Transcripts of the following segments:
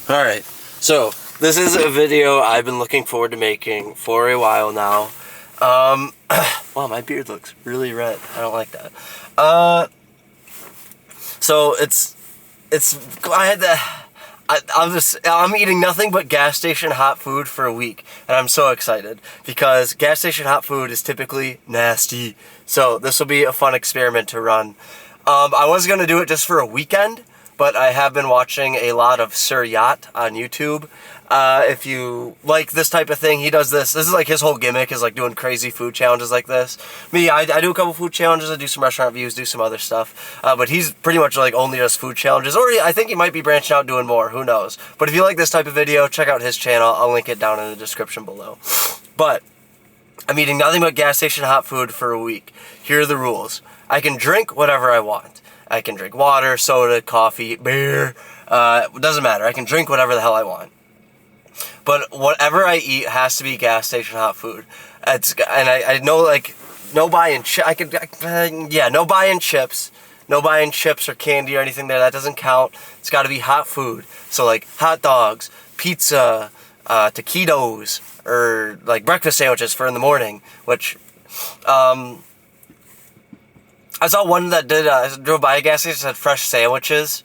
Alright, so this is a video I've been looking forward to making for a while now. Wow, my beard looks really red. I don't like that. So I'm eating nothing but gas station hot food for a week, and I'm so excited because gas station hot food is typically nasty. So this will be a fun experiment to run. I was gonna do it just for a weekend, but I have been watching a lot of Sir Yacht on YouTube. If you like this type of thing, he does this. This is like his whole gimmick, is like doing crazy food challenges like this. Me, I do a couple food challenges. I do some restaurant reviews, do some other stuff. But he's pretty much like only does food challenges. Or I think he might be branching out doing more. Who knows? But if you like this type of video, check out his channel. I'll link it down in the description below. But I'm eating nothing but gas station hot food for a week. Here are the rules. I can drink whatever I want. I can drink water, soda, coffee, beer. It doesn't matter. I can drink whatever the hell I want. But whatever I eat has to be gas station hot food. I know, like, no buying no buying chips. No buying chips or candy or anything there. That doesn't count. It's got to be hot food. So like hot dogs, pizza, taquitos, or like breakfast sandwiches for in the morning. Which, I saw one that did, drove by a gas station that had fresh sandwiches.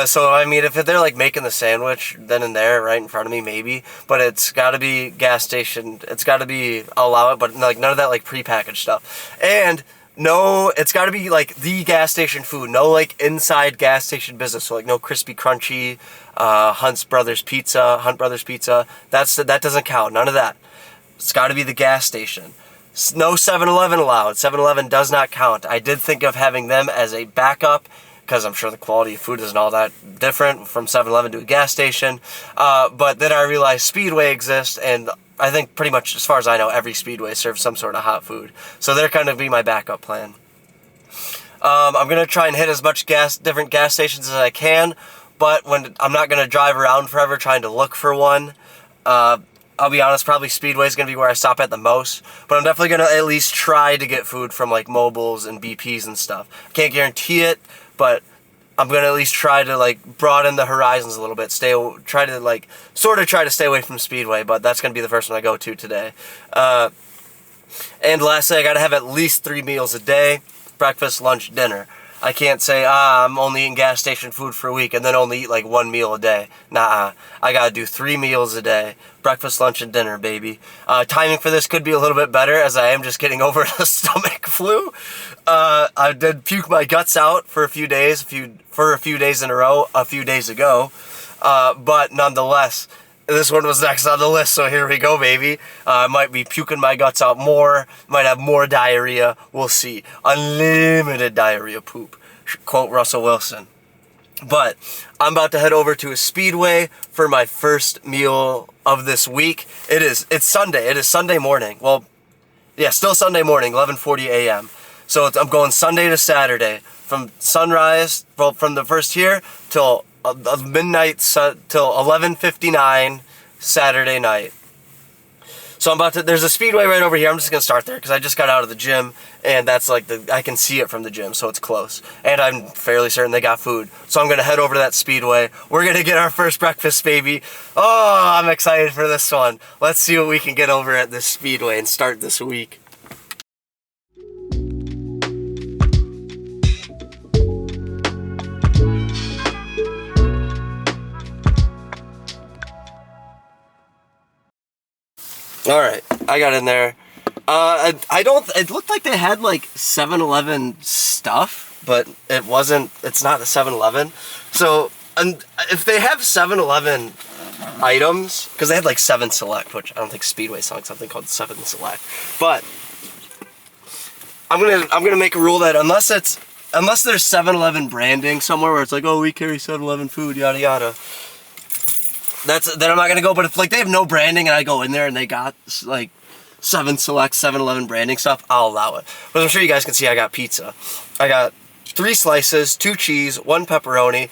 So, I mean, if they're, like, making the sandwich then and there right in front of me, maybe. But it's got to be gas station. It's got to be, I'll allow it, but, like, none of that, like, prepackaged stuff. And, no, it's got to be, like, the gas station food. No, like, inside gas station business. So, like, no Crispy Crunchy, Hunt Brothers Pizza. That doesn't count. None of that. It's got to be the gas station. No 7-Eleven allowed. 7-Eleven does not count. I did think of having them as a backup because I'm sure the quality of food isn't all that different from 7-Eleven to a gas station. But then I realized Speedway exists, and I think pretty much, as far as I know, every Speedway serves some sort of hot food. So they're kind of be my backup plan. I'm going to try and hit as much different gas stations as I can, but I'm not going to drive around forever trying to look for one. I'll be honest, probably Speedway is going to be where I stop at the most. But I'm definitely going to at least try to get food from, like, Mobiles and BPs and stuff. I can't guarantee it, but I'm going to at least try to, like, broaden the horizons a little bit. Try to stay away from Speedway, but that's going to be the first one I go to today. And lastly, I got to have at least 3 meals a day. Breakfast, lunch, dinner. I can't say, I'm only eating gas station food for a week and then only eat like 1 meal a day. Nah, I gotta do 3 meals a day. Breakfast, lunch, and dinner, baby. Timing for this could be a little bit better as I am just getting over the stomach flu. I did puke my guts out for a few days in a row, a few days ago. But nonetheless, this one was next on the list, so here we go, baby. I might be puking my guts out more, might have more diarrhea, we'll see. Unlimited diarrhea poop, quote Russell Wilson. But I'm about to head over to a Speedway for my first meal of this week. It's Sunday, it is Sunday morning. Well, yeah, still Sunday morning, 11:40 a.m. So I'm going Sunday to Saturday, from sunrise, well, from the first here till midnight till 11:59 Saturday night. So there's a Speedway right over here. I'm just gonna start there because I just got out of the gym, and that's like I can see it from the gym, so it's close. And I'm fairly certain they got food. So I'm gonna head over to that Speedway. We're gonna get our first breakfast, baby. Oh, I'm excited for this one. Let's see what we can get over at this Speedway and start this week. Alright, I got in there. It looked like they had like 7-Eleven stuff, but it's not a 7-Eleven. So, and if they have 7-Eleven items, because they had like 7 Select, which I don't think Speedway's selling something called 7 Select, but I'm gonna make a rule that unless there's 7-Eleven branding somewhere where it's like, oh, we carry 7-Eleven food, yada yada, then I'm not gonna go. But if like they have no branding and I go in there and they got like 7 Select 7-Eleven branding stuff, I'll allow it. But I'm sure you guys can see I got pizza. I got 3 slices, 2 cheese, 1 pepperoni.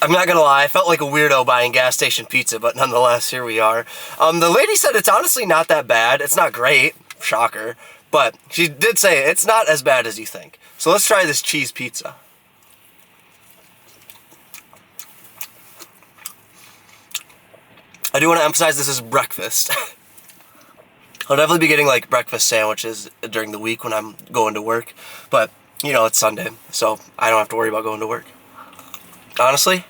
I'm not gonna lie, I felt like a weirdo buying gas station pizza, but nonetheless, here we are. The lady said it's honestly not that bad. It's not great, shocker, but she did say it's not as bad as you think. So let's try this cheese pizza. I do want to emphasize this is breakfast. I'll definitely be getting like breakfast sandwiches during the week when I'm going to work, but you know, it's Sunday, so I don't have to worry about going to work. Honestly,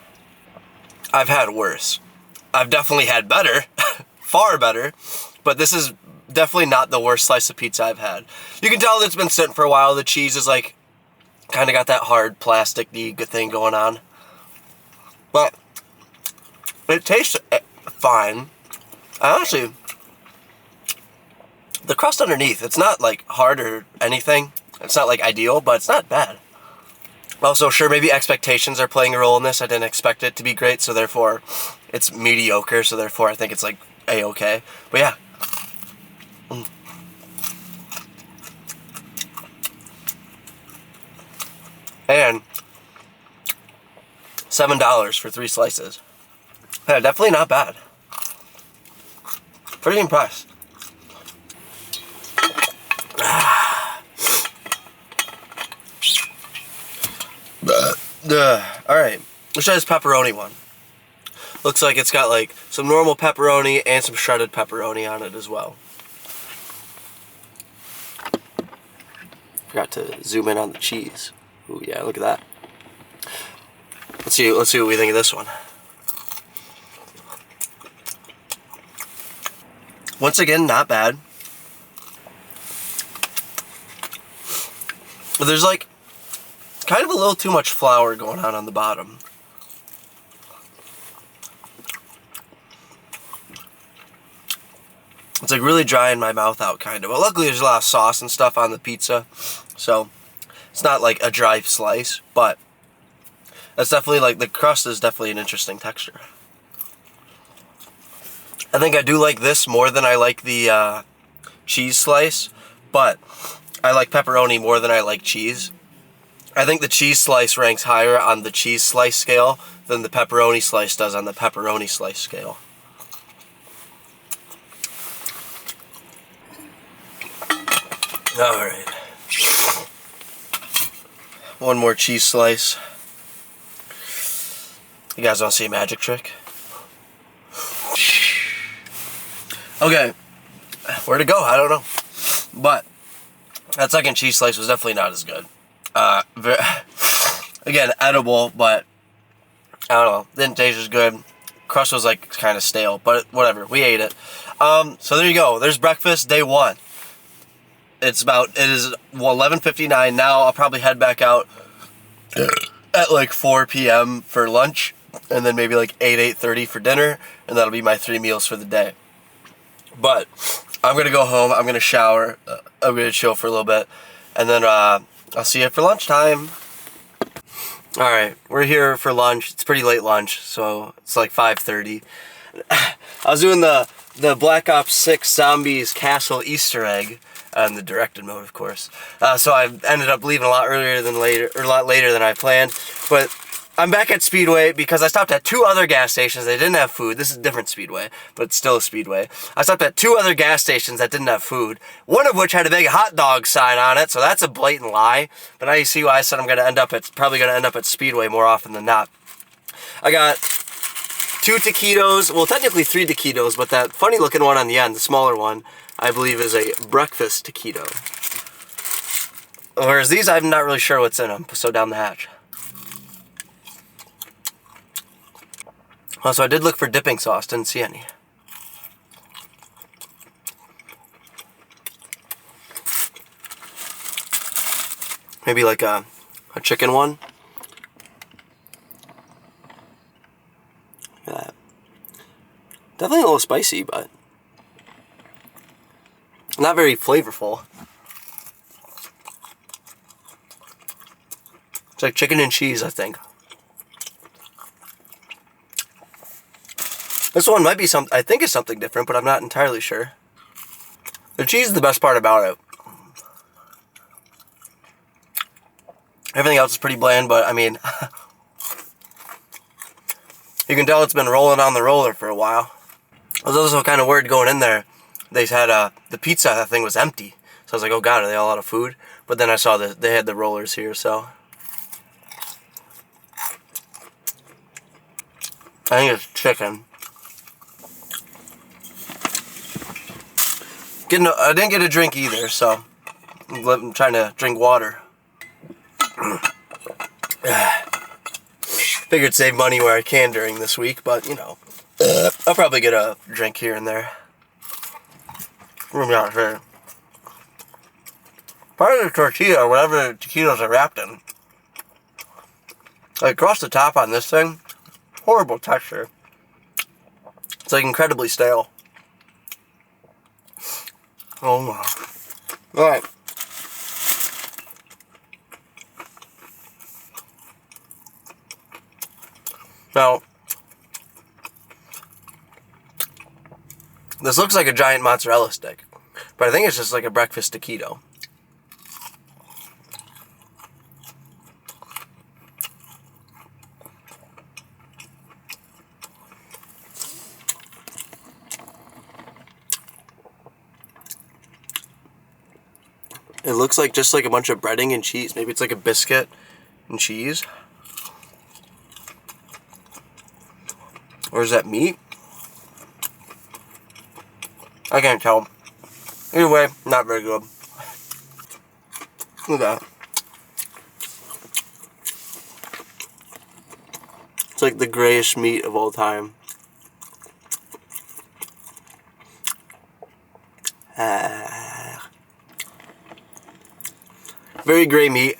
I've had worse. I've definitely had better, far better, but this is definitely not the worst slice of pizza I've had. You can tell that it's been sitting for a while. The cheese is like, kind of got that hard plastic-y thing going on. But it tastes fine. Honestly, the crust underneath, it's not like hard or anything. It's not like ideal, but it's not bad. Also, sure, maybe expectations are playing a role in this. I didn't expect it to be great, so therefore it's mediocre, so therefore I think it's like A-okay. But yeah. And $7 for 3 slices. Yeah, definitely not bad. Pretty impressed. Alright, let's try this pepperoni one. Looks like it's got like some normal pepperoni and some shredded pepperoni on it as well. Forgot to zoom in on the cheese. Ooh, yeah, look at that. Let's see what we think of this one. Once again, not bad. There's like kind of a little too much flour going on the bottom. It's like really drying my mouth out, kind of. But luckily there's a lot of sauce and stuff on the pizza, so it's not like a dry slice, but that's definitely like, the crust is definitely an interesting texture. I think I do like this more than I like the cheese slice, but I like pepperoni more than I like cheese. I think the cheese slice ranks higher on the cheese slice scale than the pepperoni slice does on the pepperoni slice scale. Alright. One more cheese slice. You guys want to see a magic trick? Okay. Where to go? I don't know. But that second cheese slice was definitely not as good. Again, edible, but I don't know. Didn't taste as good. Crust was like kind of stale, but whatever. We ate it. So there you go. There's breakfast day 1. It is 11:59 now. I'll probably head back out at like 4 p.m. for lunch, and then maybe like 8:30 for dinner, and that'll be my 3 meals for the day. But I'm gonna go home. I'm gonna shower. I'm gonna chill for a little bit, and then I'll see you for lunchtime. All right, we're here for lunch. It's pretty late lunch, so it's like 5:30. I was doing the Black Ops 6 Zombies Castle Easter egg. In the directed mode, of course. So I ended up leaving a lot later than I planned. But I'm back at Speedway because I stopped at 2 other gas stations. They didn't have food. This is a different Speedway, but it's still a Speedway. I stopped at 2 other gas stations that didn't have food. One of which had a big hot dog sign on it, so that's a blatant lie. But now you see why I said I'm probably gonna end up at Speedway more often than not. I got 2 taquitos. Well, technically 3 taquitos, but that funny looking one on the end, the smaller one, I believe is a breakfast taquito. Whereas these, I'm not really sure what's in them, so down the hatch. Also, I did look for dipping sauce, didn't see any. Maybe like a chicken one. Look at that. Definitely a little spicy, but not very flavorful. It's like chicken and cheese, I think. This one might be I think it's something different, but I'm not entirely sure. The cheese is the best part about it. Everything else is pretty bland, but I mean, you can tell it's been rolling on the roller for a while. I was also kind of worried going in there. They had the pizza, that thing was empty. So I was like, oh god, are they all out of food? But then I saw that they had the rollers here, so. I think it's chicken. I didn't get a drink either, so I'm trying to drink water. Figured save money where I can during this week, but you know, I'll probably get a drink here and there. Maybe not sure. Part of the tortilla, or whatever the taquitos are wrapped in, like across the top on this thing, horrible texture. It's like incredibly stale. Oh my. Alright. Now, this looks like a giant mozzarella stick, but I think it's just like a breakfast taquito. It looks like just like a bunch of breading and cheese. Maybe it's like a biscuit and cheese. Or is that meat? I can't tell. Either way, not very good. Look at that. It's like the grayish meat of all time. Very gray meat.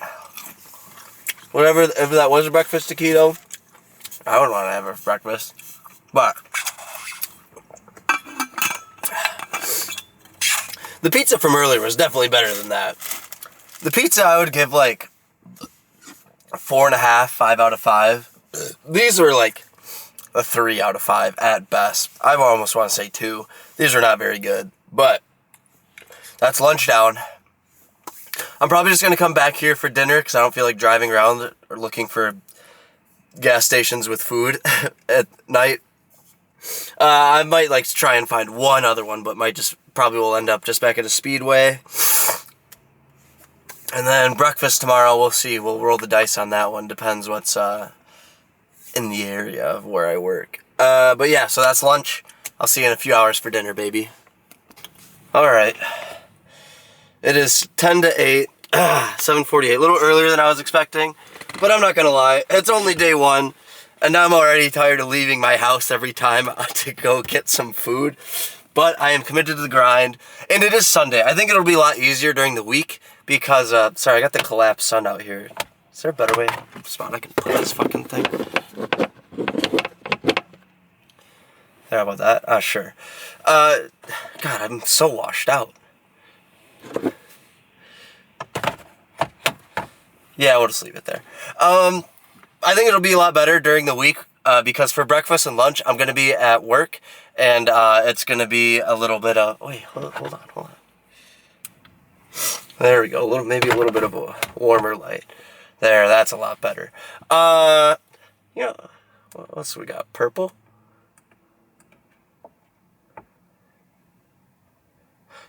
Whatever, if that was a breakfast taquito, I wouldn't want to have it for breakfast. But the pizza from earlier was definitely better than that. The pizza I would give like 4.5, 5 out of 5. These were like a 3 out of 5 at best. I almost want to say 2. These are not very good, but that's lunch down. I'm probably just going to come back here for dinner because I don't feel like driving around or looking for gas stations with food at night. I might like try and find one other one, but probably will end up just back at a Speedway. And then breakfast tomorrow, we'll see. We'll roll the dice on that one. Depends what's in the area of where I work. But yeah, so that's lunch. I'll see you in a few hours for dinner, baby. Alright. It is 10 to 8, 7:48. A little earlier than I was expecting, but I'm not gonna lie. It's only day one, and I'm already tired of leaving my house every time to go get some food. But I am committed to the grind, and it is Sunday. I think it'll be a lot easier during the week because, sorry, I got the collapsed sun out here. Is there a better way spot I can put this fucking thing? How about that? Sure. God, I'm so washed out. Yeah, we'll just leave it there. I think it'll be a lot better during the week because for breakfast and lunch, I'm going to be at work, and it's going to be a little bit of... Wait, hold on. There we go. Maybe a little bit of a warmer light. There, that's a lot better. You know, what else we got? Purple?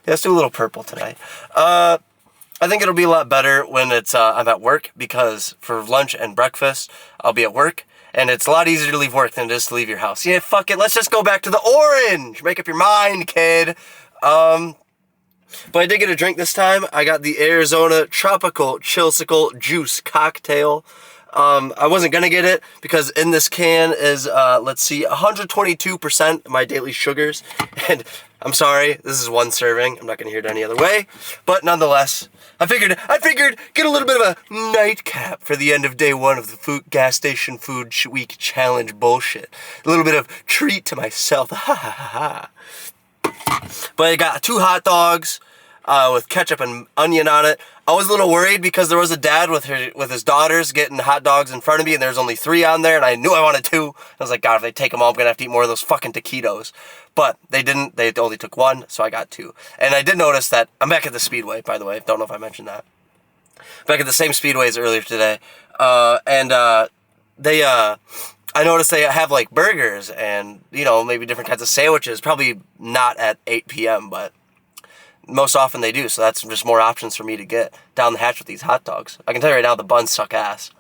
Yeah, let's do a little purple tonight. I think it'll be a lot better when it's I'm at work because for lunch and breakfast, I'll be at work. And it's a lot easier to leave work than just to leave your house. Yeah, fuck it. Let's just go back to the orange. Make up your mind, kid. But I did get a drink this time. I got the Arizona Tropical Chillsicle Juice Cocktail. I wasn't going to get it because in this can is, let's see, 122% of my daily sugars. And I'm sorry, this is one serving. I'm not going to hear it any other way. But nonetheless, I figured get a little bit of a nightcap for the end of day one of the gas station food week challenge bullshit. A little bit of treat to myself. Ha ha ha ha. But I got 2 hot dogs with ketchup and onion on it. I was a little worried because there was a dad with his daughters getting hot dogs in front of me, and there's only 3 on there, and I knew I wanted 2. I was like, God, if they take them all, I'm gonna have to eat more of those fucking taquitos. But they didn't. They only took 1, so I got 2. And I did notice that I'm back at the Speedway, by the way. Don't know if I mentioned that. Back at the same Speedway as earlier today, I noticed they have like burgers and maybe different kinds of sandwiches. Probably not at 8 p.m., but most often they do, so that's just more options for me to get down the hatch with these hot dogs. I can tell you right now, the buns suck ass.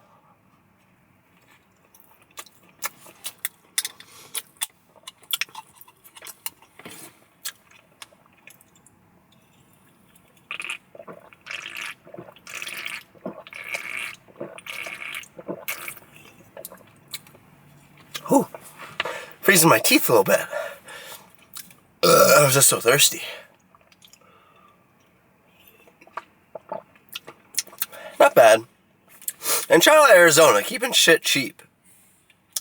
Freezing my teeth a little bit. I was just so thirsty. Not bad. And shout out Arizona, keeping shit cheap.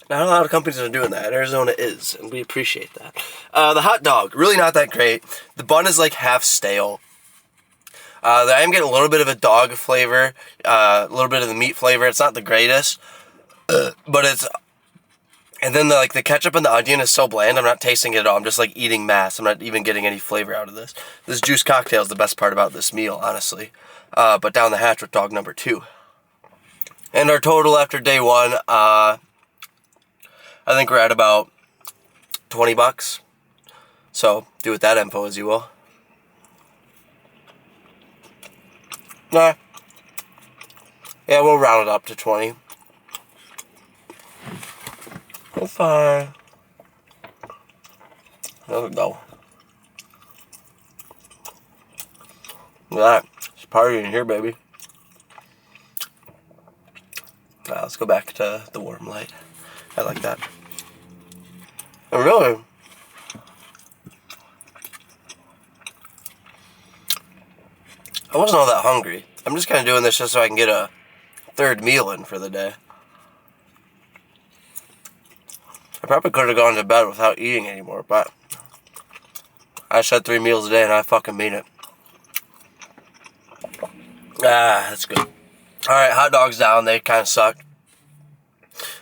Not a lot of companies are doing that. Arizona is, and we appreciate that. The hot dog, really not that great. The bun is like half stale. I am getting a little bit of a dog flavor, a little bit of the meat flavor. It's not the greatest, but it's... And then the ketchup and the onion is so bland, I'm not tasting it at all. I'm just like eating mass. I'm not even getting any flavor out of this. This juice cocktail is the best part about this meal, honestly. But down the hatch with dog number 2. And our total after day 1, I think we're at about $20. So do with that info as you will. Nah. Yeah, we'll round it up to 20. It's fine. There we go. Look at that. It's party in here, baby. Let's go back to the warm light. I like that. And really, I wasn't all that hungry. I'm just kind of doing this just so I can get a third meal in for the day. I probably could have gone to bed without eating anymore, but I said 3 meals a day and I fucking mean it. That's good. Alright, hot dogs down. They kind of sucked.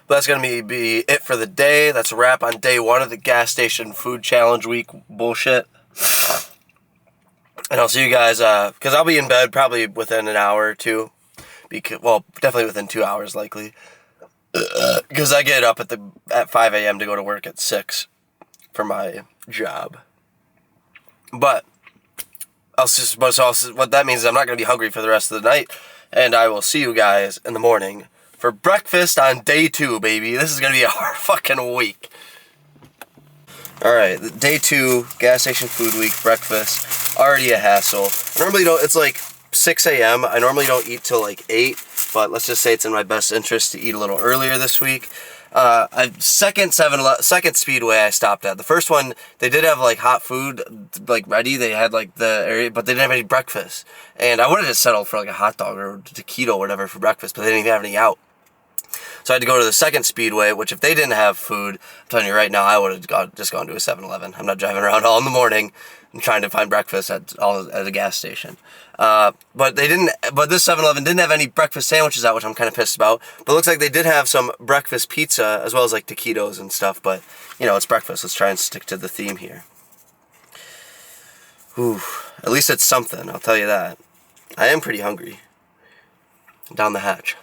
But that's going to be it for the day. That's a wrap on day 1 of the gas station food challenge week bullshit. And I'll see you guys, because I'll be in bed probably within an hour or two. Well, definitely within 2 hours likely. Because I get up at 5 a.m. to go to work at 6 for my job. But what that means is I'm not going to be hungry for the rest of the night. And I will see you guys in the morning for breakfast on day 2, baby. This is going to be a hard fucking week. Alright, day 2, gas station food week, breakfast. Already a hassle. I normally don't, it's like 6 a.m. I normally don't eat till like 8. But let's just say it's in my best interest to eat a little earlier this week. Second Speedway I stopped at. The first one, they did have like hot food like ready. They had like the area, but they didn't have any breakfast. And I wanted to settle for like a hot dog or taquito or whatever for breakfast, but they didn't even have any out. So I had to go to the second Speedway, which if they didn't have food, I'm telling you right now, I would have just gone to a 7-Eleven. I'm not driving around all in the morning and trying to find breakfast at a gas station. But they didn't. But this 7-Eleven didn't have any breakfast sandwiches out, which I'm kind of pissed about. But it looks like they did have some breakfast pizza as well as like taquitos and stuff. But you know, it's breakfast. Let's try and stick to the theme here. Ooh, at least it's something. I'll tell you that. I am pretty hungry. Down the hatch.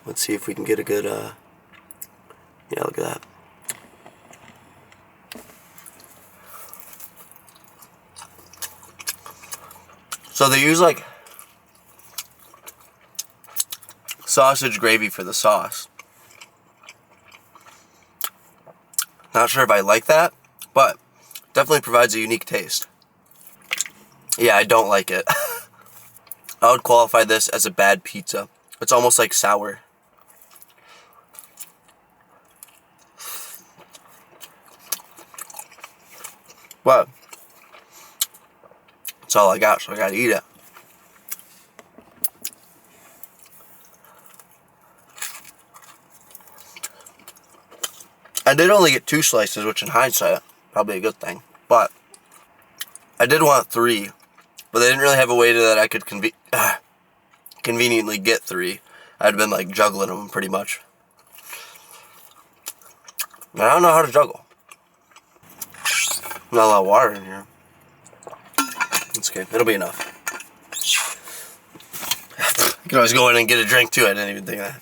Let's see if we can get a good, yeah, look at that. So they use, like, sausage gravy for the sauce. Not sure if I like that, but definitely provides a unique taste. Yeah, I don't like it. I would qualify this as a bad pizza. It's almost like sour. But that's all I got, so I gotta eat it. I did only get 2 slices, which in hindsight, probably a good thing. But I did want 3, but they didn't really have a way that I could conveniently get 3. I'd been like juggling them pretty much. And I don't know how to juggle. Not a lot of water in here. It's okay. It'll be enough. You can always go in and get a drink too. I didn't even think of that.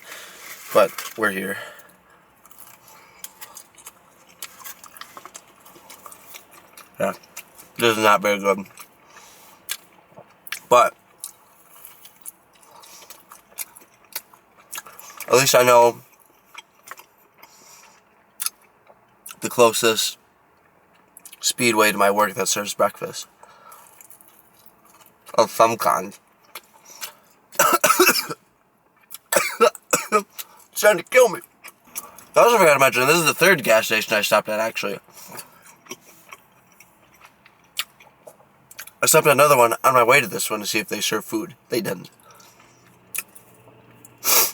But we're here. Yeah. This is not very good. But at least I know the closest Speedway to my work that serves breakfast of some kind. trying to kill me. I also forgot to mention, this is the third gas station I stopped at, actually. I stopped at another one on my way to this one to see if they serve food. They didn't.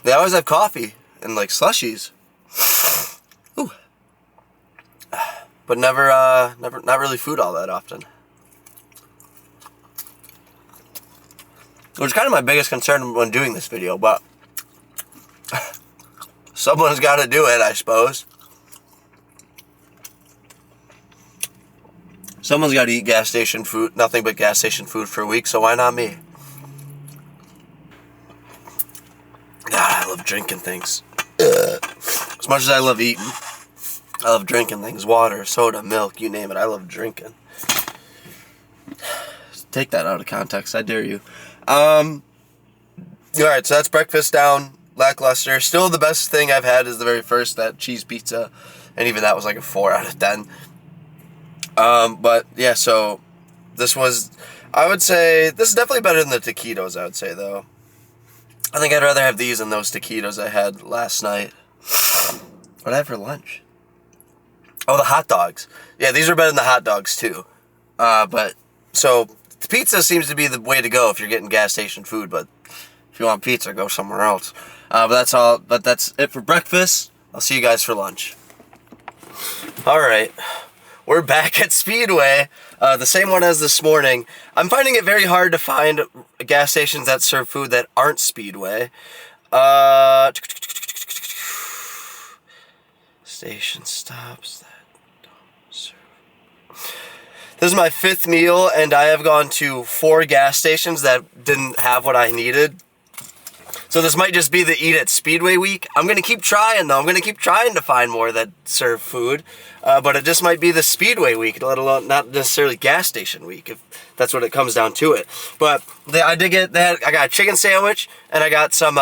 They always have coffee and like slushies. Ooh. But never, not really food all that often. Which is kind of my biggest concern when doing this video, but someone's got to do it, I suppose. Someone's got to eat gas station food, nothing but gas station food for a week, so why not me? God, I love drinking things. As much as I love eating, I love drinking things. Water, soda, milk, you name it. I love drinking. Take that out of context, I dare you. Alright, so that's breakfast down. Lackluster. Still the best thing I've had is the very first, that cheese pizza. And even that was like a 4 out of 10. But yeah, so this was, I would say, this is definitely better than the taquitos, I would say, though. I think I'd rather have these than those taquitos I had last night. What did I have for lunch? Oh, the hot dogs. Yeah, these are better than the hot dogs, too. But, so, pizza seems to be the way to go if you're getting gas station food, but if you want pizza, go somewhere else. But that's all, but that's it for breakfast. I'll see you guys for lunch. Alright. We're back at Speedway, the same one as this morning. I'm finding it very hard to find gas stations that serve food that aren't Speedway. Station stops that don't serve. This is my 5th meal, and I have gone to 4 gas stations that didn't have what I needed. So this might just be the Eat at Speedway week. I'm going to keep trying, though. I'm going to keep trying to find more that serve food. But it just might be the Speedway week, let alone not necessarily gas station week, if that's what it comes down to it. But I did get that. I got a chicken sandwich, and I got some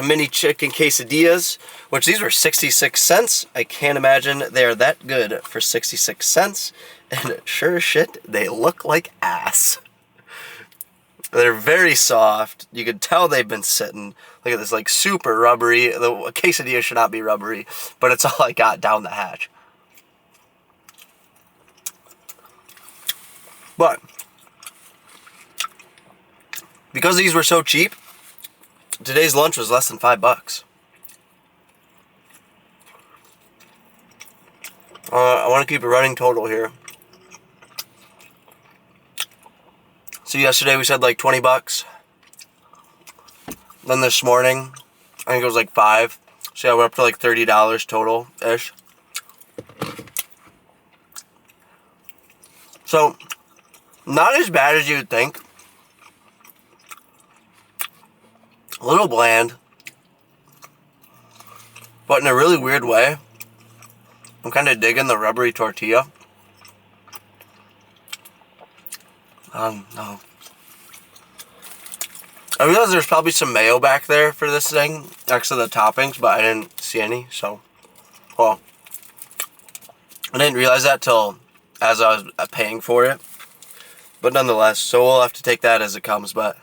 mini chicken quesadillas, which these were 66 cents. I can't imagine they're that good for 66 cents. And sure as shit, they look like ass. They're very soft. You can tell they've been sitting. Look at this, like super rubbery. The quesadilla should not be rubbery, but it's all I got down the hatch. But because these were so cheap, today's lunch was less than $5. I want to keep a running total here. So yesterday we said like 20 bucks. Then this morning, I think it was like 5. So yeah, we're up to like $30 total-ish. So, not as bad as you would think. A little bland. But in a really weird way. I'm kind of digging the rubbery tortilla. No. I realize there's probably some mayo back there for this thing, next to the toppings, but I didn't see any, so, well, I didn't realize that till as I was paying for it, but nonetheless, so we'll have to take that as it comes, but,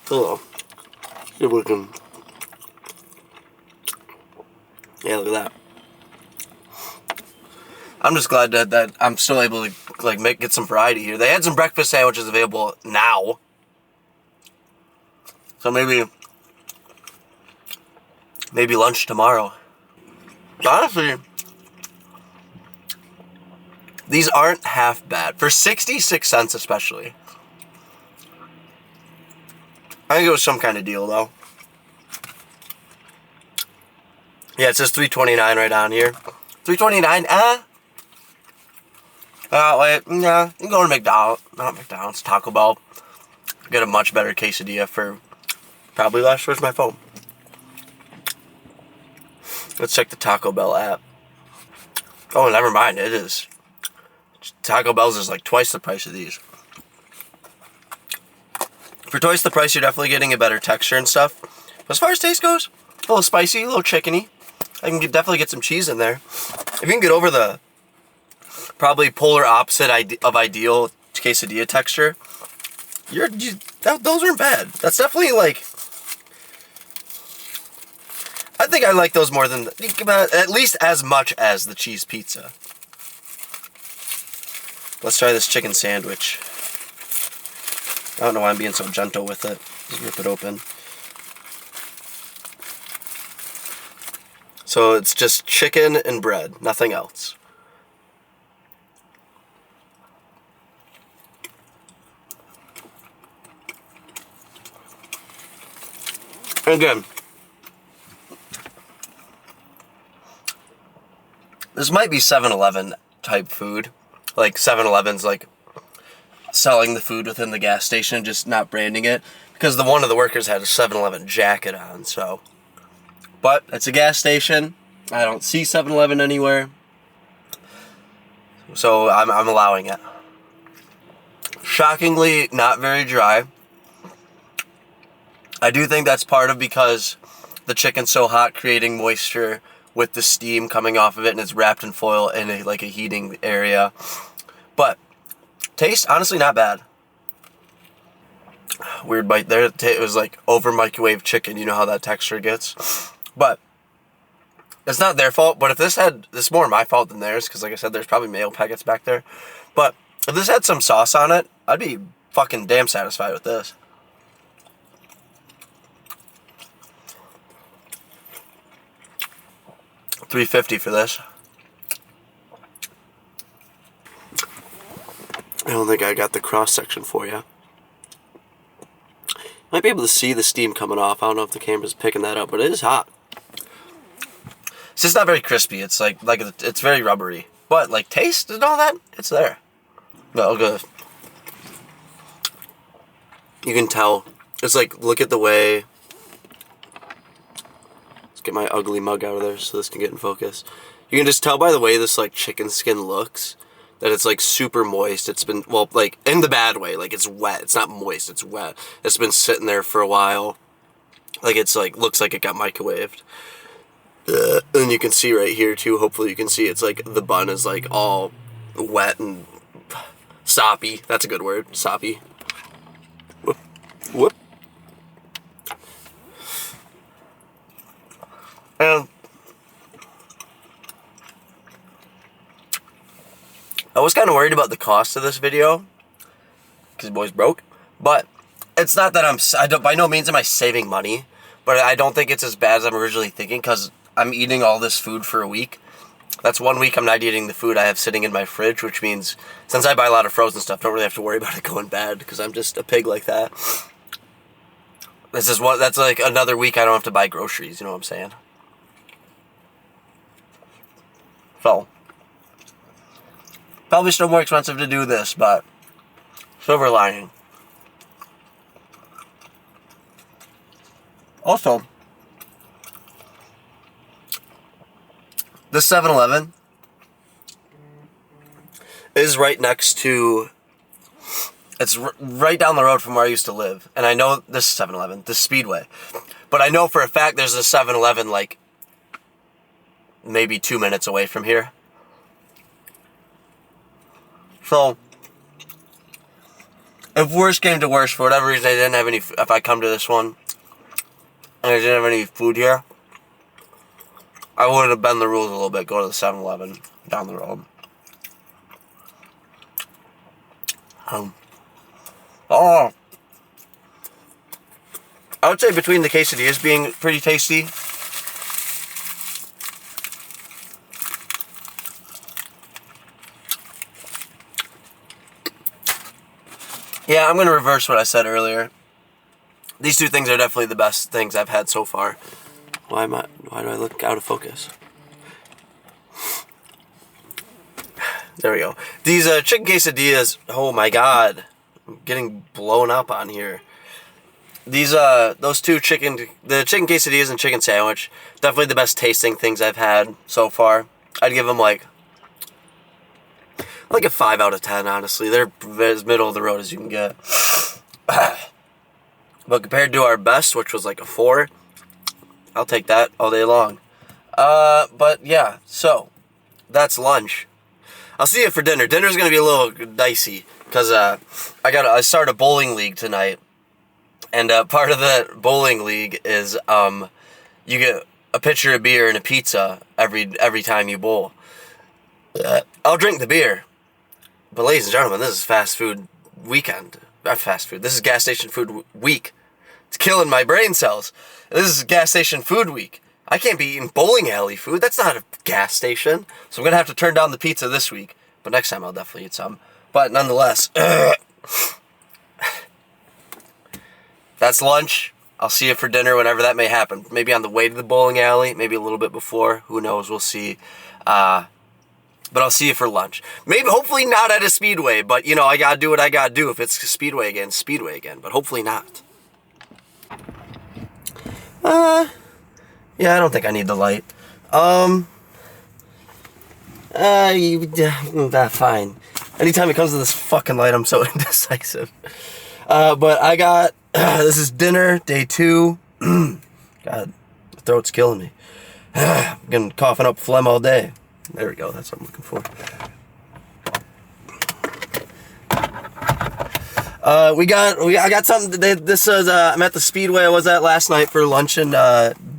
hello, see if we can, yeah, look at that. I'm just glad that I'm still able to like get some variety here. They had some breakfast sandwiches available now, so maybe lunch tomorrow. Honestly, these aren't half bad for 66 cents, especially. I think it was some kind of deal though. Yeah, it says $3.29 right on here. $3.29. Wait, yeah, you can go to McDonald's, not McDonald's, Taco Bell. Get a much better quesadilla for probably less. Where's my phone? Let's check the Taco Bell app. Oh, never mind, it is. Taco Bell's is like twice the price of these. For twice the price, you're definitely getting a better texture and stuff. But as far as taste goes, a little spicy, a little chickeny. I can definitely get some cheese in there. If you can get over the probably polar opposite of ideal quesadilla texture, those aren't bad. That's definitely like, I think I like those more than, at least as much as the cheese pizza. Let's try this chicken sandwich. I don't know why I'm being so gentle with it. Just rip it open. So it's just chicken and bread, nothing else. Again, this might be 7-Eleven type food. Like 7-Eleven's like selling the food within the gas station, just not branding it. Because one of the workers had a 7-Eleven jacket on, so. But it's a gas station. I don't see 7-Eleven anywhere. So I'm allowing it. Shockingly, not very dry. I do think that's part of because the chicken's so hot, creating moisture with the steam coming off of it, and it's wrapped in foil in a heating area. But taste, honestly, not bad. Weird bite there. It was like over microwave chicken. You know how that texture gets. But it's not their fault. But if this is more my fault than theirs, because like I said, there's probably mayo packets back there. But if this had some sauce on it, I'd be fucking damn satisfied with this. $3.50 for this. I don't think I got the cross section for you. Might be able to see the steam coming off. I don't know if the camera's picking that up, but it is hot. It's just not very crispy. It's like it's very rubbery. But like taste and all that, it's there. No, good. You can tell. It's like, look at the way. Get my ugly mug out of there so this can get in focus. You can just tell by the way this like chicken skin looks that it's like super moist. It's been, well, like in the bad way, like it's wet. It's not moist, it's wet. It's been sitting there for a while. Like it's like, looks like it got microwaved. And you can see right here too, hopefully you can see it's like the bun is like all wet and soppy. That's a good word, soppy. Whoop. Whoop. And I was kind of worried about the cost of this video because boy's broke, but it's not that by no means am I saving money, but I don't think it's as bad as I'm originally thinking because I'm eating all this food for a week. That's 1 week I'm not eating the food I have sitting in my fridge, which means since I buy a lot of frozen stuff, I don't really have to worry about it going bad because I'm just a pig like that. That's like another week I don't have to buy groceries, you know what I'm saying? So, probably still more expensive to do this, but silver lining. Also, the 7-Eleven is right next to, it's right down the road from where I used to live. And I know this is 7-Eleven, the Speedway. But I know for a fact there's a 7-Eleven like maybe 2 minutes away from here. So, if worst came to worst, for whatever reason I didn't have any, if I come to this one and I didn't have any food here, I would have bent the rules a little bit, go to the 7-Eleven down the road. I would say between the quesadillas being pretty tasty, yeah, I'm going to reverse what I said earlier. These two things are definitely the best things I've had so far. Why do I look out of focus? There we go. These chicken quesadillas, oh my god. I'm getting blown up on here. These, those two the chicken quesadillas and chicken sandwich, definitely the best tasting things I've had so far. I'd give them like a 5 out of 10, honestly. They're as middle of the road as you can get. But compared to our best, which was like a 4, I'll take that all day long. But yeah, so that's lunch. I'll see you for dinner. Dinner's gonna be a little dicey because I started a bowling league tonight, And part of the bowling league is you get a pitcher of beer and a pizza every time you bowl. I'll drink the beer. But ladies and gentlemen, this is fast food weekend. Not fast food. This is gas station food week. It's killing my brain cells. This is gas station food week. I can't be eating bowling alley food. That's not a gas station. So I'm going to have to turn down the pizza this week. But next time I'll definitely eat some. But nonetheless, that's lunch. I'll see you for dinner whenever that may happen. Maybe on the way to the bowling alley. Maybe a little bit before. Who knows? We'll see. But I'll see you for lunch. Maybe, hopefully not at a Speedway. But, you know, I got to do what I got to do. If it's Speedway again, Speedway again. But hopefully not. Yeah, I don't think I need the light. Fine. Anytime it comes to this fucking light, I'm so indecisive. But I got, this is dinner, day 2. God, the throat's killing me. I've been coughing up phlegm all day. There we go, that's what I'm looking for. I got something. This is I'm at the Speedway I was at last night for lunch and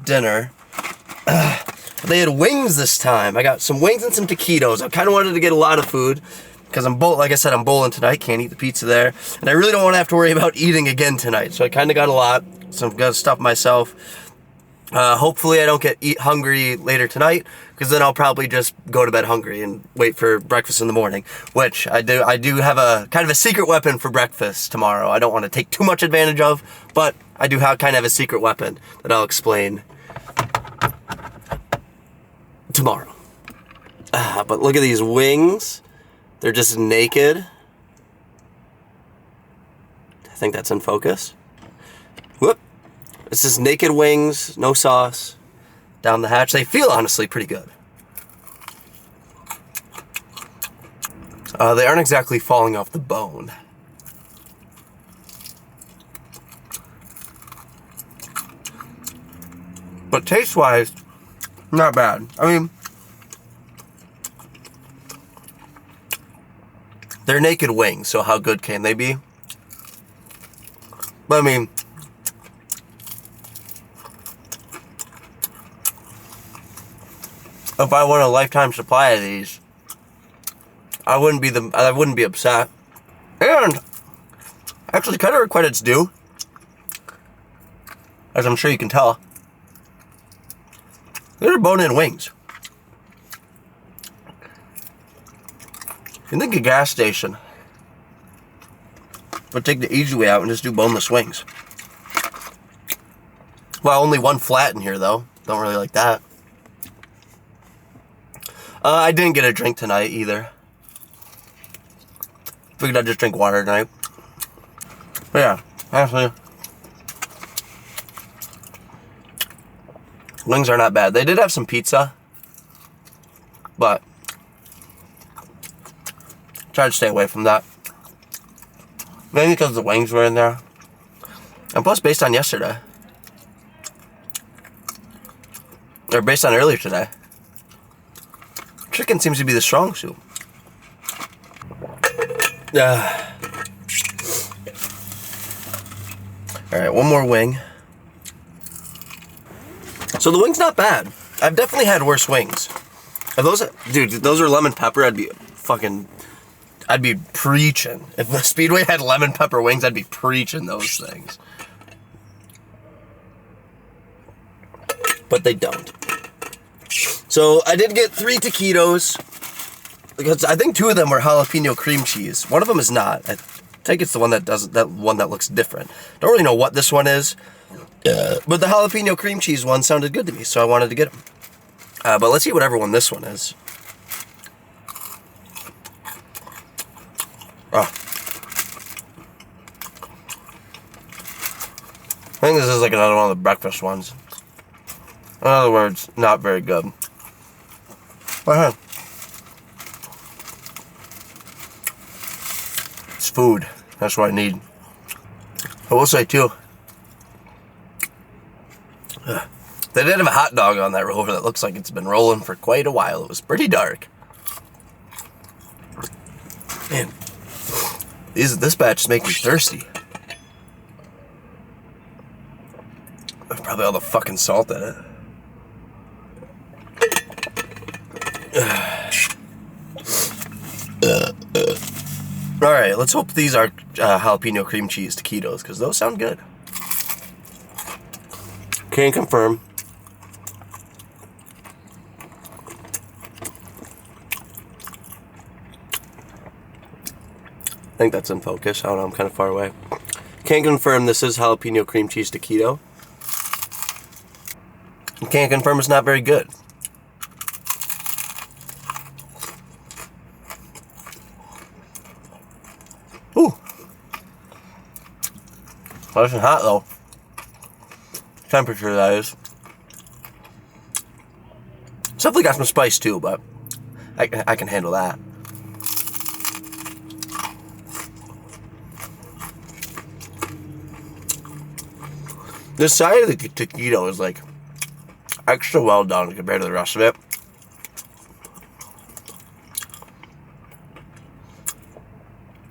dinner. They had wings this time. I got some wings and some taquitos. I kind of wanted to get a lot of food because like I said, I'm bowling tonight. Can't eat the pizza there, and I really don't want to have to worry about eating again tonight. So I kind of got a lot. So I'm gonna stuff myself. Hopefully I don't get hungry later tonight, because then I'll probably just go to bed hungry and wait for breakfast in the morning, which I do have a kind of a secret weapon for breakfast tomorrow. I don't want to take too much advantage of, but I do kind of have a secret weapon that I'll explain tomorrow. But look at these wings. They're just naked. I think that's in focus. Whoop. It's just naked wings, no sauce, down the hatch. They feel honestly pretty good. They aren't exactly falling off the bone. But taste-wise, not bad. I mean, they're naked wings, so how good can they be? But I mean, if I want a lifetime supply of these, I wouldn't be upset. And actually, credit where credit's due, as I'm sure you can tell. They're bone-in wings. You think a gas station would take the easy way out and just do boneless wings? Well, only one flat in here, though. Don't really like that. I didn't get a drink tonight, either. Figured I'd just drink water tonight. But yeah, actually, wings are not bad. They did have some pizza, but try to stay away from that. Mainly because the wings were in there. And plus, based on yesterday. Or based on earlier today. Chicken seems to be the strong suit. Alright, one more wing. So the wing's not bad. I've definitely had worse wings. If those are lemon pepper, I'd be preaching. If the Speedway had lemon pepper wings, I'd be preaching those things. But they don't. So I did get 3 taquitos, because I think 2 of them were jalapeno cream cheese. One of them is not. I think it's the one that looks different. Don't really know what this one is, but the jalapeno cream cheese one sounded good to me, so I wanted to get them. But let's see whatever one this one is. Oh. I think this is like another one of the breakfast ones. In other words, not very good. But it's food. That's what I need. I will say too, they did have a hot dog on that rover that looks like it's been rolling for quite a while. It was pretty dark. Man, this batch is making me thirsty. Probably all the fucking salt in it. Alright, let's hope these are jalapeno cream cheese taquitos, because those sound good. Can't confirm. I think that's in focus. I don't know, I'm kind of far away. Can't confirm this is jalapeno cream cheese taquito. Can't confirm it's not very good. Ooh. Nice and hot though. Temperature, that is. It's definitely got some spice too, but I can handle that. This side of the taquito is like extra well done compared to the rest of it.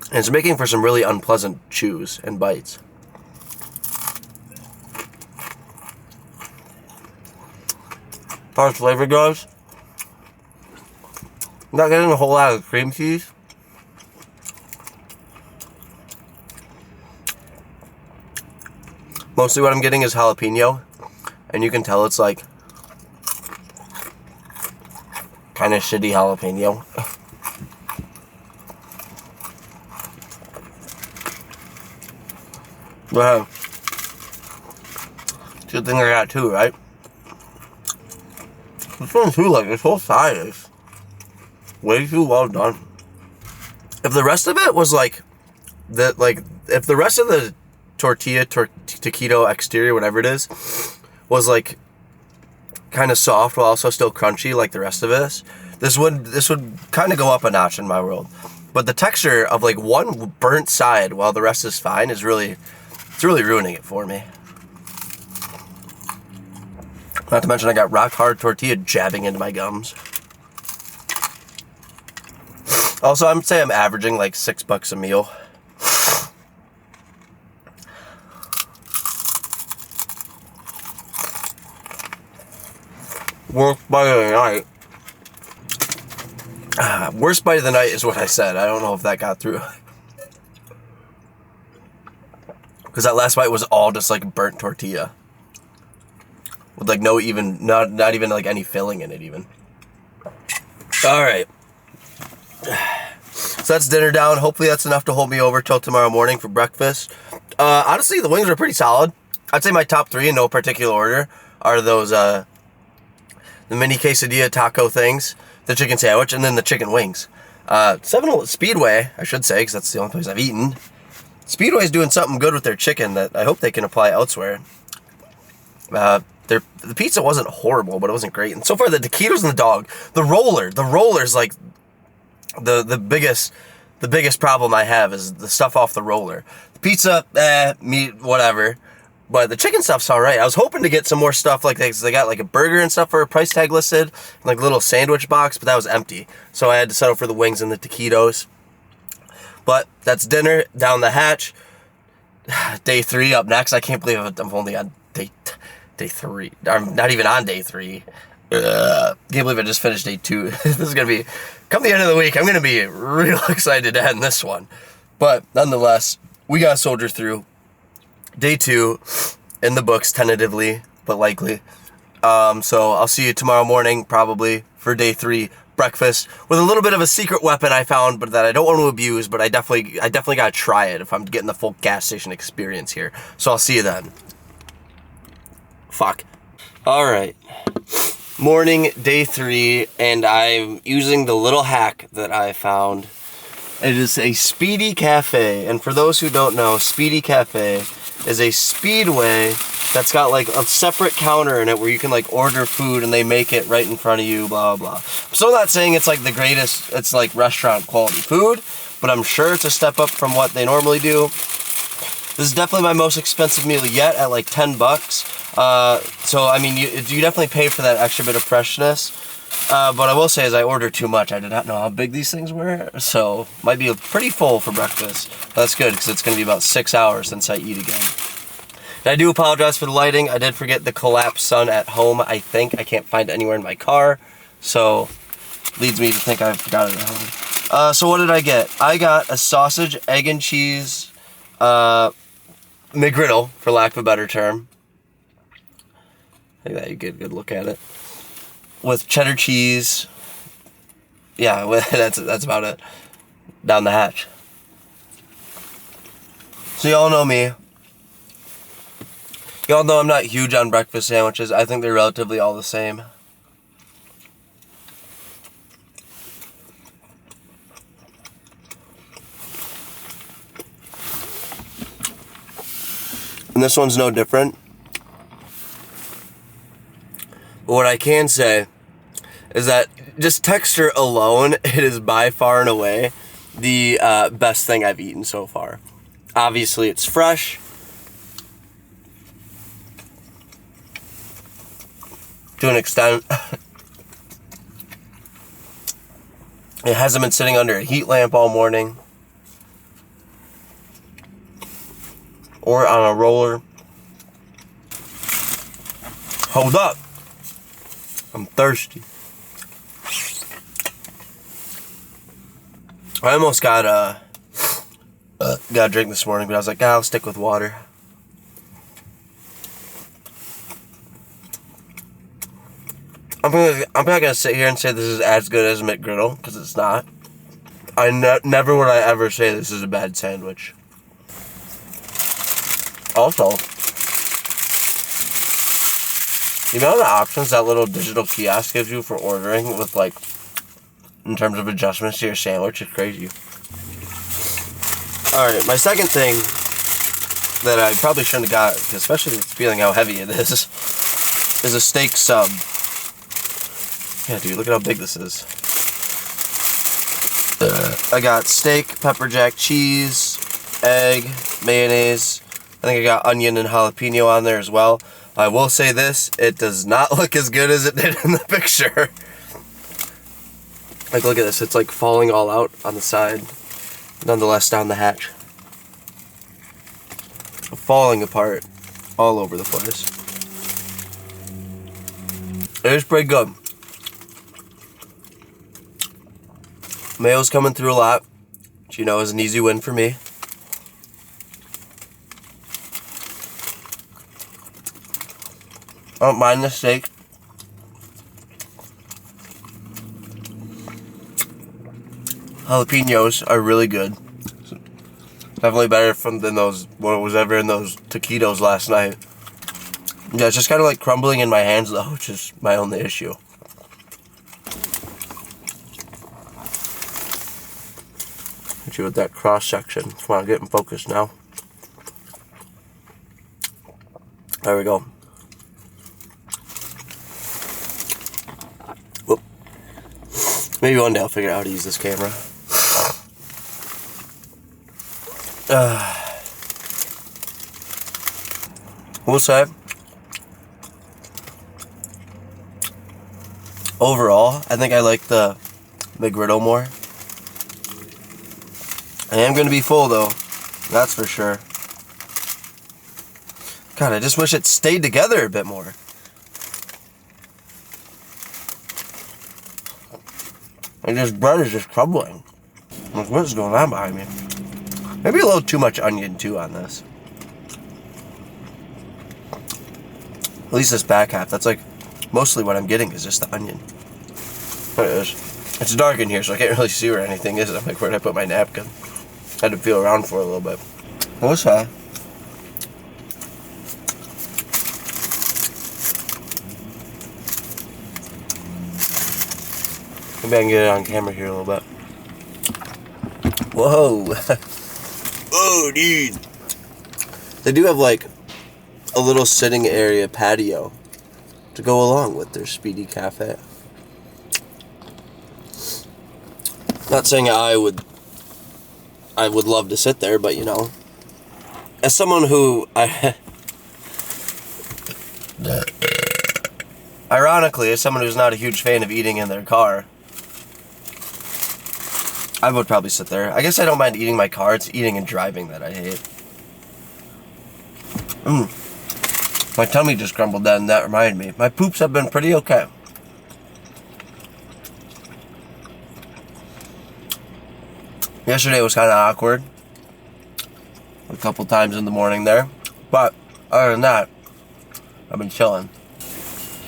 And it's making for some really unpleasant chews and bites. As far as flavor goes, I'm not getting a whole lot of cream cheese. Mostly what I'm getting is jalapeno, and you can tell it's like kind of shitty jalapeno. But good thing I got two, right? This one too, like this whole side is way too well done. If the rest of it was like if the rest of the tortilla, taquito exterior, whatever it is, was like kind of soft while also still crunchy like the rest of this would kind of go up a notch in my world. But the texture of like one burnt side while the rest is fine is really, it's really ruining it for me. Not to mention I got rock hard tortilla jabbing into my gums. Also, I'm say I'm averaging like $6 a meal. Worst bite of the night. Worst bite of the night is what I said. I don't know if that got through. Because that last bite was all just like burnt tortilla. With like no even, not even like any filling in it even. Alright. So that's dinner down. Hopefully that's enough to hold me over till tomorrow morning for breakfast. Honestly, the wings are pretty solid. I'd say my top three in no particular order are those, the mini quesadilla taco things, the chicken sandwich, and then the chicken wings. Speedway, I should say, because that's the only place I've eaten. Speedway's doing something good with their chicken that I hope they can apply elsewhere. The pizza wasn't horrible, but it wasn't great. And so far, the taquitos and the dog, the roller's like the biggest problem I have is the stuff off the roller. The pizza, meat, whatever. But the chicken stuff's alright. I was hoping to get some more stuff like this. They got like a burger and stuff for a price tag listed, like a little sandwich box, but that was empty. So I had to settle for the wings and the taquitos. But that's dinner down the hatch. Day 3 up next. I can't believe I'm only on day 3. I'm not even on day 3. Can't believe I just finished day 2. This is gonna be, come the end of the week, I'm gonna be real excited to end this one. But nonetheless, we gotta soldier through. Day 2 in the books, tentatively, but likely. So I'll see you tomorrow morning, probably, for day 3 breakfast with a little bit of a secret weapon I found, but that I don't want to abuse. But I definitely gotta try it if I'm getting the full gas station experience here. So I'll see you then. Fuck. All right. Morning, day 3, and I'm using the little hack that I found. It is a Speedy Cafe, and for those who don't know, Speedy Cafe is a Speedway that's got like a separate counter in it where you can like order food and they make it right in front of you, blah, blah, blah. I'm still not saying it's like the greatest, it's like restaurant quality food, but I'm sure it's a step up from what they normally do. This is definitely my most expensive meal yet at like $10. So, I mean, you definitely pay for that extra bit of freshness. But I will say is I ordered too much. I did not know how big these things were, so might be pretty full for breakfast. But that's good because it's going to be about 6 hours since I eat again. I do apologize for the lighting. I did forget the collapsed sun at home, I think. I can't find it anywhere in my car. So, leads me to think I forgot it at home. So what did I get? I got a sausage, egg and cheese, McGriddle, for lack of a better term. I think that you get a good look at it. With cheddar cheese. Yeah, that's about it. Down the hatch. So y'all know me. Y'all know I'm not huge on breakfast sandwiches. I think they're relatively all the same. And this one's no different. But what I can say is that just texture alone, it is by far and away the best thing I've eaten so far. Obviously, it's fresh. To an extent. It hasn't been sitting under a heat lamp all morning. Or on a roller. Hold up. I'm thirsty. I almost got a drink this morning, but I was like, I'll stick with water. I'm not gonna sit here and say this is as good as McGriddle, because it's not. Never would I ever say this is a bad sandwich. Also, the amount of options that little digital kiosk gives you for ordering with, like, in terms of adjustments to your sandwich is crazy. Alright, my second thing that I probably shouldn't have got, especially feeling how heavy it is a steak sub. Yeah, dude, look at how big this is. I got steak, pepper jack cheese, egg, mayonnaise. I think I got onion and jalapeno on there as well. I will say this, it does not look as good as it did in the picture. Like, look at this, it's like falling all out on the side. Nonetheless, down the hatch. Falling apart all over the place. It is pretty good. Mayo's coming through a lot, which, you know, is an easy win for me. I don't mind the steak. Jalapenos are really good. Definitely better than those, what was ever in those taquitos last night. Yeah, it's just kind of like crumbling in my hands though, which is my only issue. Hit you with that cross section. Come on, get in focus now. There we go. Whoop. Maybe one day I'll figure out how to use this camera. We'll say, overall, I think I like the McGriddle more. I am going to be full though, that's for sure. God, I just wish it stayed together a bit more. And this bread is just crumbling. Like, what is going on behind me? Maybe a little too much onion too on this. At least this back half, that's like mostly what I'm getting is just the onion. There it is. It's dark in here, so I can't really see where anything is. I'm like, where did I put my napkin? I had to feel around for a little bit. What's that? Maybe I can get it on camera here a little bit. Whoa. Oh, dude. They do have like a little sitting area patio to go along with their Speedy Cafe. Not saying I would love to sit there, but you know, as someone who ironically, as someone who's not a huge fan of eating in their car, I would probably sit there. I guess I don't mind eating my car. It's eating and driving that I hate. My tummy just grumbled then, that reminded me. My poops have been pretty okay. Yesterday was kind of awkward. A couple times in the morning there. But other than that, I've been chilling.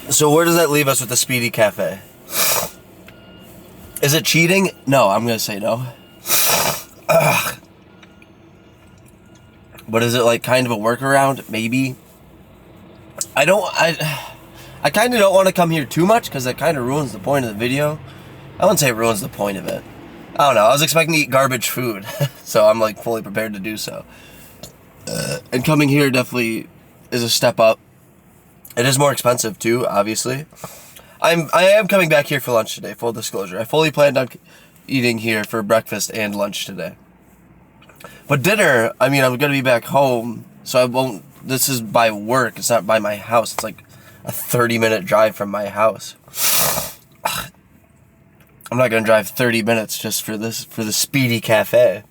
So where does that leave us with the Speedy Cafe? Is it cheating? No, I'm going to say no. Ugh. But is it like kind of a workaround? Maybe. I kind of don't want to come here too much because it kind of ruins the point of the video. I wouldn't say it ruins the point of it. I don't know. I was expecting to eat garbage food. So I'm like fully prepared to do so. And coming here definitely is a step up. It is more expensive too, obviously. I am coming back here for lunch today, full disclosure. I fully planned on eating here for breakfast and lunch today. But dinner, I mean, I'm going to be back home, so I won't, this is by work, it's not by my house. It's like a 30-minute drive from my house. I'm not going to drive 30 minutes just for the Speedy Cafe.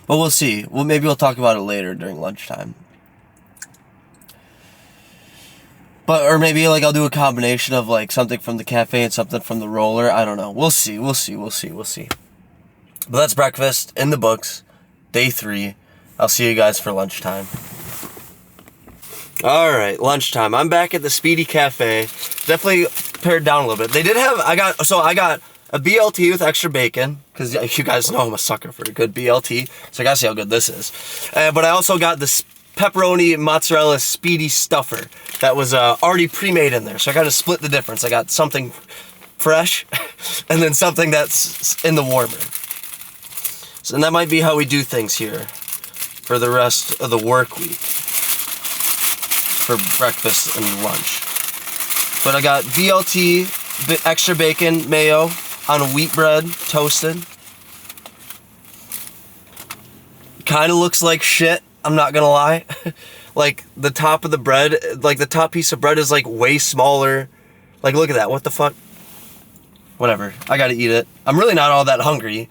But we'll see. Well, maybe we'll talk about it later during lunchtime. But, or maybe like I'll do a combination of like something from the cafe and something from the roller. I don't know. We'll see. But that's breakfast in the books. Day 3. I'll see you guys for lunchtime. Alright, lunchtime. I'm back at the Speedy Cafe. Definitely pared down a little bit. They did have, I got a BLT with extra bacon, because you guys know I'm a sucker for a good BLT, so I gotta see how good this is. But I also got this pepperoni mozzarella Speedy Stuffer that was already pre-made in there, so I gotta split the difference. I got something fresh, and then something that's in the warmer. So, and that might be how we do things here for the rest of the work week, for breakfast and lunch. But I got BLT, extra bacon, mayo, on wheat bread, toasted. Kind of looks like shit, I'm not gonna lie. Like, the top of the bread, like the top piece of bread is like way smaller. Like, look at that, what the fuck? Whatever, I gotta eat it. I'm really not all that hungry,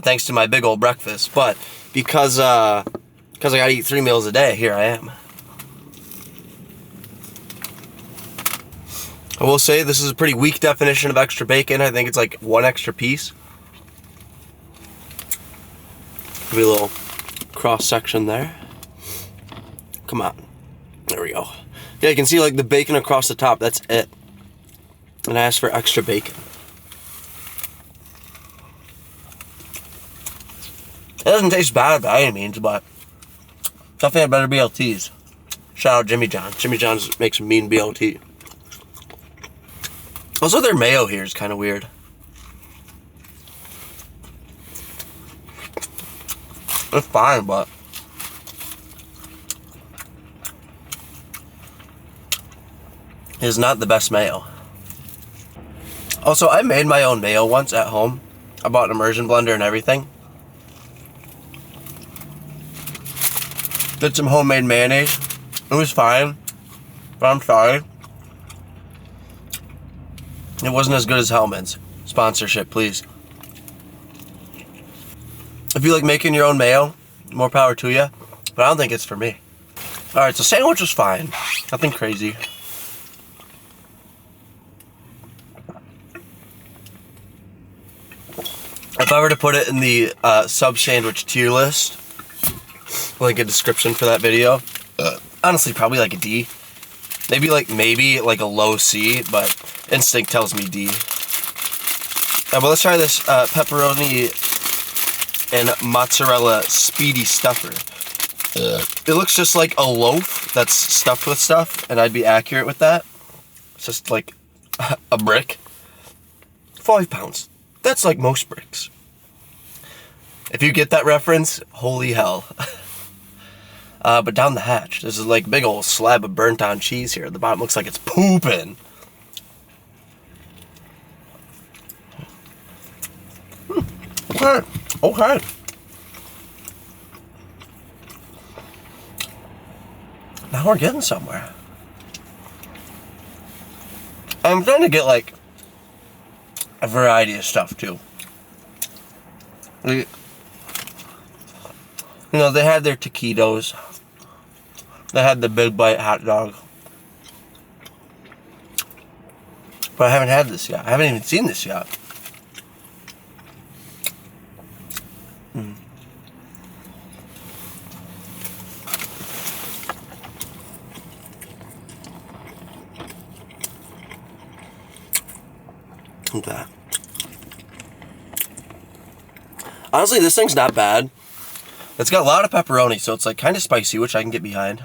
thanks to my big old breakfast, but because I gotta eat 3 meals a day, here I am. I will say this is a pretty weak definition of extra bacon. I think it's like 1 extra piece. Give me a little cross section there. Come on. There we go. Yeah, you can see like the bacon across the top. That's it. And I asked for extra bacon. It doesn't taste bad by any means, but definitely had better BLTs. Shout out Jimmy John. Jimmy John's makes a mean BLT. Also, their mayo here is kind of weird. It's fine, but it's not the best mayo. Also, I made my own mayo once at home. I bought an immersion blender and everything. Did some homemade mayonnaise. It was fine, but I'm sorry. It wasn't as good as Hellmann's. Sponsorship, please. If you like making your own mayo, more power to you. But I don't think it's for me. Alright, so sandwich was fine. Nothing crazy. If I were to put it in the sub-sandwich tier list, link a description for that video, honestly, probably like a D. Maybe like a low C, but instinct tells me D. But let's try this pepperoni and mozzarella Speedy Stuffer. It looks just like a loaf that's stuffed with stuff, and I'd be accurate with that. It's just like a brick. 5 pounds. That's like most bricks. If you get that reference, holy hell. But down the hatch, there's a like big old slab of burnt on cheese here. The bottom looks like it's pooping. Okay. Now we're getting somewhere. I'm trying to get like a variety of stuff too. You know, they had their taquitos. They had the Big Bite hot dog. But I haven't had this yet. I haven't even seen this yet. Okay. Honestly, this thing's not bad. It's got a lot of pepperoni, so it's like kind of spicy, which I can get behind.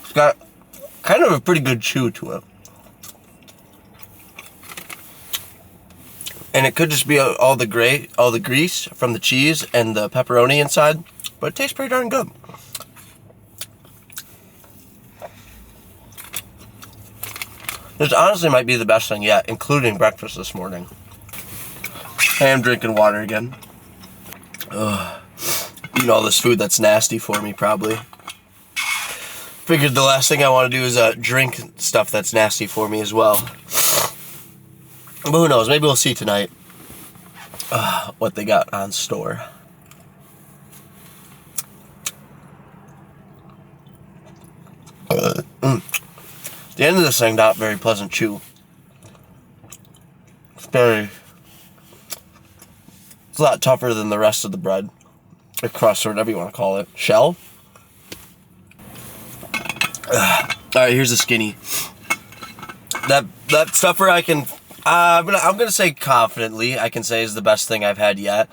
It's got kind of a pretty good chew to it. And it could just be all the grease from the cheese and the pepperoni inside, but it tastes pretty darn good. This honestly might be the best thing yet, including breakfast this morning. I am drinking water again. Ugh. Eating all this food that's nasty for me, probably. Figured the last thing I want to do is drink stuff that's nasty for me as well. But who knows? Maybe we'll see tonight what they got on store. The end of this thing, not very pleasant chew. It's a lot tougher than the rest of the bread. Or crust, or whatever you want to call it. Shell? Alright, here's the skinny. That stuffer I can... I'm gonna say confidently, I can say is the best thing I've had yet.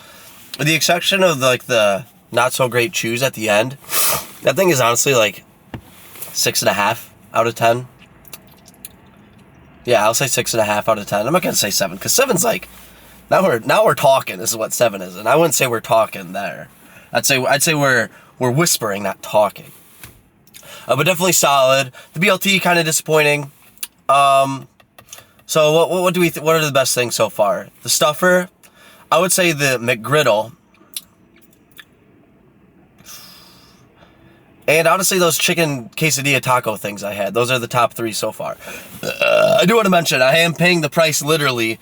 With the exception of the not so great chews at the end. That thing is honestly like 6.5 out of 10. Yeah, I'll say 6.5 out of 10. I'm not gonna say 7, because 7's like now we're talking. This is what 7 is, and I wouldn't say we're talking there. I'd say we're whispering, not talking. But definitely solid. The BLT kind of disappointing. So what what are the best things so far? The stuffer, I would say the McGriddle. And honestly, those chicken quesadilla taco things I had, those are the top 3 so far. I do want to mention, I am paying the price literally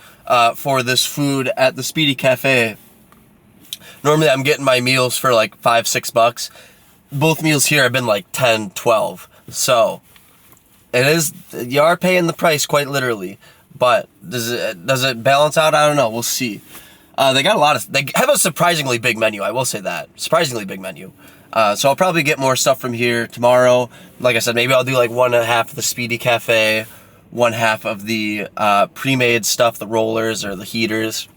for this food at the Speedy Cafe. Normally, I'm getting my meals for like $5-6. Both meals here have been like 10, 12. So, you are paying the price quite literally. But does it balance out? I don't know. We'll see. They have a surprisingly big menu. I will say that. Surprisingly big menu. So I'll probably get more stuff from here tomorrow. Like I said, maybe I'll do like 1.5 of the Speedy Cafe, 1/2 of the pre-made stuff, the rollers or the heaters.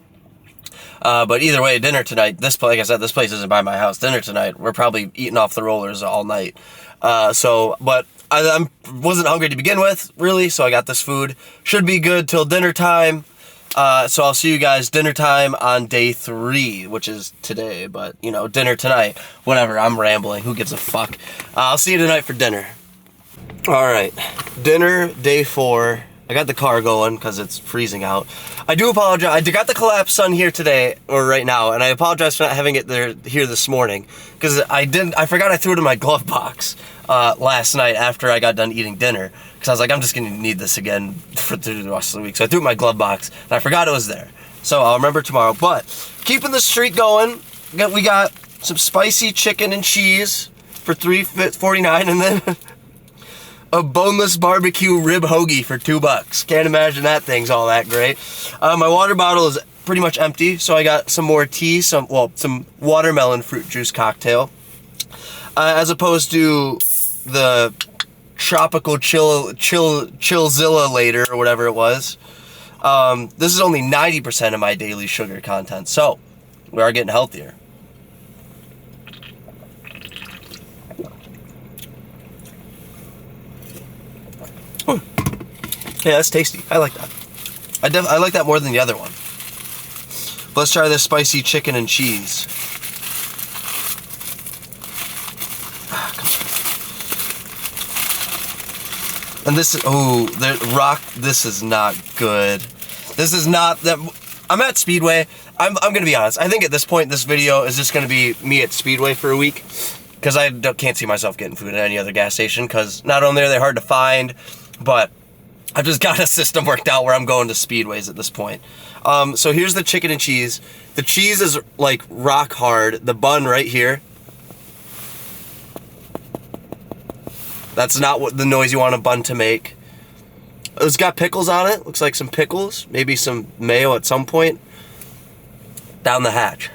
But either way, dinner tonight, like I said, this place isn't by my house. Dinner tonight, we're probably eating off the rollers all night. But I wasn't hungry to begin with, really, so I got this food. Should be good till dinner time. So I'll see you guys dinner time on day 3, which is today, but, you know, dinner tonight. Whatever, I'm rambling. Who gives a fuck? I'll see you tonight for dinner. Alright, dinner, day 4. I got the car going because it's freezing out. I do apologize. I got the collapsed sun here today, or right now, and I apologize for not having it here this morning because I forgot I threw it in my glove box last night after I got done eating dinner because I was like, I'm just gonna need this again for the rest of the week. So I threw it in my glove box and I forgot it was there. So I'll remember tomorrow. But keeping the streak going, we got some spicy chicken and cheese for $3.49, and then a boneless barbecue rib hoagie for $2. Can't imagine that thing's all that great. My water bottle is pretty much empty, so I got some more tea, some watermelon fruit juice cocktail, as opposed to the tropical chillzilla later or whatever it was. This is only 90% of my daily sugar content, so we are getting healthier. Yeah, that's tasty. I like that. I like that more than the other one. Let's try this spicy chicken and cheese. And this is, this is not good. This is not that. I'm at Speedway. I'm gonna be honest. I think at this point, this video is just gonna be me at Speedway for a week, because I can't see myself getting food at any other gas station. Because not only are they hard to find, but I've just got a system worked out where I'm going to Speedways at this point. So here's the chicken and cheese. The cheese is like rock hard. The bun right here. That's not what the noise you want a bun to make. It's got pickles on it. Looks like some pickles. Maybe some mayo at some point. Down the hatch.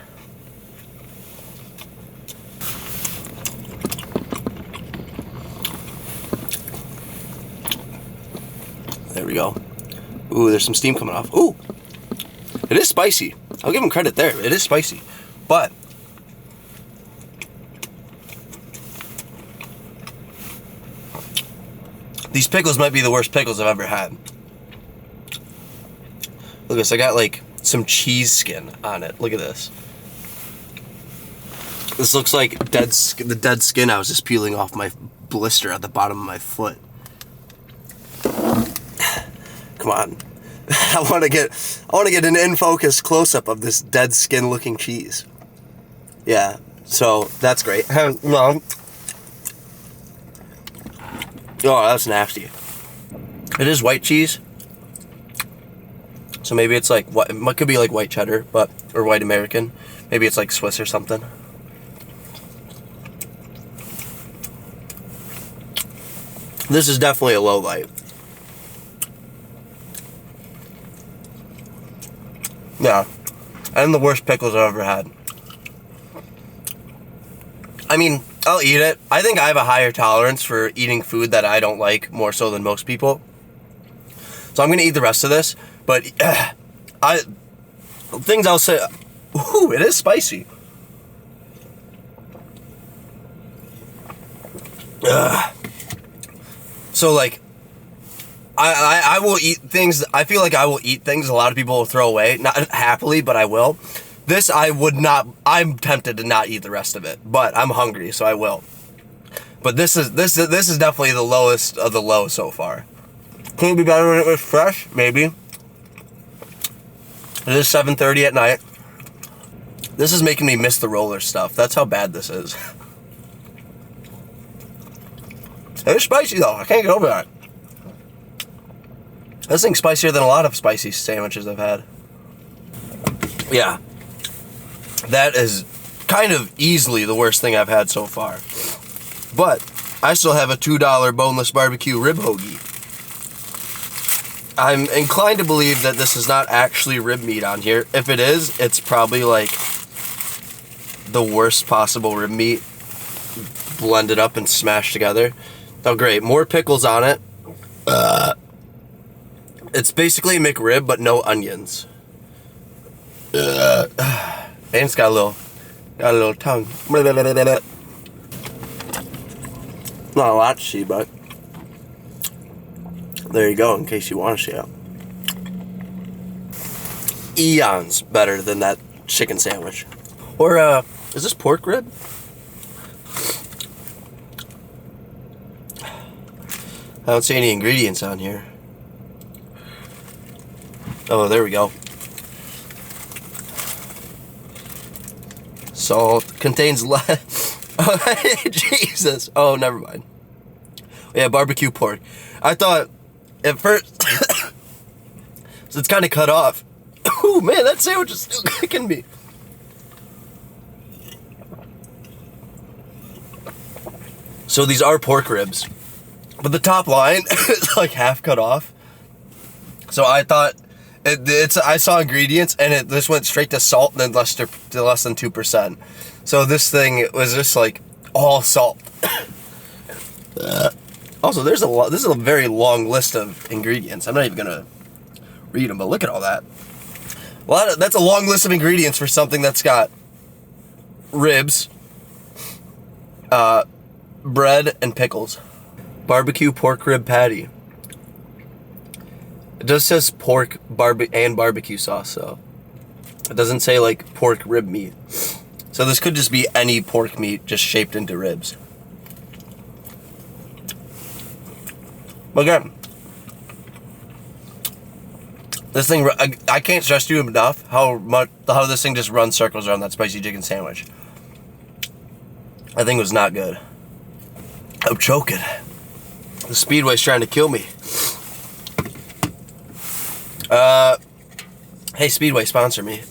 There we go. Ooh, there's some steam coming off. Ooh, it is spicy. I'll give him credit there. It is spicy. But these pickles might be the worst pickles I've ever had. Look at this. I got like some cheese skin on it. Look at this. This looks like the dead skin I was just peeling off my blister at the bottom of my foot. Come on. I want to get an in-focus close-up of this dead skin-looking cheese. Yeah, so that's great. No. Oh, that's nasty. It is white cheese. So maybe it's like what it could be like white cheddar, or white American. Maybe it's like Swiss or something. This is definitely a low light. Yeah. And the worst pickles I've ever had. I mean, I'll eat it. I think I have a higher tolerance for eating food that I don't like more so than most people. So I'm going to eat the rest of this. But things I'll say, ooh, it is spicy. So like, I will eat things. I feel like I will eat things a lot of people will throw away. Not happily, but I will. This I would not. I'm tempted to not eat the rest of it, but I'm hungry, so I will. But this is definitely the lowest of the low so far. Could it be better when it was fresh? Maybe. It is 7:30 at night. This is making me miss the roller stuff. That's how bad this is. It's spicy though. I can't get over that. This thing's spicier than a lot of spicy sandwiches I've had. Yeah. That is kind of easily the worst thing I've had so far. But I still have a $2 boneless barbecue rib hoagie. I'm inclined to believe that this is not actually rib meat on here. If it is, it's probably like the worst possible rib meat blended up and smashed together. Oh great, more pickles on it. It's basically McRib, but no onions. And it's got a little tongue. Not a lot to see, but there you go, in case you want to see it. Eons better than that chicken sandwich. Or, is this pork rib? I don't see any ingredients on here. Oh, there we go. Salt contains less. Jesus. Oh, never mind. Yeah, barbecue pork. I thought at first, so it's kind of cut off. Oh man, that sandwich is still kicking me. So these are pork ribs, but the top line is like half cut off. So I thought I saw ingredients and this went straight to salt and then less than 2%. So this thing was just like all salt. Also, this is a very long list of ingredients. I'm not even gonna read them, but look at all that. That's a long list of ingredients for something that's got ribs, bread, and pickles. Barbecue pork rib patty. It just says pork and barbecue sauce, so it doesn't say like pork rib meat. So this could just be any pork meat just shaped into ribs. Again, this thing, I can't stress to you enough how this thing just runs circles around that spicy chicken sandwich. That thing was not good. I'm choking. The Speedway's trying to kill me. Hey, Speedway, sponsor me.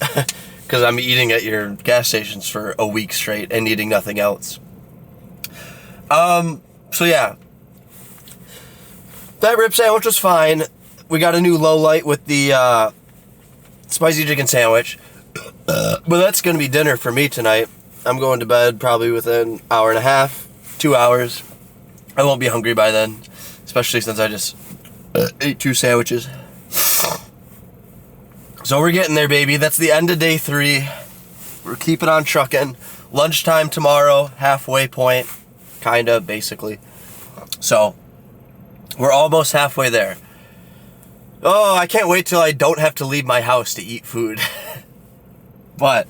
Because I'm eating at your gas stations for a week straight and eating nothing else. So yeah. That rib sandwich was fine. We got a new low light with the spicy chicken sandwich. But that's going to be dinner for me tonight. I'm going to bed probably within an hour and a half, 2 hours. I won't be hungry by then, especially since I just ate 2 sandwiches. So we're getting there, baby. That's the end of day 3. We're keeping on trucking. Lunchtime tomorrow, halfway point, kinda, basically. So we're almost halfway there. Oh, I can't wait till I don't have to leave my house to eat food. But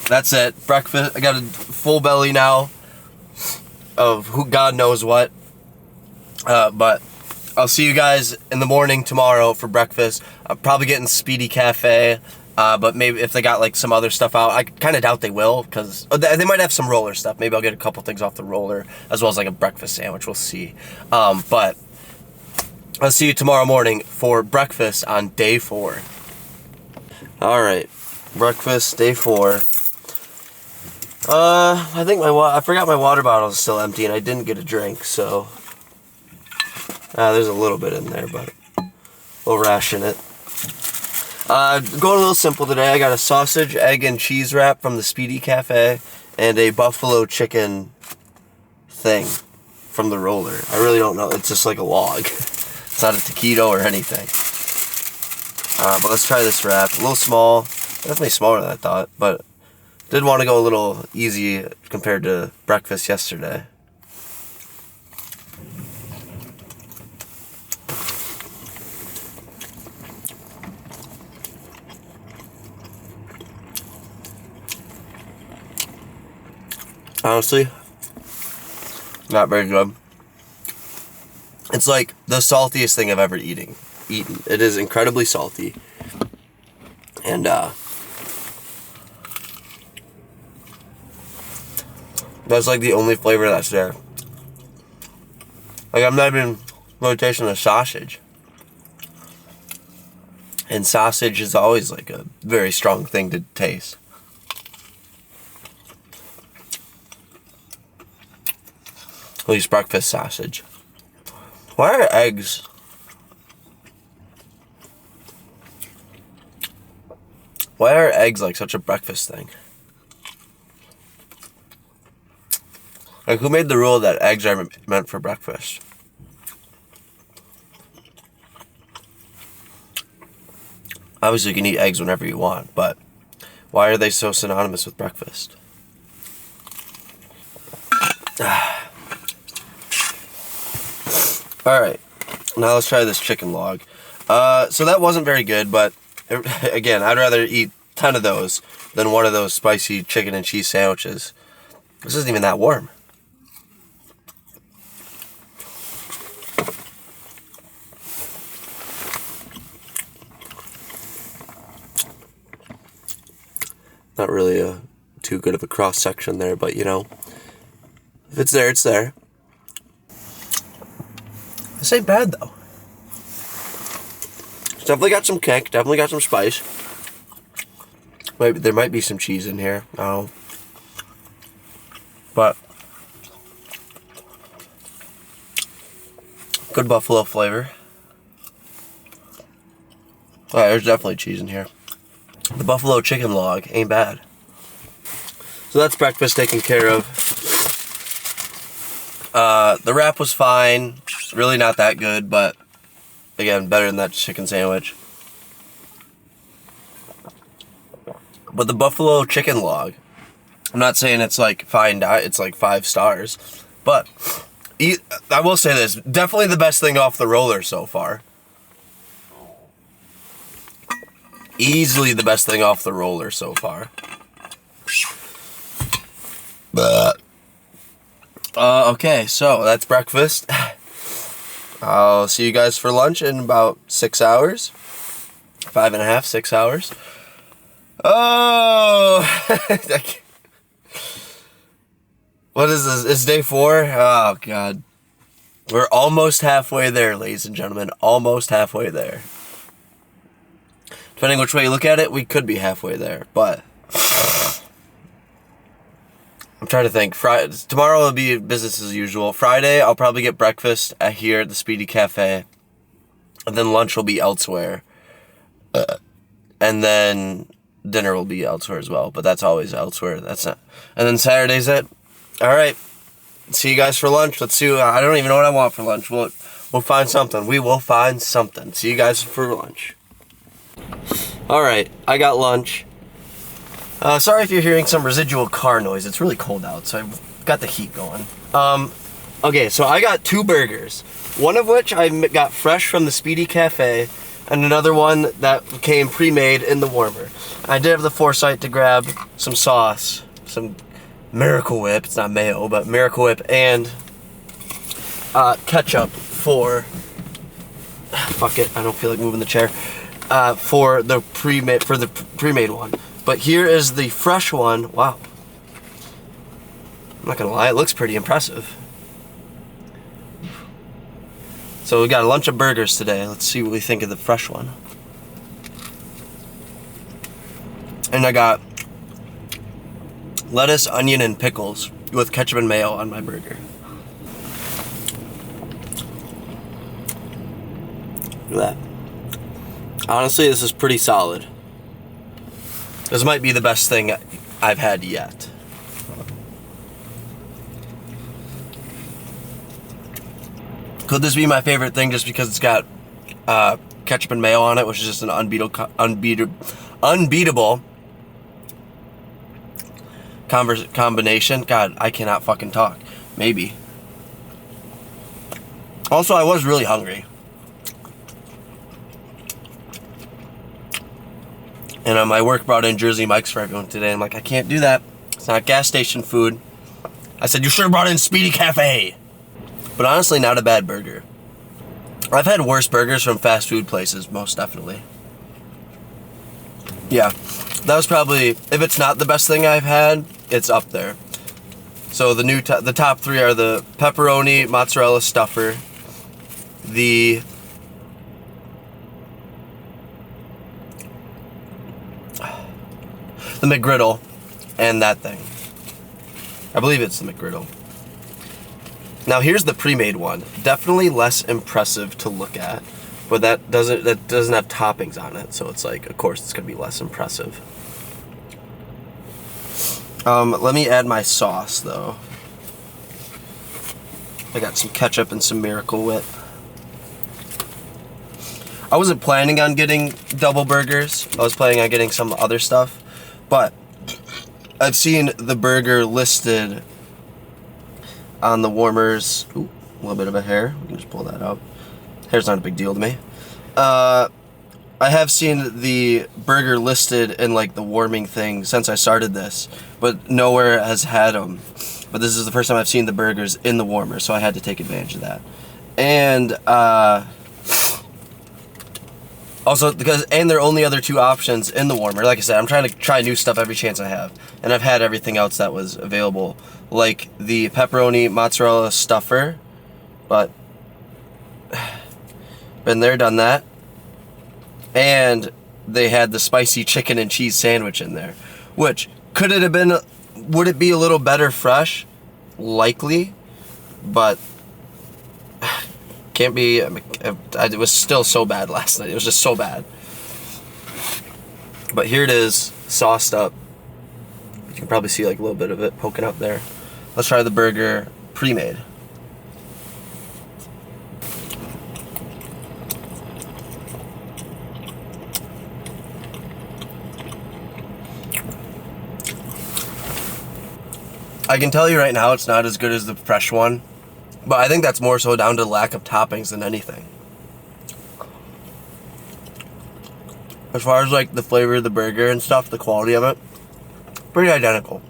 that's it. Breakfast. I got a full belly now of who God knows what. But I'll see you guys in the morning tomorrow for breakfast. I'm probably getting Speedy Cafe. But maybe if they got like some other stuff out, I kind of doubt they will, because they might have some roller stuff. Maybe I'll get a couple things off the roller, as well as like a breakfast sandwich. We'll see. But I'll see you tomorrow morning for breakfast on day 4. All right, breakfast day 4. I think I forgot my water bottle is still empty, and I didn't get a drink, so there's a little bit in there, but we'll ration it. Going a little simple today. I got a sausage, egg, and cheese wrap from the Speedy Cafe, and a buffalo chicken thing from the roller. I really don't know. It's just like a log. It's not a taquito or anything. But let's try this wrap. A little small. Definitely smaller than I thought, but did want to go a little easy compared to breakfast yesterday. Honestly, not very good. It's like the saltiest thing I've ever eaten. It is incredibly salty. And that's like the only flavor that's there. Like, I'm not even really tasting the sausage. And sausage is always like a very strong thing to taste. At least breakfast sausage. Why are eggs? Why are eggs like such a breakfast thing? Like, who made the rule that eggs are meant for breakfast? Obviously, you can eat eggs whenever you want, but why are they so synonymous with breakfast? Alright, now let's try this chicken log. So that wasn't very good, but again, I'd rather eat 10 of those than one of those spicy chicken and cheese sandwiches. This isn't even that warm. Not really too good of a cross section there, but you know, if it's there, it's there. This ain't bad though. It's definitely got some kick, definitely got some spice. Maybe there might be some cheese in here. I don't know. But good buffalo flavor. Alright, there's definitely cheese in here. The buffalo chicken log ain't bad. So that's breakfast taken care of. The wrap was fine. Really not that good, but again, better than that chicken sandwich. But the buffalo chicken log, I'm not saying it's like fine, it's like 5 stars, but I will say this, definitely the best thing off the roller so far. Easily the best thing off the roller so far. But okay, so that's breakfast. I'll see you guys for lunch in about 6 hours. 5.5, 6 hours. Oh! What is this? It's day 4? Oh, God. We're almost halfway there, ladies and gentlemen. Almost halfway there. Depending which way you look at it, we could be halfway there. But I'm trying to think. Tomorrow will be business as usual. Friday, I'll probably get breakfast here at the Speedy Cafe. And then lunch will be elsewhere. And then dinner will be elsewhere as well. But that's always elsewhere. That's not. And then Saturday's it. All right. See you guys for lunch. Let's see. I don't even know what I want for lunch. We'll find something. We will find something. See you guys for lunch. All right. I got lunch. Sorry if you're hearing some residual car noise. It's really cold out, so I've got the heat going. Okay, so I got 2 burgers. One of which I got fresh from the Speedy Cafe, and another one that came pre-made in the warmer. I did have the foresight to grab some sauce, some Miracle Whip. It's not mayo, but Miracle Whip, and ketchup for... Fuck it, I don't feel like moving the chair. For the pre-made one. But here is the fresh one. Wow. I'm not gonna lie, it looks pretty impressive. So we got a lunch of burgers today. Let's see what we think of the fresh one. And I got lettuce, onion, and pickles with ketchup and mayo on my burger. Look at that. Honestly, this is pretty solid. This might be the best thing I've had yet. Could this be my favorite thing just because it's got ketchup and mayo on it, which is just an unbeatable combination? God, I cannot fucking talk. Maybe. Also, I was really hungry. And my work brought in Jersey Mike's for everyone today. I'm like, I can't do that. It's not gas station food. I said, you should have brought in Speedy Cafe. But honestly, not a bad burger. I've had worse burgers from fast food places, most definitely. Yeah, that was probably, if it's not the best thing I've had, it's up there. So the top 3 are the pepperoni mozzarella stuffer, the McGriddle, and that thing. I believe it's the McGriddle. Now here's the pre-made one. Definitely less impressive to look at, but that doesn't have toppings on it, so it's like, of course, it's gonna be less impressive. Let me add my sauce though. I got some ketchup and some Miracle Whip. I wasn't planning on getting double burgers. I was planning on getting some other stuff. But I've seen the burger listed on the warmers. Ooh, a little bit of a hair. We can just pull that out. Hair's not a big deal to me. I have seen the burger listed in like the warming thing since I started this, but nowhere has had them. But this is the first time I've seen the burgers in the warmer, so I had to take advantage of that. And also, and there are only other 2 options in the warmer. Like I said, I'm trying to try new stuff every chance I have. And I've had everything else that was available. Like the pepperoni mozzarella stuffer. But, been there, done that. And they had the spicy chicken and cheese sandwich in there. Which, would it be a little better fresh? Likely. But can't be. It was still so bad last night. It was just so bad. But here it is, sauced up. You can probably see like a little bit of it poking up there. Let's try the burger pre-made. I can tell you right now it's not as good as the fresh one, but I think that's more so down to lack of toppings than anything. As far as like the flavor of the burger and stuff, the quality of it, pretty identical.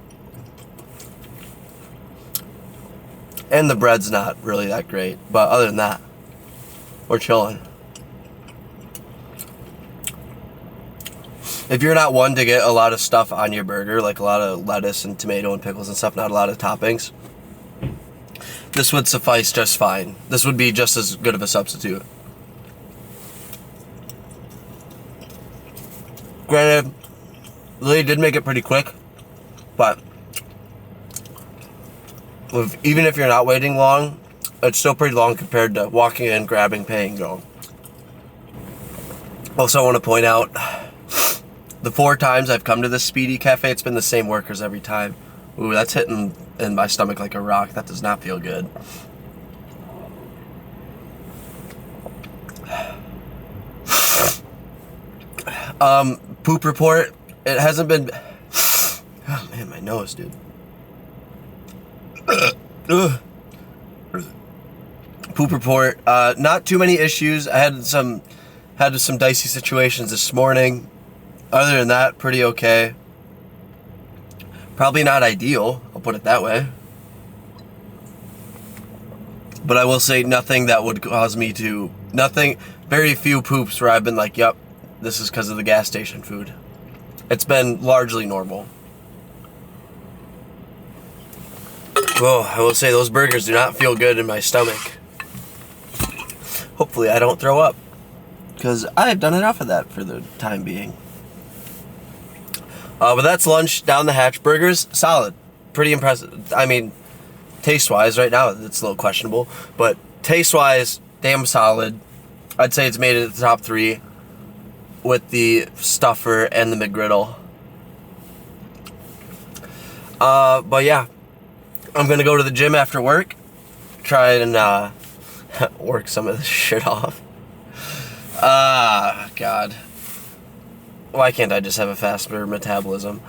And the bread's not really that great, but other than that, we're chilling. If you're not one to get a lot of stuff on your burger, like a lot of lettuce and tomato and pickles and stuff, not a lot of toppings, this would suffice just fine. This would be just as good of a substitute. Granted, they did make it pretty quick, but even if you're not waiting long, it's still pretty long compared to walking in, grabbing, paying, going. Also, I want to point out, the 4 times I've come to this Speedy Cafe, it's been the same workers every time. Ooh, that's hitting in my stomach like a rock. That does not feel good. Poop report. It hasn't been... Oh, man, my nose, dude. Poop report. Not too many issues. I had some dicey situations this morning. Other than that, pretty okay. Probably not ideal, I'll put it that way. But I will say nothing that would cause me to... Nothing... Very few poops where I've been like, yep, this is because of the gas station food. It's been largely normal. Whoa, I will say those burgers do not feel good in my stomach. Hopefully I don't throw up, because I have done enough of that for the time being. But that's lunch down the hatch. Burgers, solid. Pretty impressive. I mean, taste-wise, right now it's a little questionable, but taste-wise, damn solid. I'd say it's made it the top 3 with the stuffer and the McGriddle. But yeah, I'm gonna go to the gym after work, try and work some of this shit off. God. Why can't I just have a faster metabolism?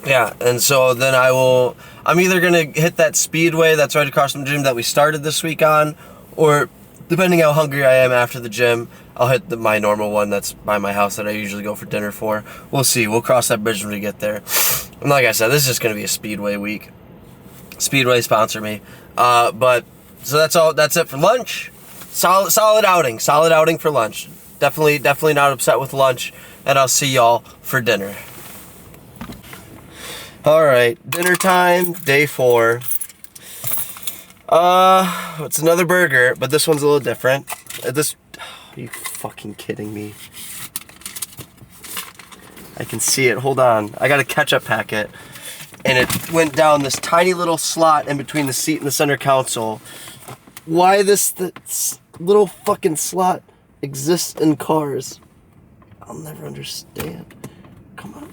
Yeah, and so then I'm either gonna hit that Speedway that's right across from the gym that we started this week on, or depending how hungry I am after the gym, I'll hit my normal one that's by my house that I usually go for dinner for. We'll see. We'll cross that bridge when we get there. And like I said, this is just gonna be a Speedway week. Speedway sponsor me. But so that's it for lunch. Solid outing for lunch. Definitely not upset with lunch, and I'll see y'all for dinner. All right, dinner time, day 4. It's another burger, but this one's a little different. Are you fucking kidding me? I can see it. Hold on. I got a ketchup packet, and it went down this tiny little slot in between the seat and the center console. Why this little fucking slot exists in cars, I'll never understand. Come on.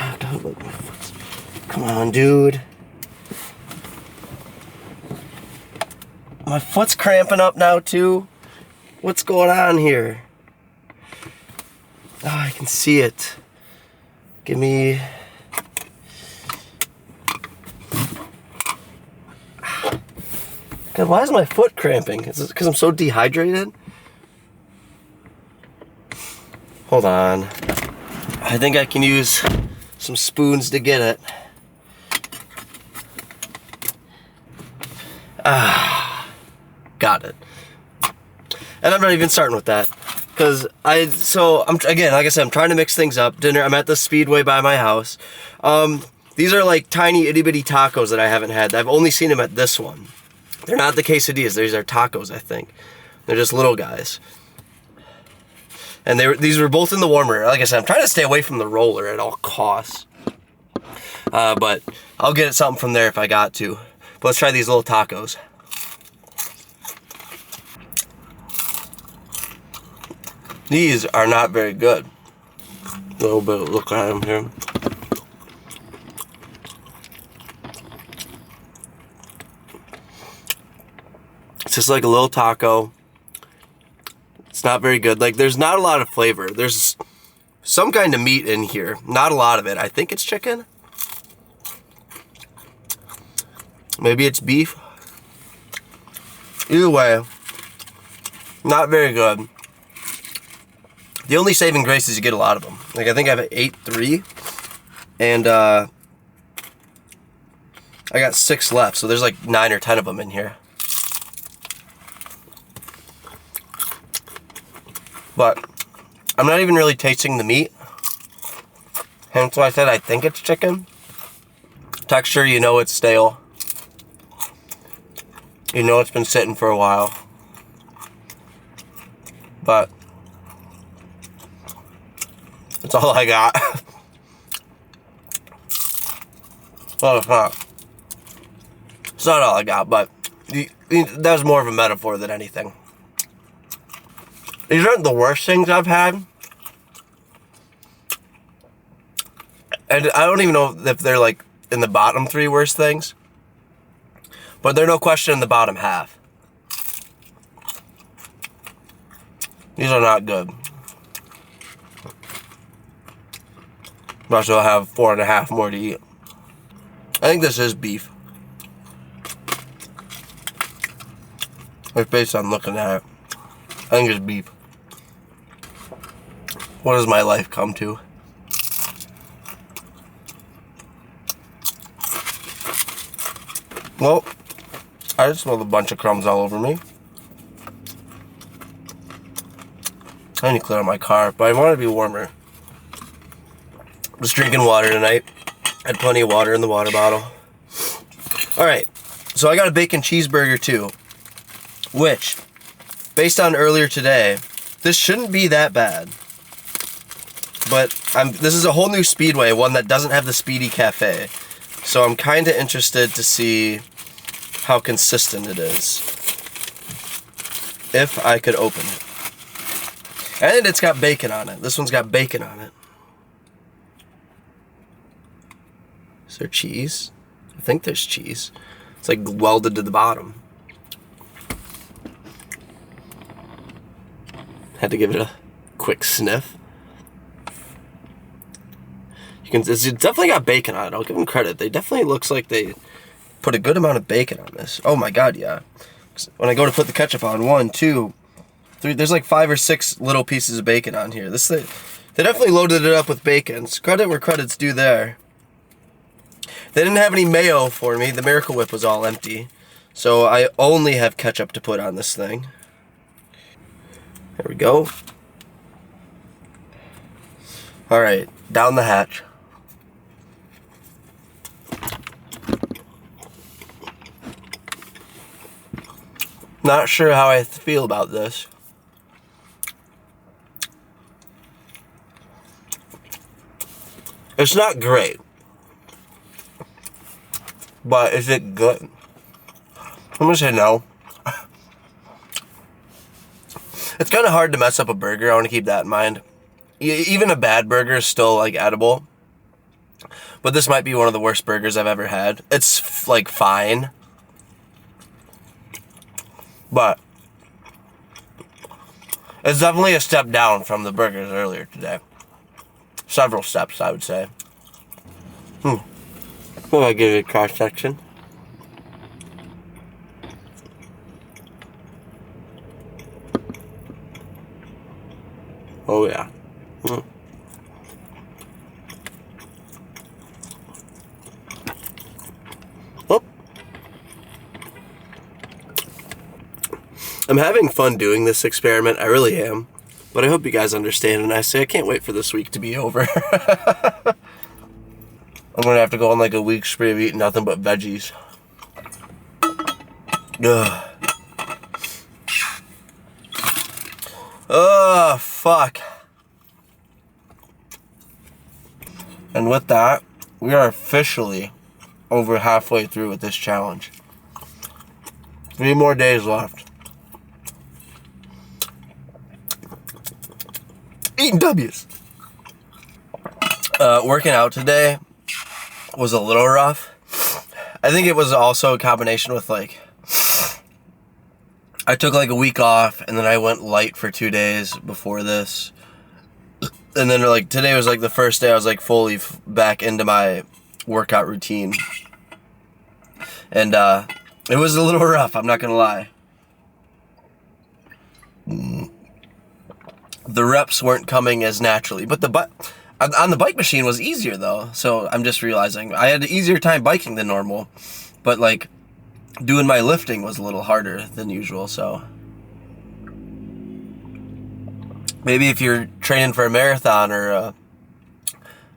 Oh, God, look, my foot's... Come on, dude. My foot's cramping up now, too. What's going on here? Oh, I can see it. Give me... God, why is my foot cramping? Is it because I'm so dehydrated? Hold on. I think I can use some spoons to get it. Got it. And I'm not even starting with that. Because again, like I said, I'm trying to mix things up. Dinner, I'm at the Speedway by my house. These are like tiny itty bitty tacos that I haven't had. I've only seen them at this one. They're not the quesadillas. These are tacos, I think. They're just little guys. And these were both in the warmer. Like I said, I'm trying to stay away from the roller at all costs. But I'll get something from there if I got to. But let's try these little tacos. These are not very good. A little bit of look at them here. It's just like a little taco. It's not very good. Like, there's not a lot of flavor. There's some kind of meat in here. Not a lot of it. I think it's chicken. Maybe it's beef. Either way, not very good. The only saving grace is you get a lot of them. Like, I think I've ate 3. And, I got 6 left. So there's like 9 or 10 of them in here. But I'm not even really tasting the meat. Hence why I said I think it's chicken. Texture, you know it's stale. You know it's been sitting for a while. But that's all I got. Well, it's not. It's not all I got, but that was more of a metaphor than anything. These aren't the worst things I've had. And I don't even know if they're like in the bottom 3 worst things. But they're no question in the bottom half. These are not good. Might as well have 4.5 more to eat. I think this is beef. Like based on looking at it. I think it's beef. What does my life come to? Well, I just smelled a bunch of crumbs all over me. I need to clear out my car, but I want it to be warmer. I'm just drinking water tonight. I had plenty of water in the water bottle. Alright, so I got a bacon cheeseburger too. Which, based on earlier today, this shouldn't be that bad. But this is a whole new Speedway, one that doesn't have the Speedy Cafe. So I'm kind of interested to see how consistent it is. If I could open it. And it's got bacon on it. This one's got bacon on it. Is there cheese? I think there's cheese. It's like welded to the bottom. Had to give it a quick sniff. It's definitely got bacon on it. I'll give them credit. They definitely looks like they put a good amount of bacon on this. Oh my god, yeah. When I go to put the ketchup on, 1, 2, 3, there's like 5 or 6 little pieces of bacon on here. They definitely loaded it up with bacon. So credit where credit's due there. They didn't have any mayo for me. The Miracle Whip was all empty. So I only have ketchup to put on this thing. There we go. Alright, down the hatch. Not sure how I feel about this. It's not great. But is it good? I'm gonna say no. It's kind of hard to mess up a burger. I want to keep that in mind. Even a bad burger is still like edible. But this might be one of the worst burgers I've ever had. It's like fine. But it's definitely a step down from the burgers earlier today. Several steps, I would say. Well, I give it a cross section. Oh yeah. Oh. I'm having fun doing this experiment. I really am. But I hope you guys understand. And I can't wait for this week to be over. I'm gonna have to go on like a week spree of eating nothing but veggies. Ugh. Oh, fuck. And with that, we are officially over halfway through with this challenge. 3 more days left. Eating W's. Working out today was a little rough. I think it was also a combination with like, I took like a week off and then I went light for 2 days before this. And then like today was like the first day I was like fully back into my workout routine. And it was a little rough, I'm not gonna lie. The reps weren't coming as naturally, but on the bike machine was easier though. So I'm just realizing I had an easier time biking than normal, but like doing my lifting was a little harder than usual. So maybe if you're training for a marathon or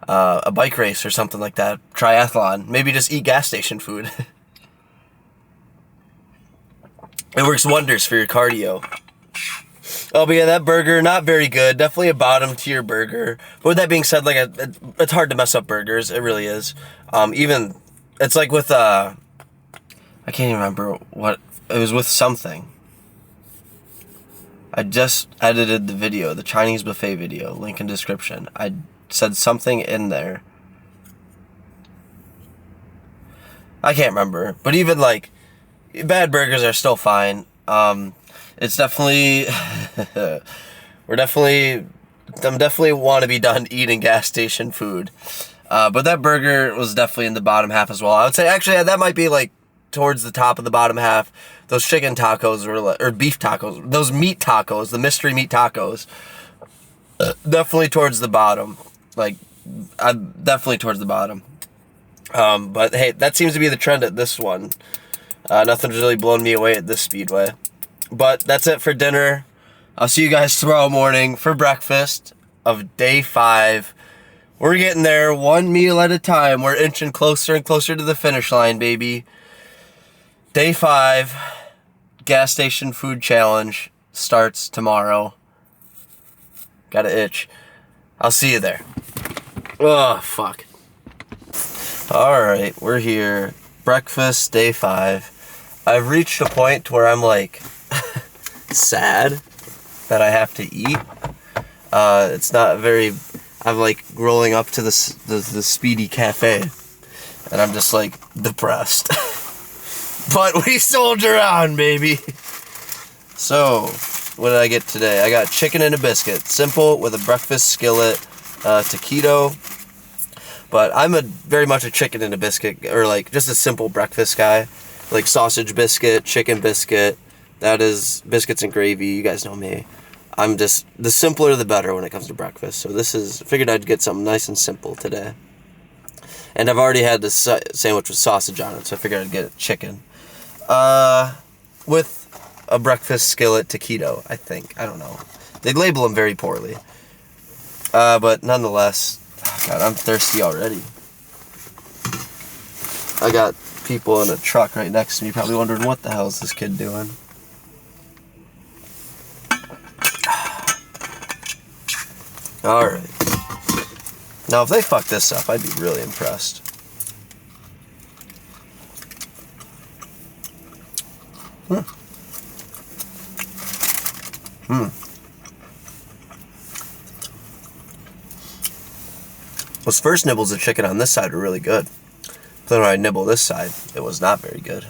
a bike race or something like that, triathlon, maybe just eat gas station food. It works wonders for your cardio. Oh, but yeah, that burger, not very good. Definitely a bottom tier burger. But with that being said, like, it's hard to mess up burgers. It really is. Even, it's like with, I can't even remember what, it was with something. I just edited the video, the Chinese buffet video, link in description. I said something in there. I can't remember. But even, like, bad burgers are still fine. It's definitely, I'm definitely want to be done eating gas station food. But that burger was definitely in the bottom half as well. I would say, actually, that might be like towards the top of the bottom half. Those chicken tacos or beef tacos, those meat tacos, the mystery meat tacos, definitely towards the bottom. Like, definitely towards the bottom. But hey, that seems to be the trend at this one. Nothing's really blown me away at this Speedway. But that's it for dinner. I'll see you guys tomorrow morning for breakfast of day 5. We're getting there one meal at a time. We're inching closer and closer to the finish line, baby. Day 5, gas station food challenge starts tomorrow. Got an itch. I'll see you there. Oh, fuck. Alright, we're here. Breakfast, day 5. I've reached a point where I'm like sad that I have to eat. It's not very. I'm like rolling up to the Speedy Cafe, and I'm just like depressed. But we soldier on, baby. So, what did I get today? I got chicken and a biscuit, simple with a breakfast skillet, taquito. But I'm very much a chicken and a biscuit, or like just a simple breakfast guy, like sausage biscuit, chicken biscuit. That is biscuits and gravy. You guys know me. I'm just, the simpler the better when it comes to breakfast. So figured I'd get something nice and simple today. And I've already had this sandwich with sausage on it, so I figured I'd get chicken. With a breakfast skillet taquito, I think. I don't know. They label them very poorly. But nonetheless, God, I'm thirsty already. I got people in a truck right next to me probably wondering what the hell is this kid doing. Alright. Now, if they fuck this up, I'd be really impressed. Those first nibbles of chicken on this side were really good. But then when I nibble this side, it was not very good.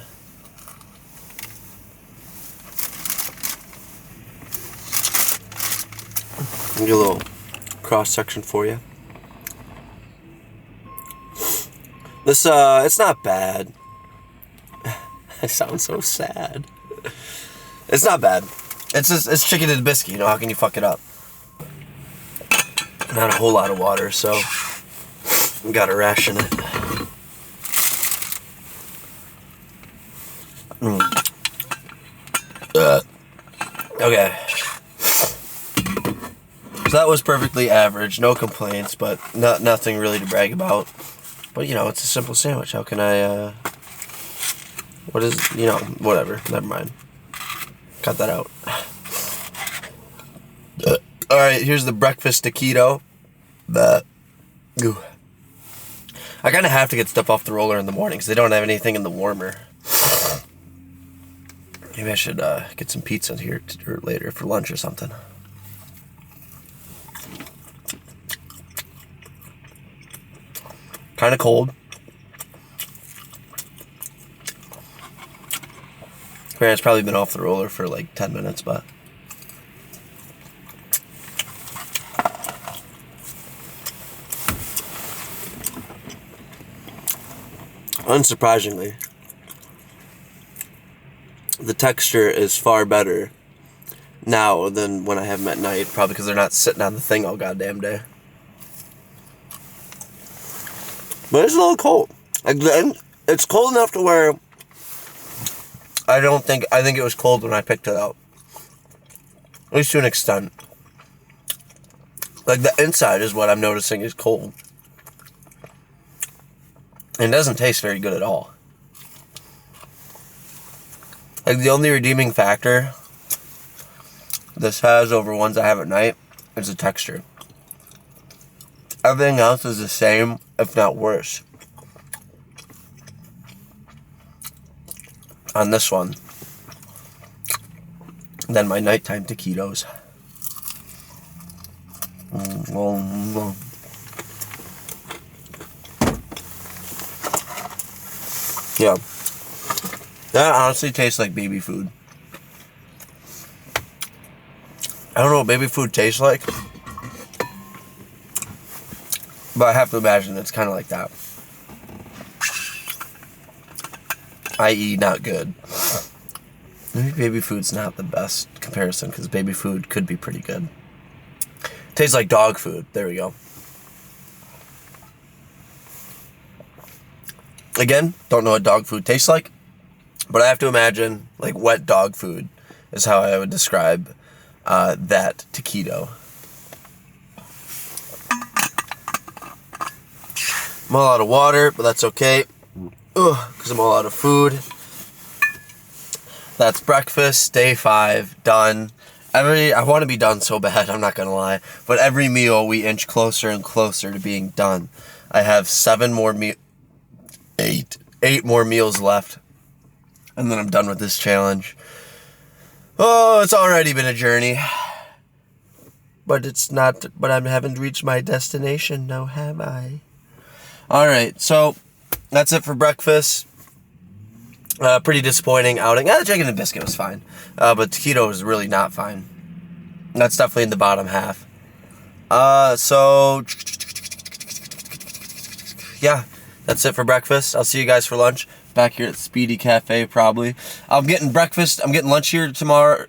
I'll get a little cross section for you. This, it's not bad. I sound so sad. It's not bad. It's chicken and biscuit, you know, how can you fuck it up? Not a whole lot of water, so we gotta ration it. Okay. So that was perfectly average, no complaints, but nothing really to brag about. But, you know, it's a simple sandwich. How can I, what is, you know, whatever. Never mind. Cut that out. Alright, here's the breakfast taquito. I kind of have to get stuff off the roller in the morning because they don't have anything in the warmer. Maybe I should get some pizza here later for lunch or something. Kind of cold. It's probably been off the roller for like 10 minutes, but unsurprisingly, the texture is far better now than when I have them at night, probably because they're not sitting on the thing all goddamn day. But it's a little cold. It's cold enough to where I think it was cold when I picked it out. At least to an extent. Like, the inside is what I'm noticing is cold. And it doesn't taste very good at all. Like, the only redeeming factor this has over ones I have at night is the texture. Everything else is the same, if not worse, on this one than my nighttime taquitos. Yeah. That honestly tastes like baby food. I don't know what baby food tastes like, but I have to imagine it's kind of like that. I.e. not good. Maybe baby food's not the best comparison, because baby food could be pretty good. Tastes like dog food. There we go. Again, don't know what dog food tastes like, but I have to imagine like wet dog food is how I would describe that taquito. I'm all out of water, but that's okay. Because I'm all out of food. That's breakfast, day 5, done. I want to be done so bad, I'm not going to lie. But every meal, we inch closer and closer to being done. I have 8 more meals left. And then I'm done with this challenge. Oh, it's already been a journey. But I haven't reached my destination, now have I? Alright, so that's it for breakfast. Pretty disappointing outing. The chicken and biscuit was fine. But taquito was really not fine. That's definitely in the bottom half. So yeah, that's it for breakfast. I'll see you guys for lunch. Back here at Speedy Cafe, probably. I'm getting lunch here tomorrow.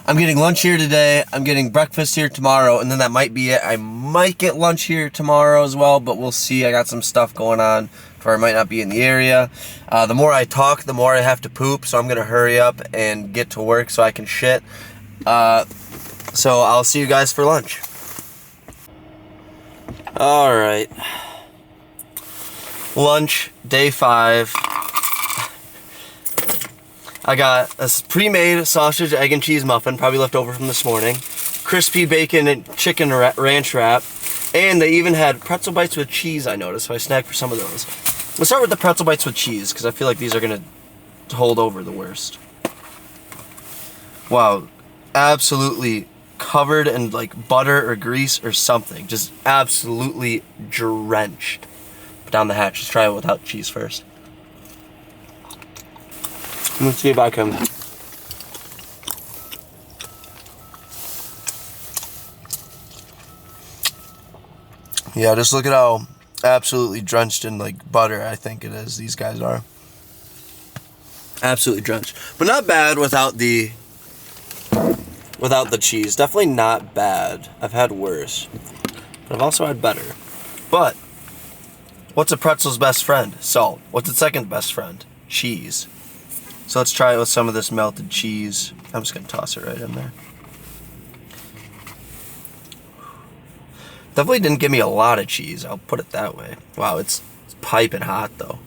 I'm getting lunch here today, I'm getting breakfast here tomorrow, and then that might be it. I might get lunch here tomorrow as well, but we'll see. I got some stuff going on where I might not be in the area. The more I talk, the more I have to poop, so I'm going to hurry up and get to work so I can shit. So I'll see you guys for lunch. Alright. Lunch, day 5. I got a pre-made sausage, egg, and cheese muffin, probably left over from this morning. Crispy bacon and chicken ranch wrap. And they even had pretzel bites with cheese, I noticed, so I snagged for some of those. Let's start with the pretzel bites with cheese, because I feel like these are going to hold over the worst. Wow. Absolutely covered in like butter or grease or something. Just absolutely drenched. Put down the hatch. Let's try it without cheese first. Let's see if I can. Yeah, just look at how absolutely drenched in like butter I think it is. These guys are absolutely drenched, but not bad without the cheese. Definitely not bad. I've had worse, but I've also had better. But what's a pretzel's best friend? Salt. What's its second best friend? Cheese. So let's try it with some of this melted cheese. I'm just going to toss it right in there. Definitely didn't give me a lot of cheese, I'll put it that way. Wow, it's piping hot though.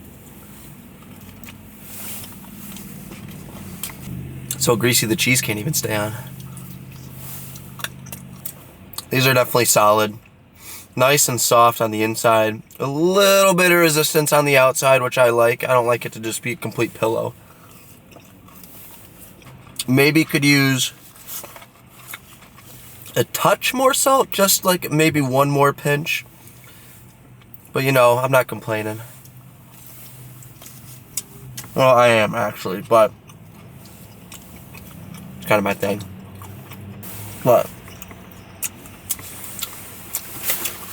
So greasy the cheese can't even stay on. These are definitely solid. Nice and soft on the inside. A little bit of resistance on the outside, which I like. I don't like it to just be a complete pillow. Maybe could use a touch more salt, just like maybe one more pinch. But you know, I'm not complaining. Well, I am actually, but it's kind of my thing. But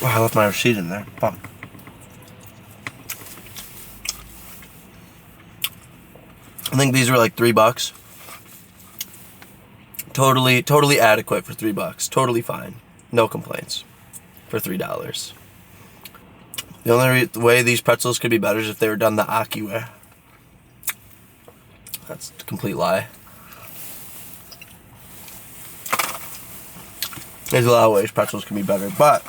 wow, I left my receipt in there. Fuck. I think these were like $3. Totally adequate for $3. Totally fine. No complaints for $3. The only way these pretzels could be better is if they were done the Aki way. That's a complete lie. There's a lot of ways pretzels can be better, but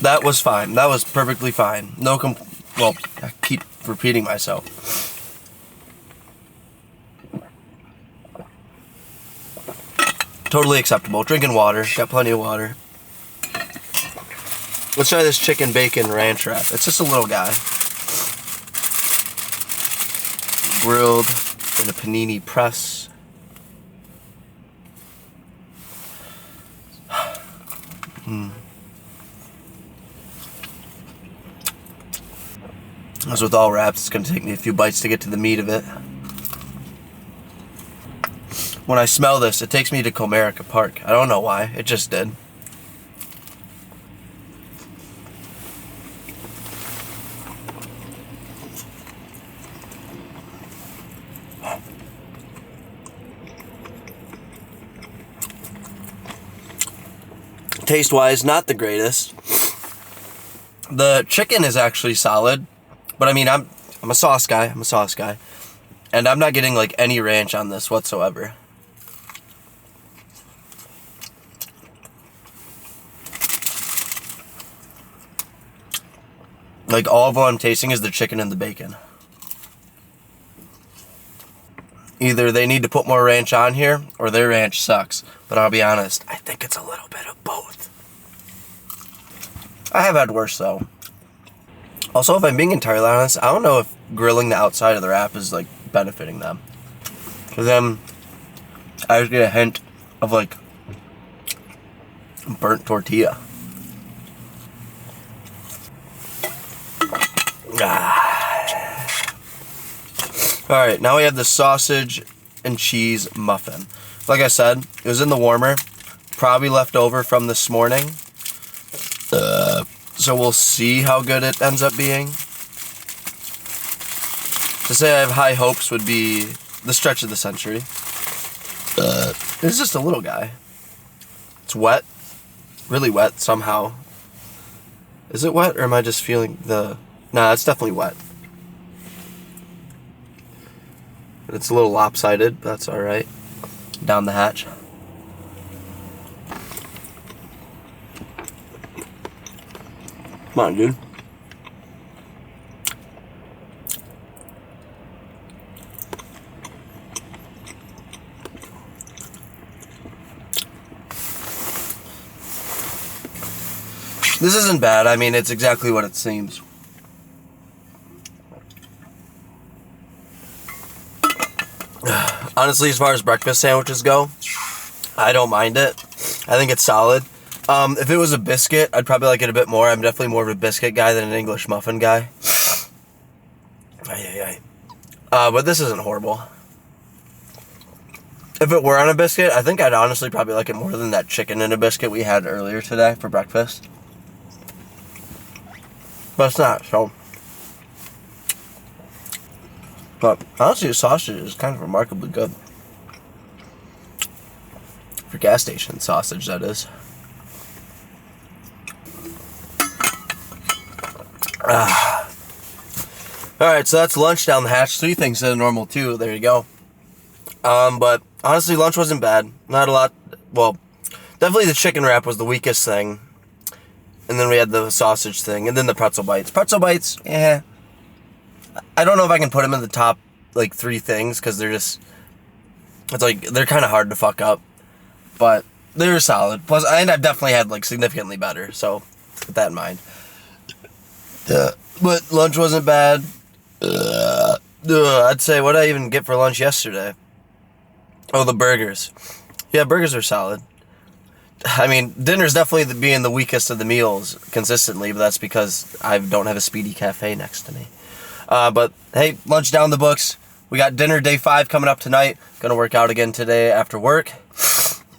That was fine. That was perfectly fine. No well, I keep repeating myself. Totally acceptable. Drinking water. Got plenty of water. Let's try this chicken bacon ranch wrap. It's just a little guy. Grilled in a panini press. As with all wraps, it's going to take me a few bites to get to the meat of it. When I smell this, it takes me to Comerica Park. I don't know why. It just did. Taste-wise, not the greatest. The chicken is actually solid, but I mean, I'm a sauce guy. I'm a sauce guy, and I'm not getting like any ranch on this whatsoever. Like all of what I'm tasting is the chicken and the bacon. Either they need to put more ranch on here, or their ranch sucks. But I'll be honest, I think it's a little bit of both. I have had worse, though. Also, if I'm being entirely honest, I don't know if grilling the outside of the wrap is, like, benefiting them. Because then I just get a hint of, like, burnt tortilla. Alright, now we have the sausage and cheese muffin. Like I said, it was in the warmer. Probably left over from this morning. So we'll see how good it ends up being. To say I have high hopes would be the stretch of the century. It's just a little guy. It's wet. Really wet somehow. Is it wet or am I just feeling the... Nah, it's definitely wet. It's a little lopsided, but that's alright. Down the hatch. Come on, dude. This isn't bad. I mean, it's exactly what it seems. Honestly, as far as breakfast sandwiches go, I don't mind it. I think it's solid. If it was a biscuit, I'd probably like it a bit more. I'm definitely more of a biscuit guy than an English muffin guy. But this isn't horrible. If it were on a biscuit, I think I'd honestly probably like it more than that chicken in a biscuit we had earlier today for breakfast. But it's not, so... But honestly, the sausage is kind of remarkably good. For gas station sausage, that is. Alright, so that's lunch down the hatch. 3 things instead of normal 2. There you go. But honestly, lunch wasn't bad. Not a lot. Well, definitely the chicken wrap was the weakest thing. And then we had the sausage thing. And then the pretzel bites. Pretzel bites, eh. I don't know if I can put them in the top, like, 3 things, because they're just, it's like, they're kind of hard to fuck up, but they're solid. Plus, and I've definitely had, like, significantly better, so keep that in mind. But lunch wasn't bad. I'd say, what did I even get for lunch yesterday? Oh, the burgers. Yeah, burgers are solid. I mean, dinner's definitely being the weakest of the meals consistently, but that's because I don't have a Speedy Cafe next to me. But, hey, lunch down the books. We got dinner day 5 coming up tonight. Gonna work out again today after work.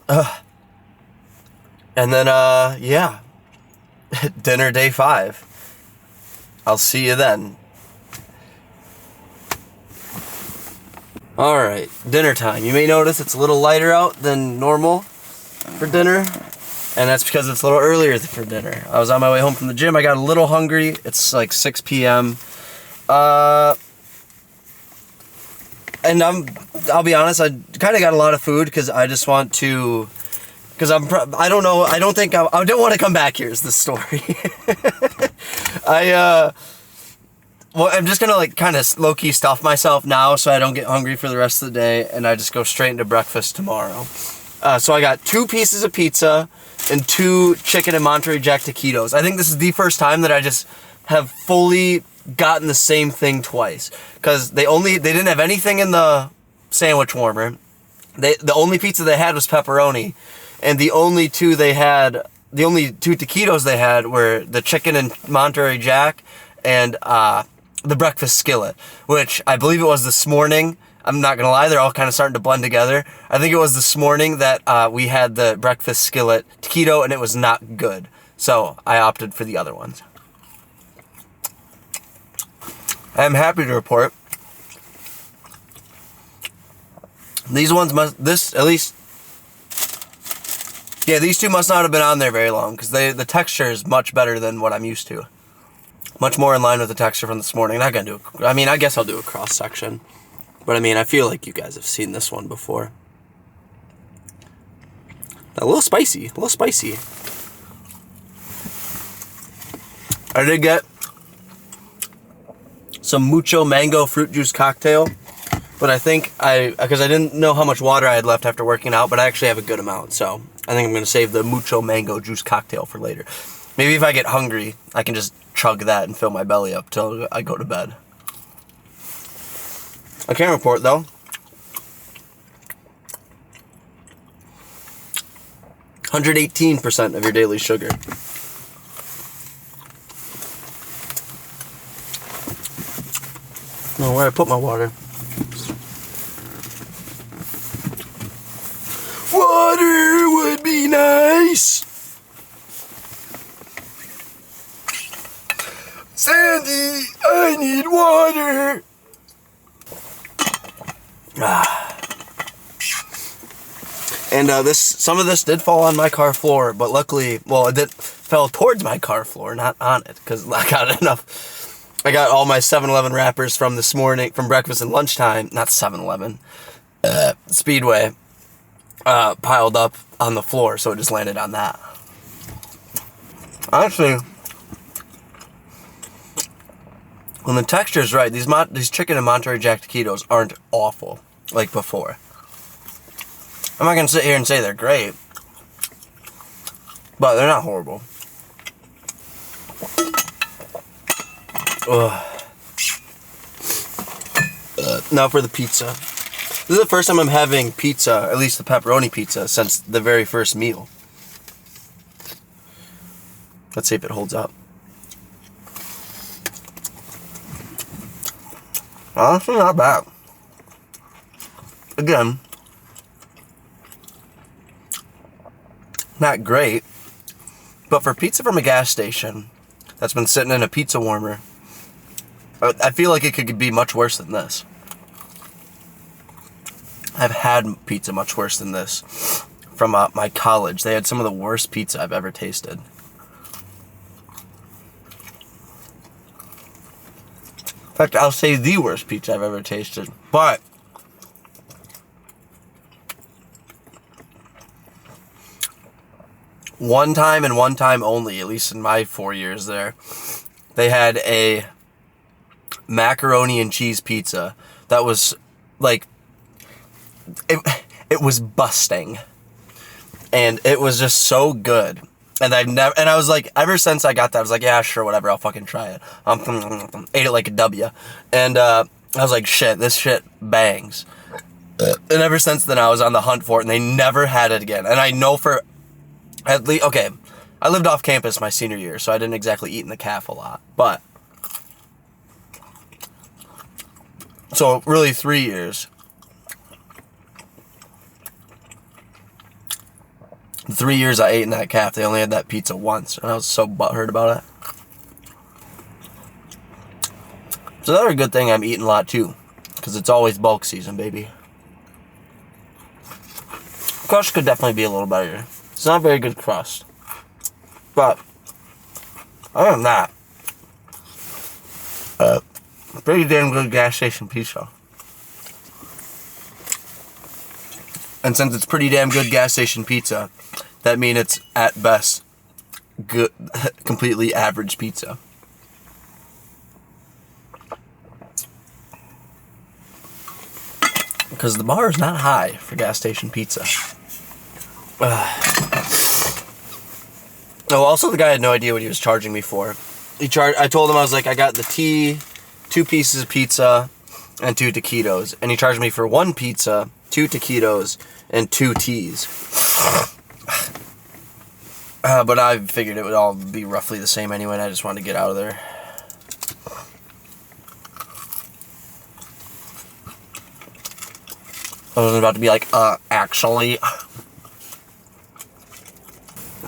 And then, yeah. Dinner day 5. I'll see you then. Alright, dinner time. You may notice it's a little lighter out than normal for dinner. And that's because it's a little earlier for dinner. I was on my way home from the gym. I got a little hungry. It's like 6 p.m. And I'll be honest, I kind of got a lot of food because I just want to because I don't know. I don't think I don't want to come back here. Is the story? Well, I'm just gonna like kind of low key stuff myself now, so I don't get hungry for the rest of the day, and I just go straight into breakfast tomorrow. So I got 2 pieces of pizza and 2 chicken and Monterey Jack taquitos. I think this is the first time that I just have fully gotten the same thing twice, because they didn't have anything in the sandwich warmer. The only pizza they had was pepperoni, and the only 2 taquitos they had were the chicken and Monterey Jack and the breakfast skillet, which I believe it was this morning. I'm not gonna lie, they're all kind of starting to blend together. I think it was this morning that we had the breakfast skillet taquito, and it was not good, so I opted for the other ones. I'm happy to report these ones these 2 must not have been on there very long, because the texture is much better than what I'm used to. Much more in line with the texture from this morning. I guess I'll do a cross section, but I mean, I feel like you guys have seen this one before. A little spicy, I did get some mucho mango fruit juice cocktail, but I think because I didn't know how much water I had left after working out, but I actually have a good amount, so I think I'm gonna save the mucho mango juice cocktail for later. Maybe if I get hungry, I can just chug that and fill my belly up till I go to bed. I can't report though. 118% of your daily sugar. Oh, where I put my water? Water would be nice. Sandy, I need water. And some of this did fall on my car floor, but luckily, well, it fell towards my car floor, not on it, because I got enough. I got all my 7-Eleven wrappers from this morning, from breakfast and lunchtime, not 7-Eleven, Speedway, piled up on the floor, so it just landed on that. Honestly, when the texture's right, these chicken and Monterey Jack taquitos aren't awful like before. I'm not gonna sit here and say they're great, but they're not horrible. Now for the pizza. This is the first time I'm having pizza, at least the pepperoni pizza, since the very first meal. Let's see if it holds up. Honestly, not bad. Again, not great, but for pizza from a gas station that's been sitting in a pizza warmer, I feel like it could be much worse than this. I've had pizza much worse than this from my college. They had some of the worst pizza I've ever tasted. In fact, I'll say the worst pizza I've ever tasted. But one time and one time only, at least in my 4 years there, they had a macaroni and cheese pizza that was like, it was busting, and it was just so good. And I was like, ever since I got that, I was like, yeah, sure, whatever, I'll fucking try it. Ate it like a W. And I was like, shit, this shit bangs. And ever since then, I was on the hunt for it, and they never had it again. And I know for at least, okay, I lived off campus my senior year, so I didn't exactly eat in the caf a lot. But, so really 3 years. The 3 years I ate in that caf, they only had that pizza once, and I was so butthurt about it. It's another good thing I'm eating a lot too, because it's always bulk season, baby. Crust could definitely be a little better. It's not very good crust, but other than that, pretty damn good gas station pizza. And since it's pretty damn good gas station pizza, that means it's at best good, completely average pizza. Because the bar is not high for gas station pizza. Oh, also the guy had no idea what he was charging me for. I told him, I was like, I got the tea, 2 pieces of pizza, and 2 taquitos. And he charged me for 1 pizza, 2 taquitos, and 2 teas. But I figured it would all be roughly the same anyway, and I just wanted to get out of there. I was about to be like, actually.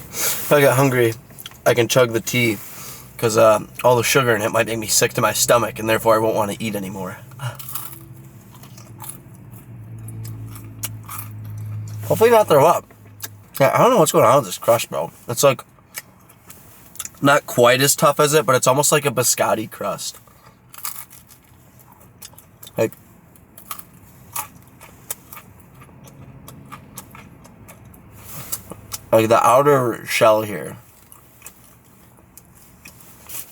If I get hungry, I can chug the tea, because all the sugar in it might make me sick to my stomach, and therefore I won't want to eat anymore. Hopefully not throw up. Yeah, I don't know what's going on with this crust, bro. It's like, not quite as tough as it, but it's almost like a biscotti crust. Like the outer shell here.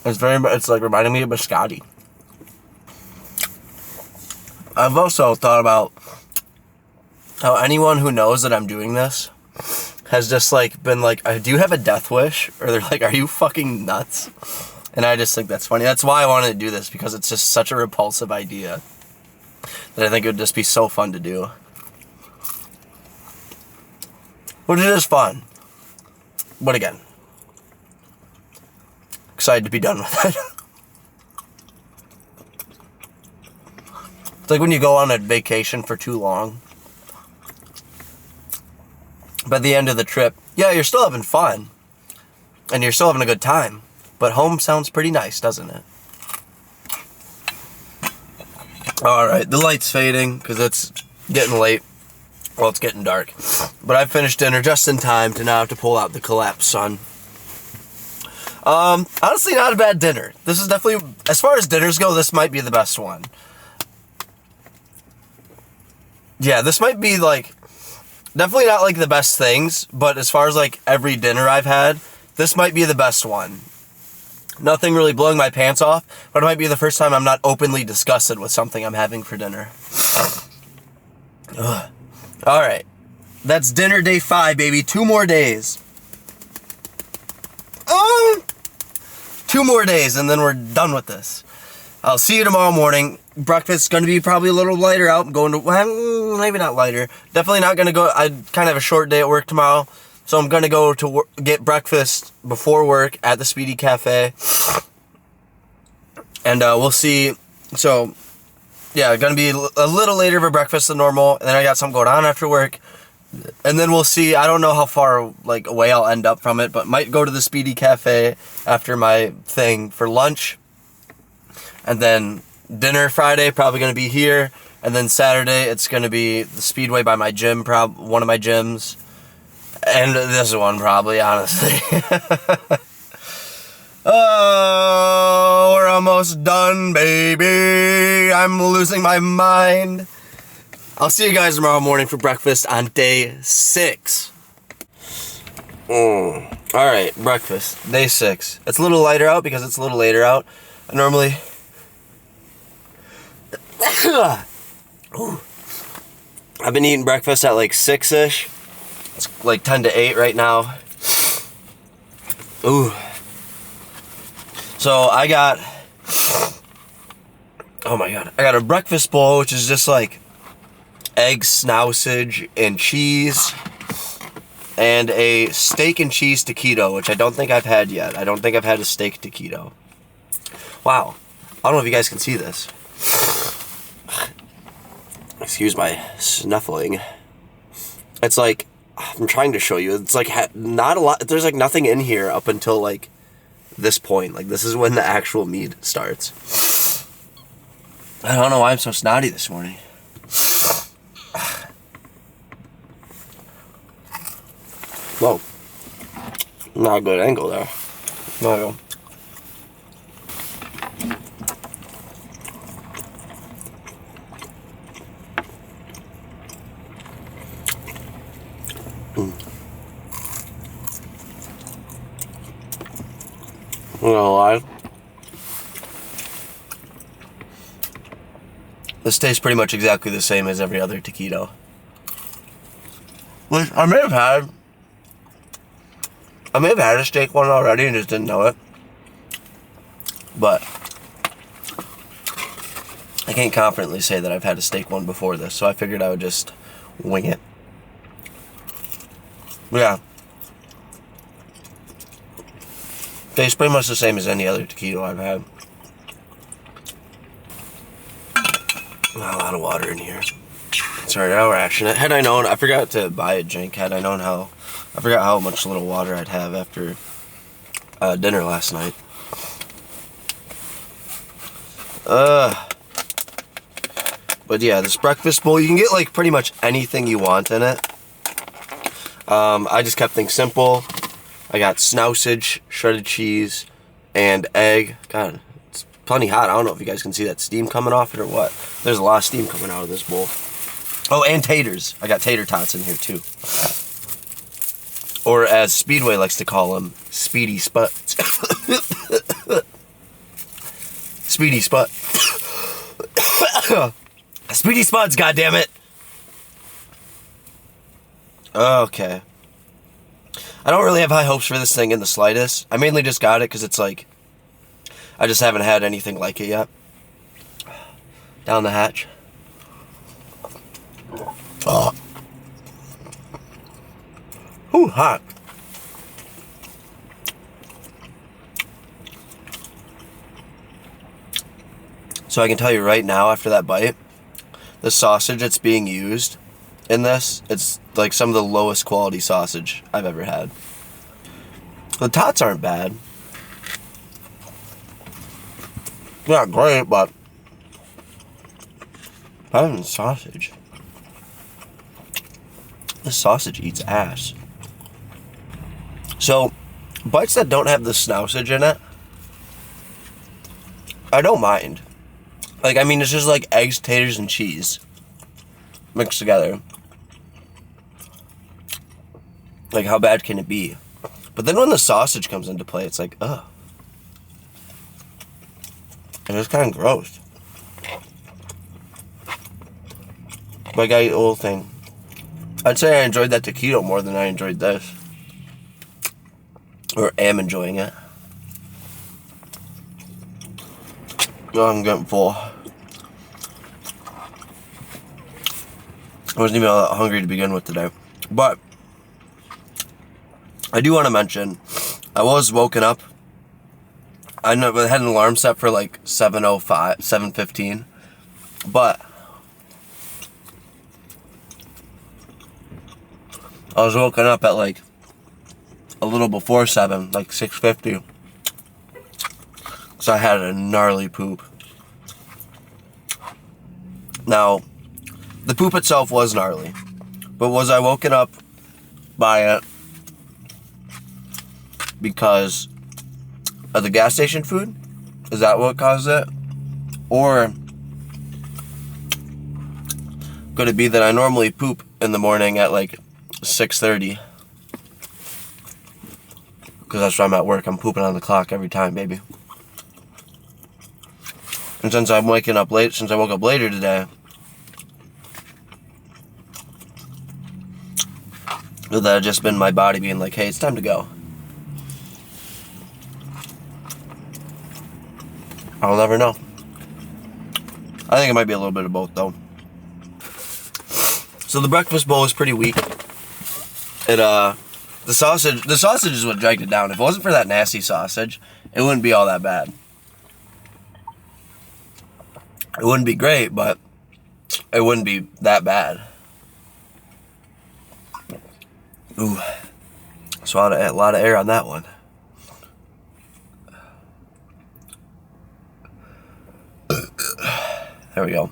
It's like reminding me of biscotti. I've also thought about how anyone who knows that I'm doing this has just like been like, do you have a death wish? Or they're like, are you fucking nuts? And I just think that's funny. That's why I wanted to do this, because it's just such a repulsive idea that I think it would just be so fun to do. Which is fun. But again, excited to be done with it. It's like when you go on a vacation for too long. By the end of the trip, yeah, you're still having fun. And you're still having a good time. But home sounds pretty nice, doesn't it? Alright, the light's fading because it's getting late. Well, it's getting dark. But I finished dinner just in time to now have to pull out the Collapsed Sun. Honestly, not a bad dinner. This is definitely, as far as dinners go, this might be the best one. Yeah, this might be like, definitely not like the best things, but as far as like every dinner I've had, this might be the best one. Nothing really blowing my pants off, but it might be the first time I'm not openly disgusted with something I'm having for dinner. Ugh. Alright, that's dinner day 5, baby. 2 more days. 2 more days, and then we're done with this. I'll see you tomorrow morning. Breakfast's going to be probably a little lighter out. I'm going to, well, maybe not lighter. Definitely not going to go, I kind of have a short day at work tomorrow. So I'm going to go to work, get breakfast before work at the Speedy Cafe. And we'll see. So, yeah, going to be a little later for breakfast than normal. And then I got something going on after work. And then we'll see. I don't know how far like away I'll end up from it, but might go to the Speedy Cafe after my thing for lunch. And then dinner Friday, probably going to be here. And then Saturday, it's going to be the Speedway by my gym, one of my gyms. And this one, probably, honestly. Oh, we're almost done, baby. I'm losing my mind. I'll see you guys tomorrow morning for breakfast on day 6. Alright, breakfast. Day 6. It's a little lighter out because it's a little later out. I normally... I've been eating breakfast at like 6-ish. It's like 10 to 8 right now. Ooh. So I got... Oh my god. I got a breakfast bowl, which is just like egg, sausage, and cheese. And a steak and cheese taquito, which I don't think I've had yet. I don't think I've had a steak taquito. Wow. I don't know if you guys can see this. Excuse my snuffling. It's like... I'm trying to show you. It's like not a lot. There's like nothing in here up until like this point. Like this is when the actual meat starts. I don't know why I'm so snotty this morning. Whoa. Not a good angle there. No. gonna lie. This tastes pretty much exactly the same as every other taquito. Which I may have had a steak one already and just didn't know it. But I can't confidently say that I've had a steak one before this, so I figured I would just wing it. Yeah. Tastes pretty much the same as any other taquito I've had. Not a lot of water in here. Sorry, I'll ration it. Had I known, I forgot to buy a drink. Had I known I forgot how much little water I'd have after dinner last night. But yeah, this breakfast bowl, you can get like pretty much anything you want in it. I just kept things simple. I got snousage, shredded cheese, and egg. God, it's plenty hot. I don't know if you guys can see that steam coming off it or what. There's a lot of steam coming out of this bowl. Oh, and taters. I got tater tots in here too. Or as Speedway likes to call them, Speedy Sput. Speedy Sput. Speedy Spuds, goddammit! Okay. I don't really have high hopes for this thing in the slightest. I mainly just got it because it's like, I just haven't had anything like it yet. Down the hatch. Oh. Ooh, hot. So I can tell you right now, after that bite, the sausage that's being used in this, it's like some of the lowest quality sausage I've ever had. The tots aren't bad. Not great, but better than sausage. This sausage eats ass. So, bites that don't have the snousage in it, I don't mind. Like, I mean, it's just like eggs, taters, and cheese mixed together. Like, how bad can it be? But then when the sausage comes into play, it's like, ugh. And it's kind of gross. But I gotta eat the whole thing. I'd say I enjoyed that taquito more than I enjoyed this. Or am enjoying it. Oh, I'm getting full. I wasn't even all that hungry to begin with today. But I do want to mention, I was woken up. I had an alarm set for like 7:05, 7:15. But I was woken up at like a little before 7, like 6:50. So I had a gnarly poop. Now, the poop itself was gnarly. But was I woken up by it because of the gas station food? Is that what caused it? Or could it be that I normally poop in the morning at like 6:30? Because that's when I'm at work. I'm pooping on the clock every time, baby. And since I'm waking up late, since I woke up later today, that had just been my body being like, hey, it's time to go. I'll never know. I think it might be a little bit of both, though. So the breakfast bowl is pretty weak. The sausage is what dragged it down. If it wasn't for that nasty sausage, it wouldn't be all that bad. It wouldn't be great, but it wouldn't be that bad. Ooh. Swallowed a lot of air on that one. There we go.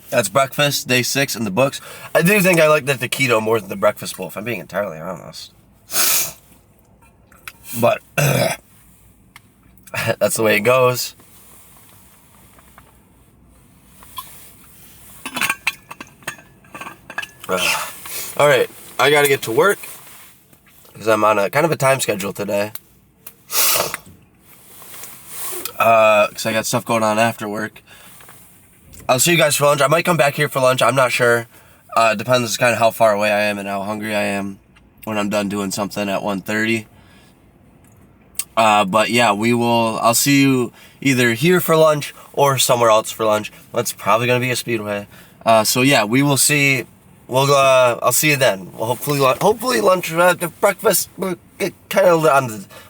That's breakfast, day 6 in the books. I do think I like the taquito more than the breakfast bowl, if I'm being entirely honest. But that's the way it goes. Alright, I gotta get to work. because I'm on a kind of a time schedule today. Because I got stuff going on after work. I'll see you guys for lunch. I might come back here for lunch. I'm not sure. Depends kind of how far away I am and how hungry I am when I'm done doing something at 1:30. But yeah, I'll see you either here for lunch or somewhere else for lunch. That's probably going to be a Speedway. So yeah, we will see. I'll see you then. Well, hopefully lunch, breakfast, kind of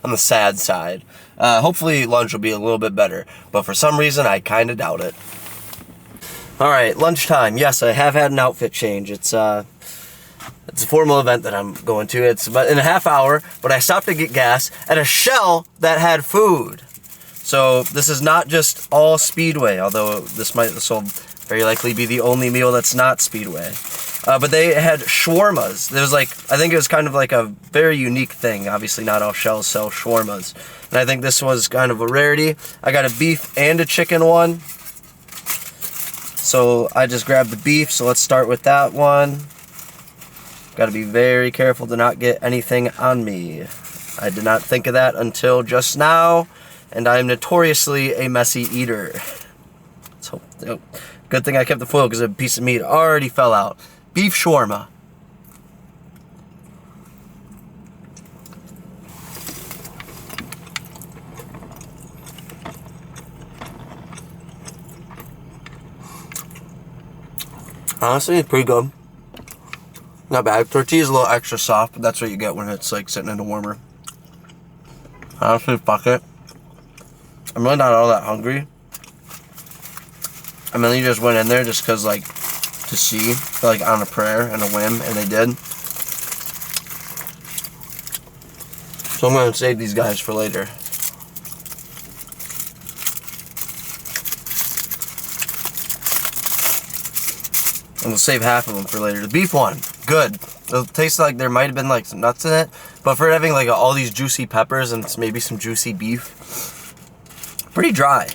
on the sad side. Hopefully lunch will be a little bit better, but for some reason I kind of doubt it. All right, lunchtime. Yes, I have had an outfit change. It's a formal event that I'm going to. It's about in a half hour, but I stopped to get gas at a Shell that had food. So this is not just all Speedway, although this will very likely be the only meal that's not Speedway. But they had shawarmas. There was I think it was kind of like a very unique thing. Obviously not all Shells sell shawarmas. And I think this was kind of a rarity. I got a beef and a chicken one. So I just grabbed the beef, so let's start with that one. Got to be very careful to not get anything on me. I did not think of that until just now, and I am notoriously a messy eater. So, good thing I kept the foil because a piece of meat already fell out. Beef shawarma. Honestly, it's pretty good. Not bad. Tortilla's a little extra soft, but that's what you get when it's sitting in the warmer. Honestly, fuck it. I'm really not all that hungry. I mainly just went in there just because, to see, on a prayer and a whim, and they did. So I'm going to save these guys for later. And we'll save half of them for later. The beef one, good. It'll taste like there might have been some nuts in it, but for having all these juicy peppers and maybe some juicy beef, pretty dry.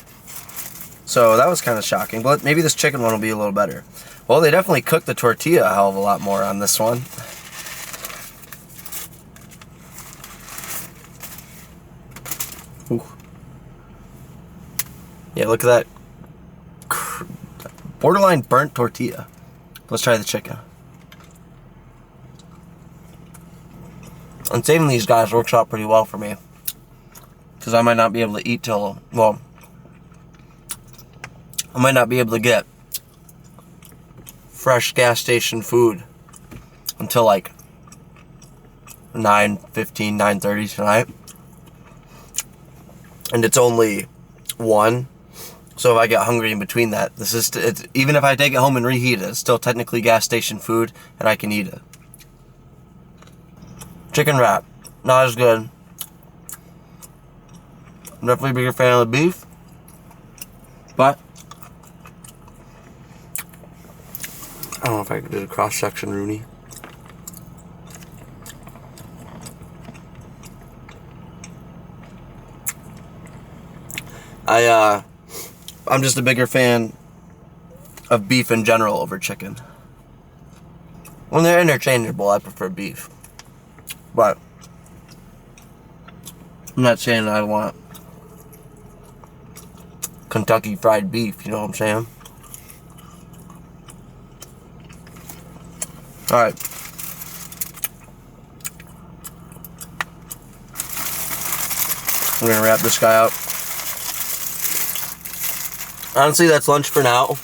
So that was kind of shocking, but maybe this chicken one will be a little better. Well, they definitely cooked the tortilla a hell of a lot more on this one. Ooh. Yeah, look at that. Borderline burnt tortilla. Let's try the chicken. And saving these guys works out pretty well for me. Because I might not be able to eat I might not be able to get fresh gas station food until 9:15, 9:30 tonight. And it's only 1. So if I get hungry in between that, even if I take it home and reheat it, it's still technically gas station food, and I can eat it. Chicken wrap, not as good. I'm definitely a bigger fan of the beef, but I don't know if I could do a cross-section Rooney. I'm just a bigger fan of beef in general over chicken. When they're interchangeable, I prefer beef. But I'm not saying I want Kentucky Fried Beef, you know what I'm saying? Alright. We're gonna wrap this guy up. Honestly, that's lunch for now.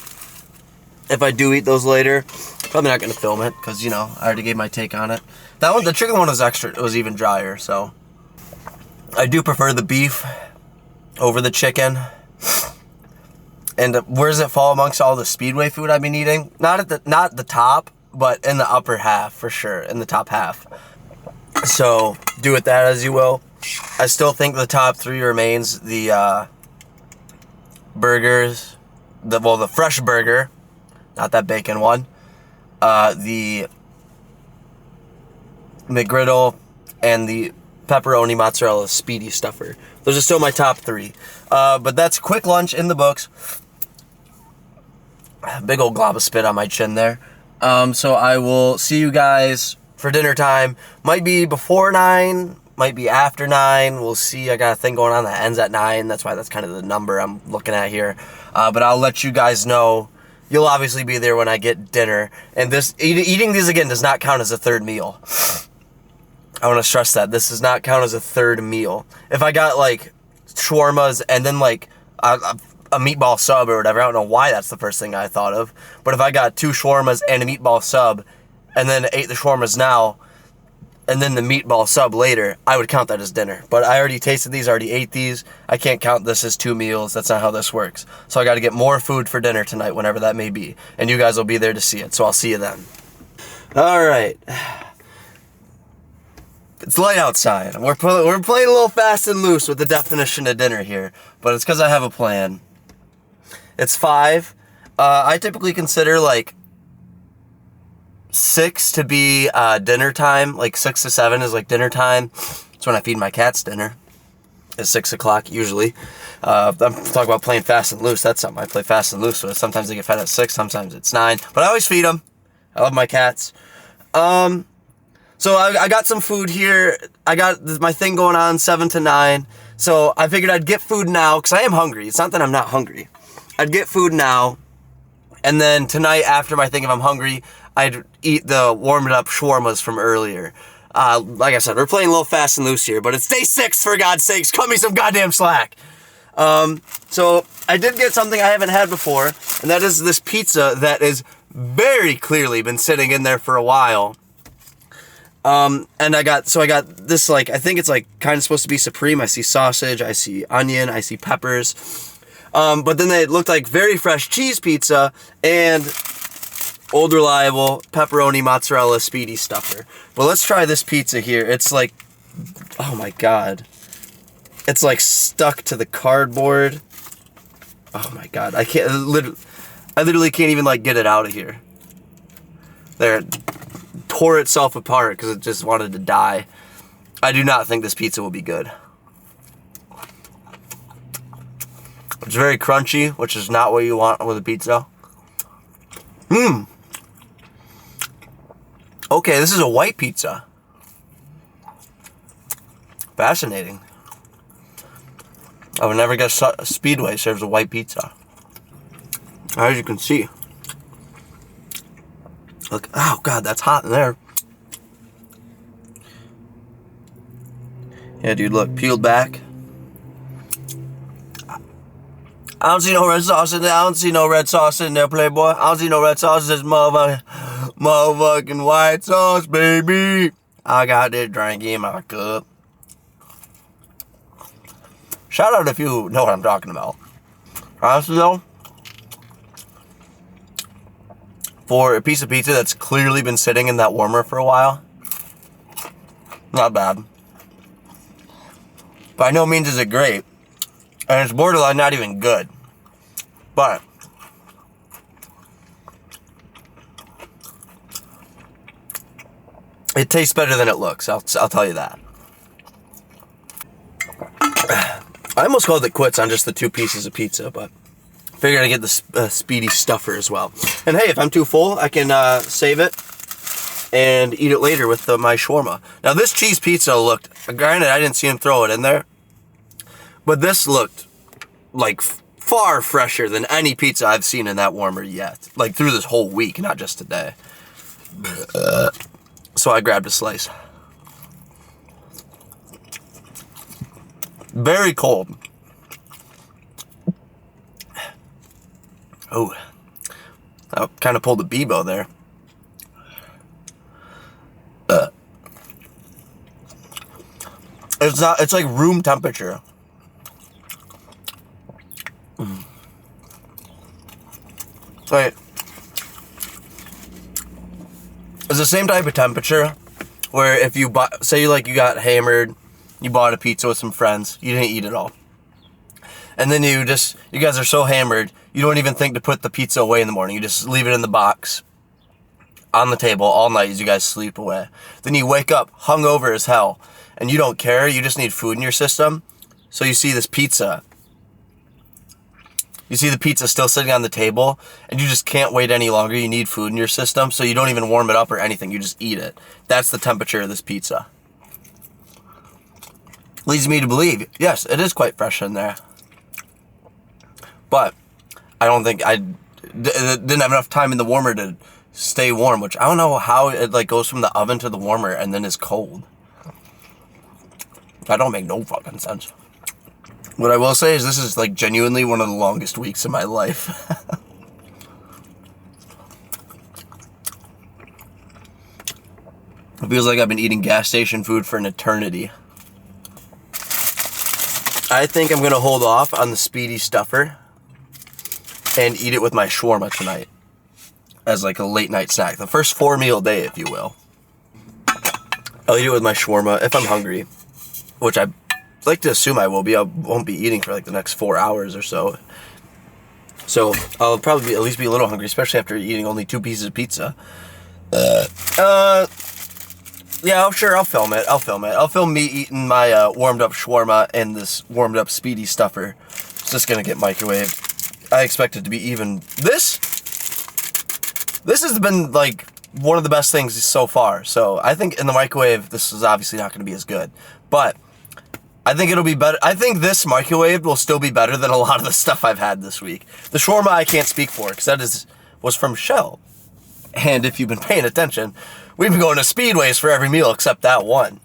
If I do eat those later, probably not going to film it because, I already gave my take on it. That one, the chicken one was extra. It was even drier, so. I do prefer the beef over the chicken. And where does it fall amongst all the Speedway food I've been eating? Not the top, but in the upper half, for sure. In the top half. So, do with that as you will. I still think the top 3 remains the, burgers, the fresh burger, not that bacon one, the McGriddle, and the pepperoni mozzarella speedy stuffer. Those are still my top 3. But that's quick lunch in the books. Big old glob of spit on my chin there. So I will see you guys for dinner time. Might be before 9, might be after 9. We'll see. I got a thing going on that ends at 9. That's why that's kind of the number I'm looking at here. But I'll let you guys know. You'll obviously be there when I get dinner. And this eating these again does not count as a third meal. I want to stress that. This does not count as a third meal. If I got like shawarmas and then like a meatball sub or whatever, I don't know why that's the first thing I thought of. But if I got 2 shawarmas and a meatball sub and then ate the shawarmas now and then the meatball sub later, I would count that as dinner. But I already tasted these, already ate these. I can't count this as 2 meals. That's not how this works. So I got to get more food for dinner tonight, whenever that may be. And you guys will be there to see it. So I'll see you then. All right. It's light outside. We're playing a little fast and loose with the definition of dinner here. But it's because I have a plan. It's 5. I typically consider like 6 to be dinner time. Like 6 to 7 is like dinner time. It's when I feed my cats dinner. It's 6 o'clock usually. I'm talking about playing fast and loose. That's something I play fast and loose with. Sometimes they get fed at 6, sometimes it's 9. But I always feed them. I love my cats. So I got some food here. I got my thing going on 7 to 9. So I figured I'd get food now because I am hungry. It's not that I'm not hungry. I'd get food now. And then tonight after my thing, if I'm hungry, I'd eat the warmed up shawarmas from earlier. Like I said, we're playing a little fast and loose here, but it's day 6 for God's sakes. Cut me some goddamn slack. So I did get something I haven't had before, and that is this pizza that is very clearly been sitting in there for a while. And I got this, like, I think it's like kind of supposed to be supreme. I see sausage, I see onion, I see peppers. But then it looked like very fresh cheese pizza and Old Reliable pepperoni mozzarella speedy stuffer. But let's try this pizza here. It's like, oh my God. It's like stuck to the cardboard. Oh my God. I literally can't even like get it out of here. There, it tore itself apart because it just wanted to die. I do not think this pizza will be good. It's very crunchy, which is not what you want with a pizza. Okay, this is a white pizza. Fascinating. I would never guess Speedway serves a white pizza. As you can see. Look, oh God, that's hot in there. Yeah, dude, look, peeled back. I don't see no red sauce in there. I don't see no red sauce in there, Playboy. I don't see no red sauce. It's motherfucking white sauce, baby. I got this drink in my cup. Shout out if you know what I'm talking about. Honestly, though, for a piece of pizza that's clearly been sitting in that warmer for a while, not bad. By no means is it great. And it's borderline not even good. But it tastes better than it looks. I'll tell you that. I almost called it quits on just the 2 pieces of pizza, but figured I'd get the speedy stuffer as well. And hey, if I'm too full, I can save it and eat it later with my shawarma. Now this cheese pizza looked, granted I didn't see him throw it in there, but this looked like far fresher than any pizza I've seen in that warmer yet. Like through this whole week, not just today. So I grabbed a slice. Very cold. Oh, I kind of pulled a Bebo there. It's like room temperature. Wait. It's the same type of temperature where if you say like you got hammered, you bought a pizza with some friends, you didn't eat it all. And then you guys are so hammered, you don't even think to put the pizza away in the morning. You just leave it in the box on the table all night as you guys sleep away. Then you wake up hungover as hell and you don't care. You just need food in your system. So you see this pizza. You see the pizza still sitting on the table, and you just can't wait any longer. You need food in your system, so you don't even warm it up or anything. You just eat it. That's the temperature of this pizza. Leads me to believe, yes, it is quite fresh in there. But I don't think didn't have enough time in the warmer to stay warm, which I don't know how it like goes from the oven to the warmer and then is cold. That don't make no fucking sense. What I will say is this is like genuinely one of the longest weeks of my life. It feels like I've been eating gas station food for an eternity. I think I'm going to hold off on the speedy stuffer and eat it with my shawarma tonight as like a late night snack. The first 4 meal day, if you will. I'll eat it with my shawarma if I'm hungry, which I like to assume I will be. I won't be eating for like the next 4 hours or so. So I'll probably at least be a little hungry, especially after eating only 2 pieces of pizza. Yeah, sure, I'll film it. I'll film me eating my warmed up shawarma and this warmed up speedy stuffer. It's just gonna get microwaved. I expect it to be even. This has been like one of the best things so far. So I think in the microwave, this is obviously not gonna be as good. But I think it'll be better. I think this microwave will still be better than a lot of the stuff I've had this week. The shawarma I can't speak for, because was from Shell. And if you've been paying attention, we've been going to Speedways for every meal except that one.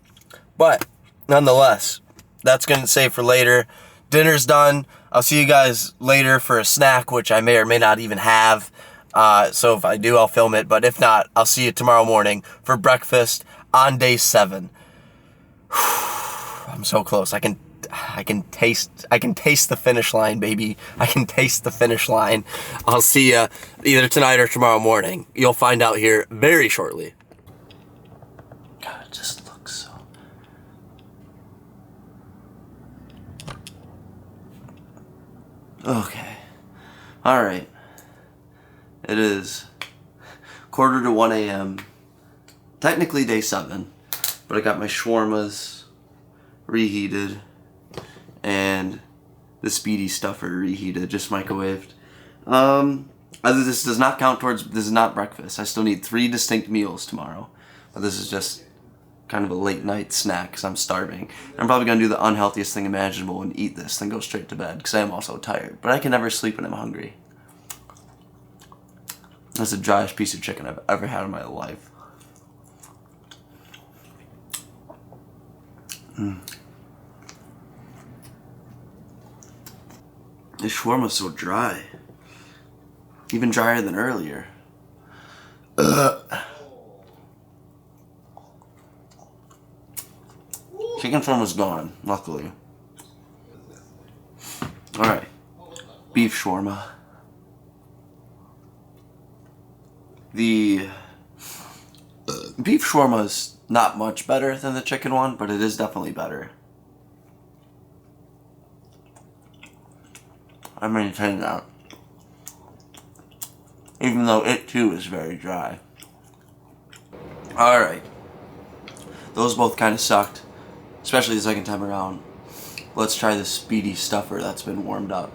But nonetheless, that's going to save for later. Dinner's done. I'll see you guys later for a snack, which I may or may not even have. So if I do, I'll film it. But if not, I'll see you tomorrow morning for breakfast on day 7. I'm so close. I can taste the finish line, baby. I can taste the finish line. I'll see you either tonight or tomorrow morning. You'll find out here very shortly. God, it just looks so... Okay. Alright. It is 1:45 a.m. Technically day 7. But I got my shawarmas reheated and the speedy stuffer reheated, just microwaved. This does not count towards, this is not breakfast. I still need 3 distinct meals tomorrow. But this is just kind of a late night snack because I'm starving. I'm probably going to do the unhealthiest thing imaginable and eat this, then go straight to bed because I am also tired. But I can never sleep when I'm hungry. That's the driest piece of chicken I've ever had in my life. This shawarma's so dry. Even drier than earlier. Chicken shawarma's gone, luckily. Alright. Beef shawarma. The beef shawarma is not much better than the chicken one, but it is definitely better. I maintain that. Even though it too is very dry. Alright. Those both kind of sucked. Especially the second time around. Let's try the speedy stuffer that's been warmed up.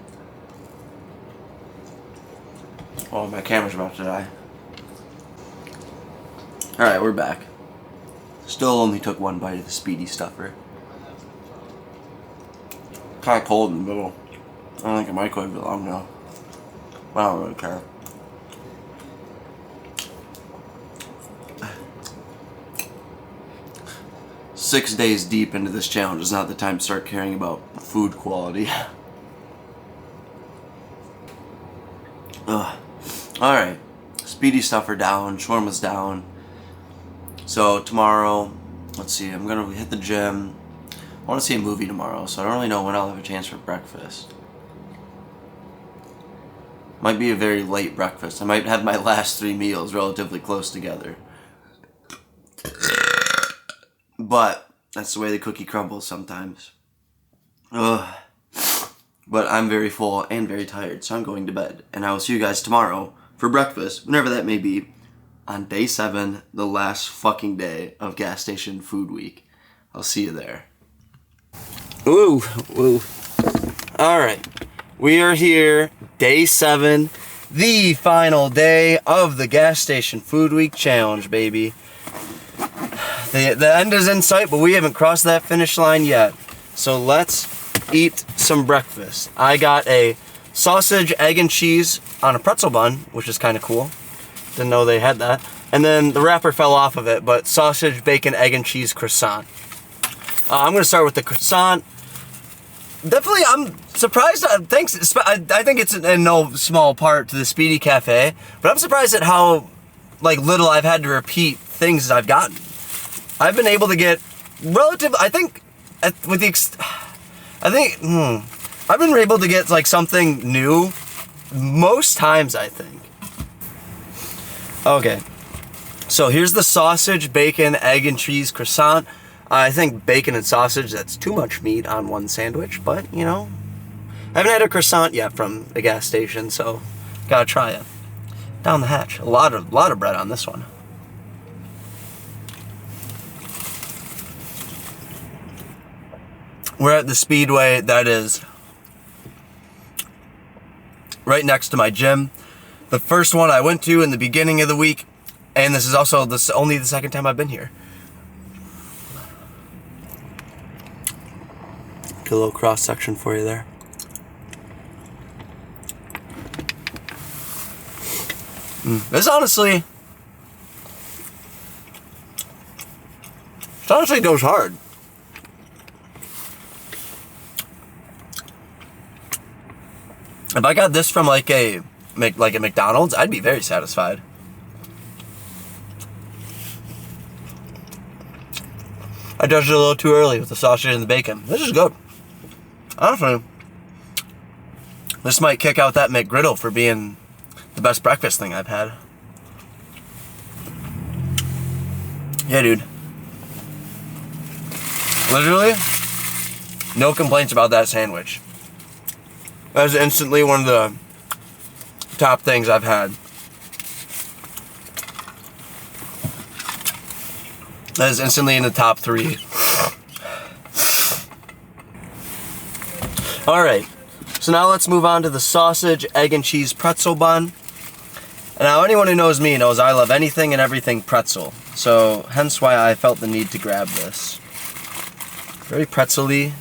Oh, my camera's about to die. Alright, we're back. Still only took 1 bite of the speedy stuffer. Kinda cold in the middle. I don't think I microwaved it long enough. I don't really care. Six days deep into this challenge is not the time to start caring about food quality. Alright. Speedy stuffer down, shawarma's down. So tomorrow, let's see, I'm gonna hit the gym. I want to see a movie tomorrow, so I don't really know when I'll have a chance for breakfast. Might be a very late breakfast. I might have my last 3 meals relatively close together. But that's the way the cookie crumbles sometimes. Ugh. But I'm very full and very tired, so I'm going to bed. And I will see you guys tomorrow for breakfast, whenever that may be, on day 7, the last fucking day of Gas Station Food Week. I'll see you there. Woo, woo. Alright. We are here, day 7, the final day of the Gas Station Food Week Challenge, baby. The end is in sight, but we haven't crossed that finish line yet. So let's eat some breakfast. I got a sausage, egg, and cheese on a pretzel bun, which is kind of cool. Didn't know they had that. And then the wrapper fell off of it, but sausage, bacon, egg, and cheese croissant. I'm going to start with the croissant. Definitely, I'm surprised. Thanks. I think it's in no small part to the Speedy Cafe, but I'm surprised at how little I've had to repeat things I've gotten. I've been able to get relative. I think I've been able to get something new most times, I think. Okay, so here's the sausage, bacon, egg, and cheese croissant. I think bacon and sausage, that's too much meat on one sandwich, but, you know, I haven't had a croissant yet from a gas station, so gotta try it. Down the hatch. A lot of bread on this one. We're at the Speedway that is right next to my gym. The first one I went to in the beginning of the week, and this is also only the second time I've been here. Get a little cross section for you there. This honestly goes hard. If I got this from a McDonald's, I'd be very satisfied. I judged it a little too early with the sausage and the bacon. This is good. Honestly, this might kick out that McGriddle for being the best breakfast thing I've had. Yeah, dude. Literally, no complaints about that sandwich. That was instantly one of the top things I've had. That is instantly in the top 3. Alright, so now let's move on to the sausage, egg, and cheese pretzel bun. And now anyone who knows me knows I love anything and everything pretzel. So, hence why I felt the need to grab this. Very pretzel-y.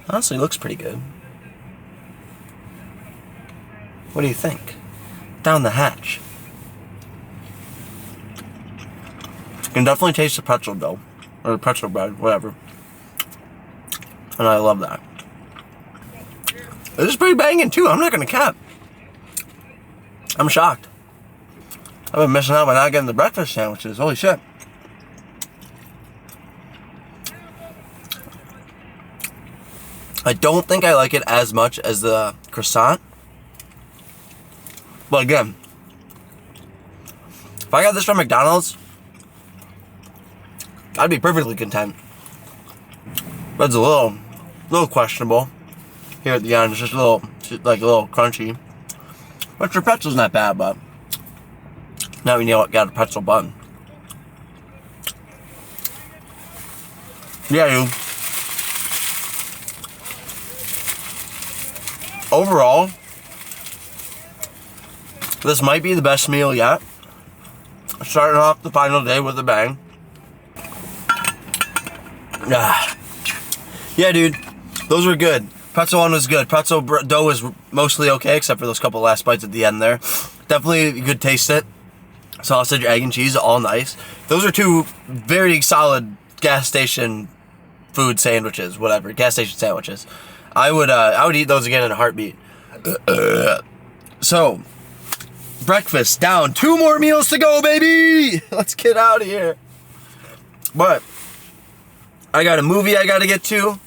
Honestly, looks pretty good. What do you think? Down the hatch. You can definitely taste the pretzel dough. Or the pretzel bread, whatever. And I love that. This is pretty banging too, I'm not gonna cap. I'm shocked. I've been missing out by not getting the breakfast sandwiches, holy shit. I don't think I like it as much as the croissant. But again, if I got this from McDonald's, I'd be perfectly content. Bread's a little questionable. Here at the end, it's just a little crunchy. But your pretzel's not bad, but now we know what got a pretzel bun. Yeah, dude. Overall, this might be the best meal yet. Starting off the final day with a bang. Yeah, dude. Those were good. Pretzel one was good. Pretzel dough was mostly okay, except for those couple last bites at the end there. Definitely you could taste it. Sausage, egg, and cheese, all nice. Those are 2 very solid gas station food sandwiches, whatever. Gas station sandwiches. I would eat those again in a heartbeat. So, breakfast down. 2 more meals to go, baby! Let's get out of here. But I got a movie I gotta get to.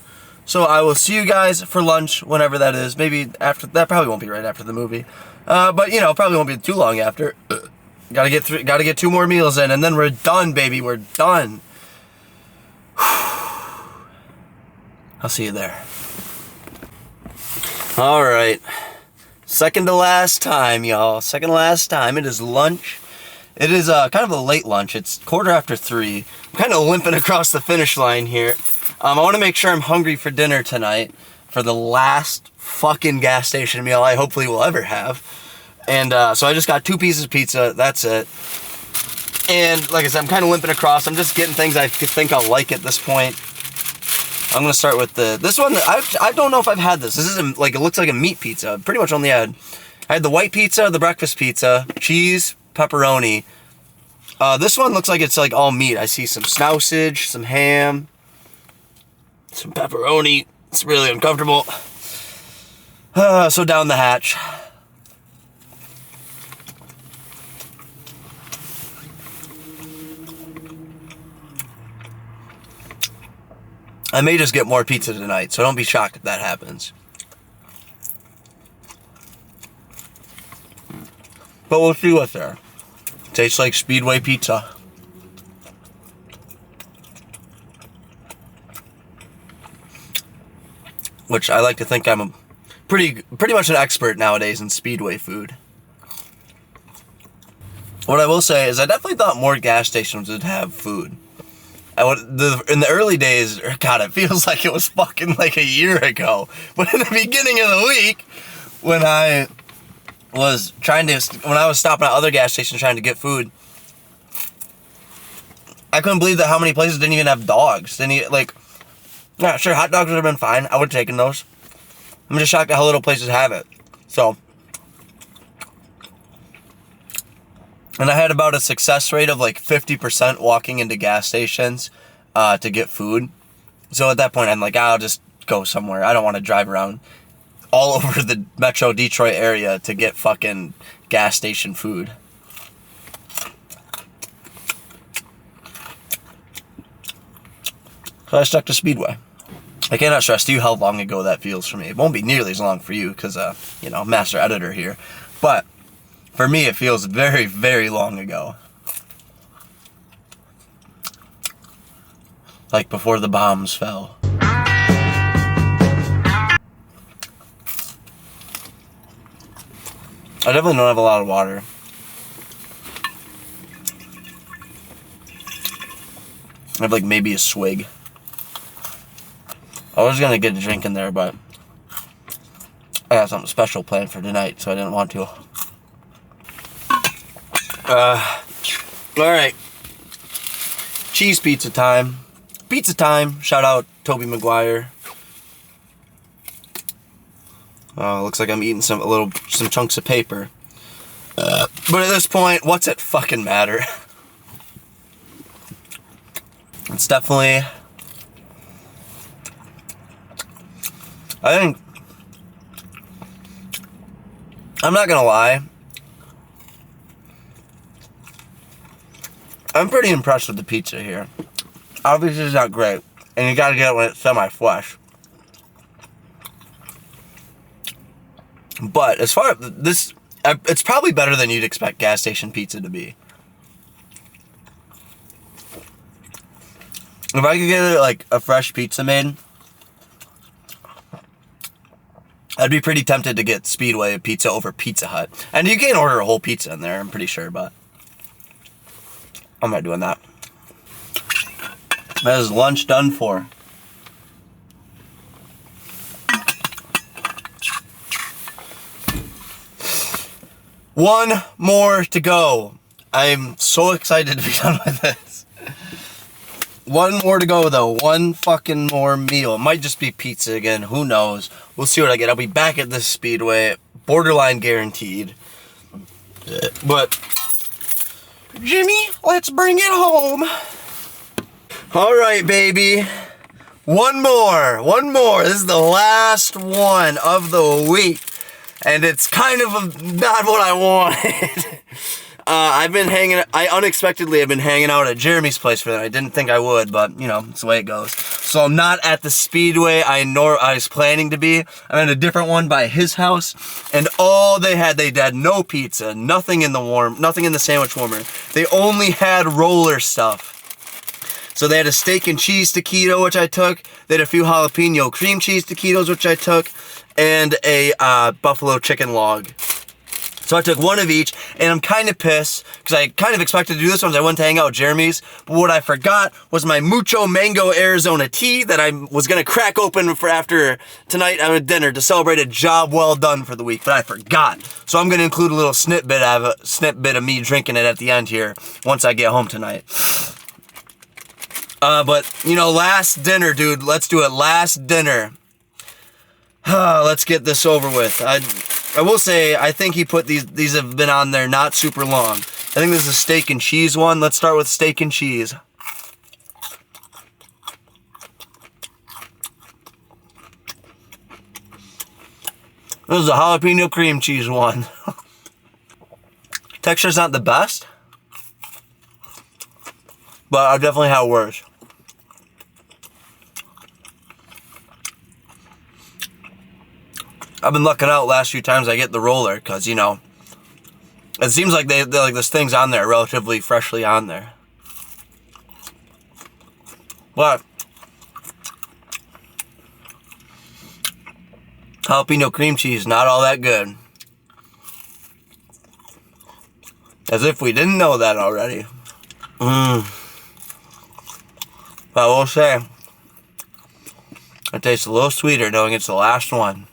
So I will see you guys for lunch whenever that is. Maybe after that, probably won't be right after the movie. But you know, probably won't be too long after. Gotta get 2 more meals in, and then we're done, baby. We're done. I'll see you there. All right. Second to last time, y'all. Second to last time. It is lunch. It is kind of a late lunch. It's 3:15. I'm kind of limping across the finish line here. I want to make sure I'm hungry for dinner tonight. for the last fucking gas station meal I hopefully will ever have. And so I just got 2 pieces of pizza. That's it. And like I said, I'm kind of limping across. I'm just getting things I think I'll like at this point. I'm gonna start with this one. I don't know if I've had this. This is like, it looks like a meat pizza. Pretty much only I had the white pizza, the breakfast pizza, cheese, pepperoni. This one looks like it's like all meat. I see some sausage, some ham, some pepperoni. It's really uncomfortable. So down the hatch. I may just get more pizza tonight, so don't be shocked if that happens. But we'll see what's there. Tastes like Speedway pizza. Which I like to think I'm a pretty much an expert nowadays in Speedway food. What I will say is I definitely thought more gas stations would have food. In the early days, God, it feels like it was fucking like a year ago. But in the beginning of the week, when I was stopping at other gas stations trying to get food, I couldn't believe that how many places didn't even have dogs. Yeah, sure, hot dogs would have been fine. I would have taken those. I'm just shocked at how little places have it. So, and I had about a success rate of like 50% walking into gas stations to get food. So at that point, I'm like, I'll just go somewhere. I don't want to drive around all over the Metro Detroit area to get fucking gas station food. So I stuck to Speedway. I cannot stress to you how long ago that feels for me. It won't be nearly as long for you because, master editor here. But for me, it feels very, very long ago. Like before the bombs fell. I definitely don't have a lot of water. I have like maybe a swig. I was gonna get a drink in there, but I got something special planned for tonight, so I didn't want to. Alright. Cheese pizza time. Pizza time. Shout out Toby Maguire. Looks like I'm eating some chunks of paper. But at this point, what's it fucking matter? It's definitely, I think, I'm not gonna lie, I'm pretty impressed with the pizza here. Obviously it's not great, and you gotta get it when it's semi-fresh. But as far as this, it's probably better than you'd expect gas station pizza to be. If I could get like a fresh pizza made, I'd be pretty tempted to get Speedway pizza over Pizza Hut. And you can order a whole pizza in there, I'm pretty sure, but I'm not doing that. That is lunch done for. One more to go. I'm so excited to be done with this. One more to go though. One fucking more meal. It might just be pizza again. Who knows? We'll see what I get. I'll be back at this Speedway. Borderline guaranteed. But Jimmy, let's bring it home. Alright, baby. One more. This is the last one of the week. And it's kind of not what I wanted. I unexpectedly have been hanging out at Jeremy's place for that. I didn't think I would, but, it's the way it goes. So I'm not at the Speedway I was planning to be. I'm at a different one by his house. And all they had no pizza, nothing in the sandwich warmer. They only had roller stuff. So they had a steak and cheese taquito, which I took. They had a few jalapeno cream cheese taquitos, which I took. And a buffalo chicken log. So I took one of each, and I'm kind of pissed because I kind of expected to do this one. I went to hang out with Jeremy's, but what I forgot was my Mucho Mango Arizona tea that I was gonna crack open for after tonight at dinner to celebrate a job well done for the week, but I forgot. So I'm gonna include a little snippet of me drinking it at the end here once I get home tonight. But you know, last dinner, dude. Let's do it. Last dinner. Let's get this over with. I will say, I think he put these have been on there not super long. I think this is a steak and cheese one. Let's start with steak and cheese. This is a jalapeno cream cheese one. Texture's not the best, but I've definitely had worse. I've been lucking out last few times I get the roller because, you know, it seems like they're like this thing's on there, relatively freshly on there. But jalapeno cream cheese, not all that good. As if we didn't know that already. But I will say, it tastes a little sweeter knowing it's the last one.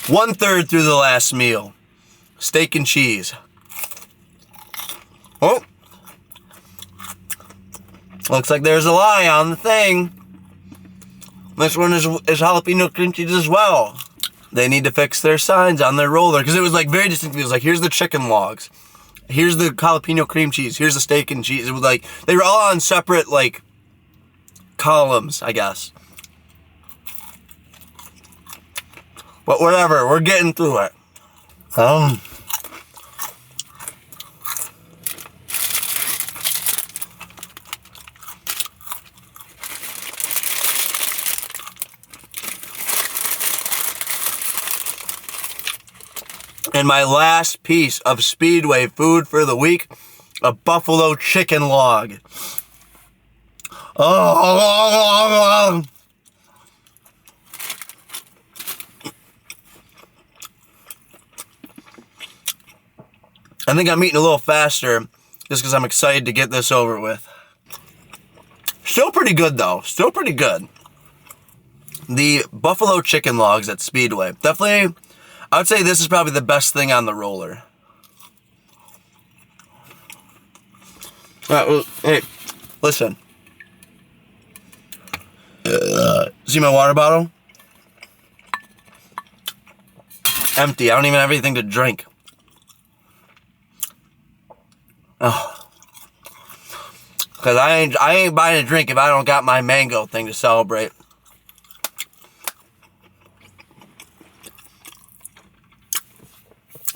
One-third through the last meal. Steak and cheese. Oh. Looks like there's a lie on the thing. This one is jalapeno cream cheese as well. They need to fix their signs on their roller because it was like very distinctly. It was like, here's the chicken logs. Here's the jalapeno cream cheese. Here's the steak and cheese. It was like, they were all on separate, like, columns, I guess. But whatever, we're getting through it. And my last piece of Speedway food for the week, a buffalo chicken log. Oh. I think I'm eating a little faster just because I'm excited to get this over with. Still pretty good though, still pretty good. The buffalo chicken logs at Speedway, definitely. I would say this is probably the best thing on the roller. Well, hey, listen. See my water bottle? Empty. I don't even have anything to drink. Oh. Because I ain't buying a drink if I don't got my mango thing to celebrate.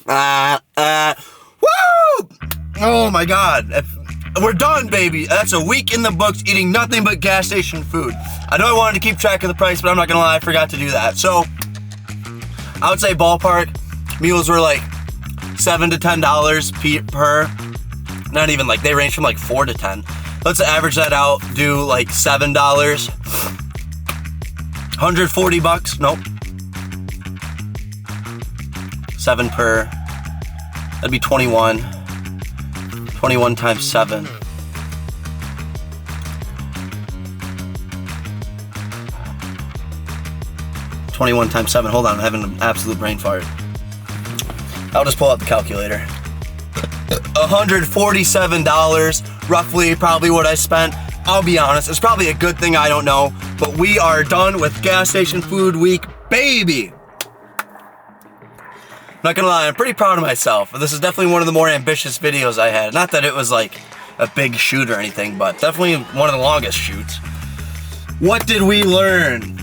Woo! Oh my God. We're done, baby. That's a week in the books eating nothing but gas station food. I know I wanted to keep track of the price, but I'm not gonna lie, I forgot to do that. So, I would say ballpark, meals were like $7 to $10 per. Not even like, they range from like 4 to 10. Let's average that out, do like $7. 140 bucks, nope. 7 per, that'd be 21. 21 times 7. $21 times 7. Hold on, I'm having an absolute brain fart. I'll just pull out the calculator. $147, roughly, probably what I spent. I'll be honest, it's probably a good thing, I don't know. But we are done with Gas Station Food Week, baby! Not gonna lie, I'm pretty proud of myself. This is definitely one of the more ambitious videos I had. Not that it was like a big shoot or anything, but definitely one of the longest shoots. What did we learn?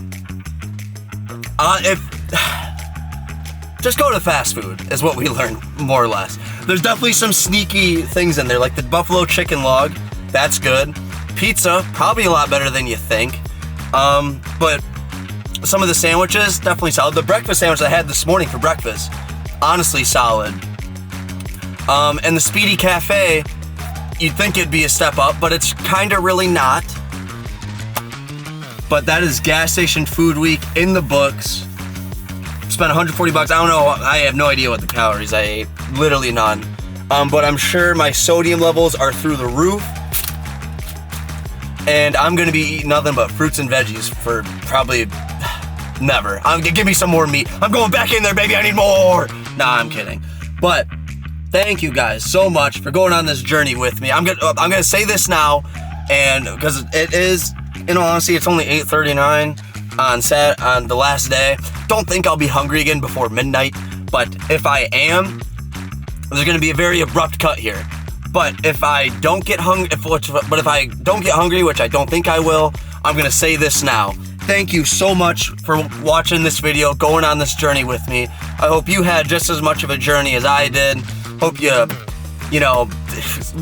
Just go to fast food is what we learned, more or less. There's definitely some sneaky things in there, like the buffalo chicken log. That's good. Pizza, probably a lot better than you think. But some of the sandwiches, definitely solid. The breakfast sandwich I had this morning for breakfast, honestly solid. And the Speedy Cafe, you'd think it'd be a step up, but it's kind of really not. But that is gas station food week in the books. Spent 140 bucks. I don't know. I have no idea what the calories I ate. Literally none. But I'm sure my sodium levels are through the roof. And I'm gonna be eating nothing but fruits and veggies for probably never. Give me some more meat. I'm going back in there, baby. I need more. Nah, I'm kidding. But thank you guys so much for going on this journey with me. I'm gonna say this now, and because it is, in all honesty, it's only 8:39 on the last day. Don't think I'll be hungry again before midnight. But if I am, there's gonna be a very abrupt cut here. But if I don't get hungry, if I don't get hungry, which I don't think I will, I'm gonna say this now. Thank you so much for watching this video, going on this journey with me. I hope you had just as much of a journey as I did. Hope I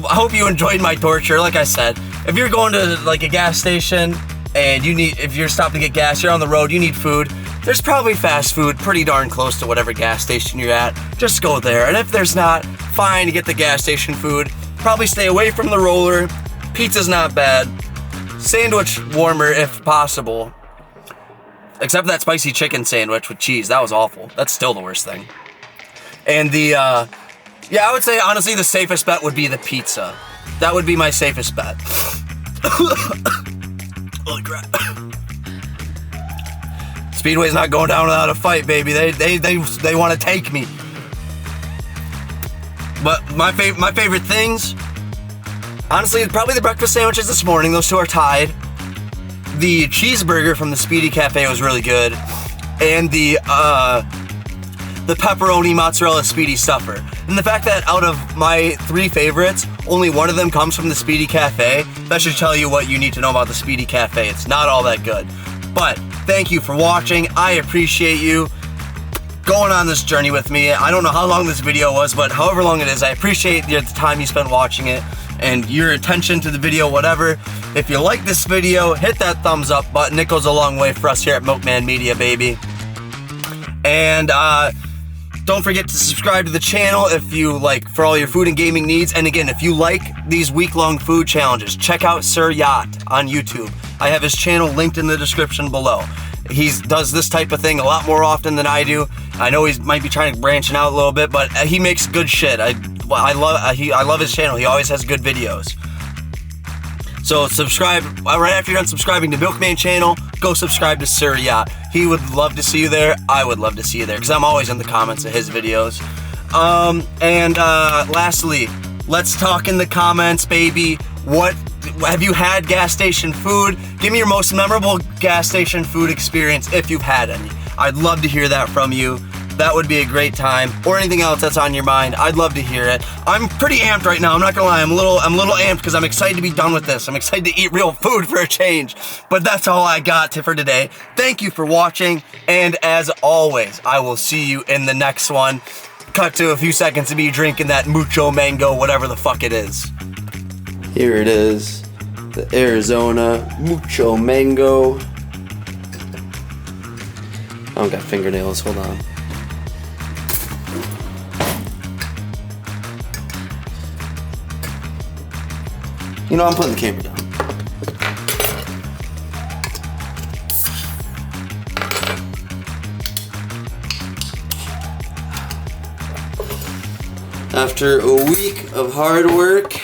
hope you enjoyed my torture. Like I said, if you're going to like a gas station and if you're stopping to get gas, you're on the road, you need food, there's probably fast food pretty darn close to whatever gas station you're at. Just go there. And if there's not, fine, you get the gas station food. Probably stay away from the roller. Pizza's not bad. Sandwich warmer if possible. Except that spicy chicken sandwich with cheese. That was awful. That's still the worst thing. And yeah, I would say honestly the safest bet would be the pizza. That would be my safest bet. Holy crap. Speedway's not going down without a fight, baby. They want to take me. But my favorite things, honestly, probably the breakfast sandwiches this morning. Those two are tied. The cheeseburger from the Speedy Cafe was really good, and the pepperoni mozzarella Speedy Stuffer. And the fact that out of my 3 favorites, only one of them comes from the Speedy Cafe, that should tell you what you need to know about the Speedy Cafe. It's not all that good. But thank you for watching. I appreciate you going on this journey with me. I don't know how long this video was, but however long it is, I appreciate the time you spent watching it and your attention to the video, whatever. If you like this video, hit that thumbs up button. It goes a long way for us here at Milkman Media, baby. And don't forget to subscribe to the channel if you like, for all your food and gaming needs. And again, if you like these week-long food challenges, check out Sir Yacht on YouTube. I have his channel linked in the description below. He does this type of thing a lot more often than I do. I know he might be trying to branch out a little bit, but he makes good shit. I love his channel. He always has good videos. So subscribe right after you're done subscribing to Milkman channel. Go subscribe to Sir Yacht. He would love to see you there. I would love to see you there because I'm always in the comments of his videos. Lastly, let's talk in the comments, baby. What have you had gas station food? Give me your most memorable gas station food experience if you've had any. I'd love to hear that from you. That would be a great time. Or anything else that's on your mind. I'd love to hear it. I'm pretty amped right now. I'm not gonna lie. I'm a little amped because I'm excited to be done with this. I'm excited to eat real food for a change. But that's all I got for today. Thank you for watching. And as always, I will see you in the next one. Cut to a few seconds of me drinking that Mucho Mango, whatever the fuck it is. Here it is. The Arizona Mucho Mango. I don't got fingernails. Hold on. You know, I'm putting the camera down. After a week of hard work.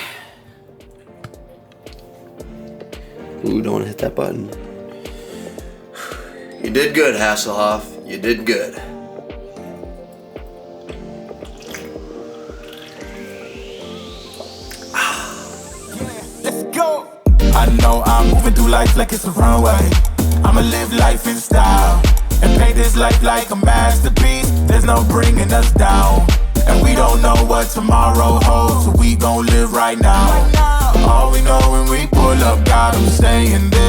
Ooh, don't want to hit that button. You did good, Hasselhoff. You did good. Let's go. I know I'm moving through life like it's a runway. I'ma live life in style and paint this life like a masterpiece. There's no bringing us down, and we don't know what tomorrow holds, so we gon' live right now. All we know when we pull up, God, I'm saying this.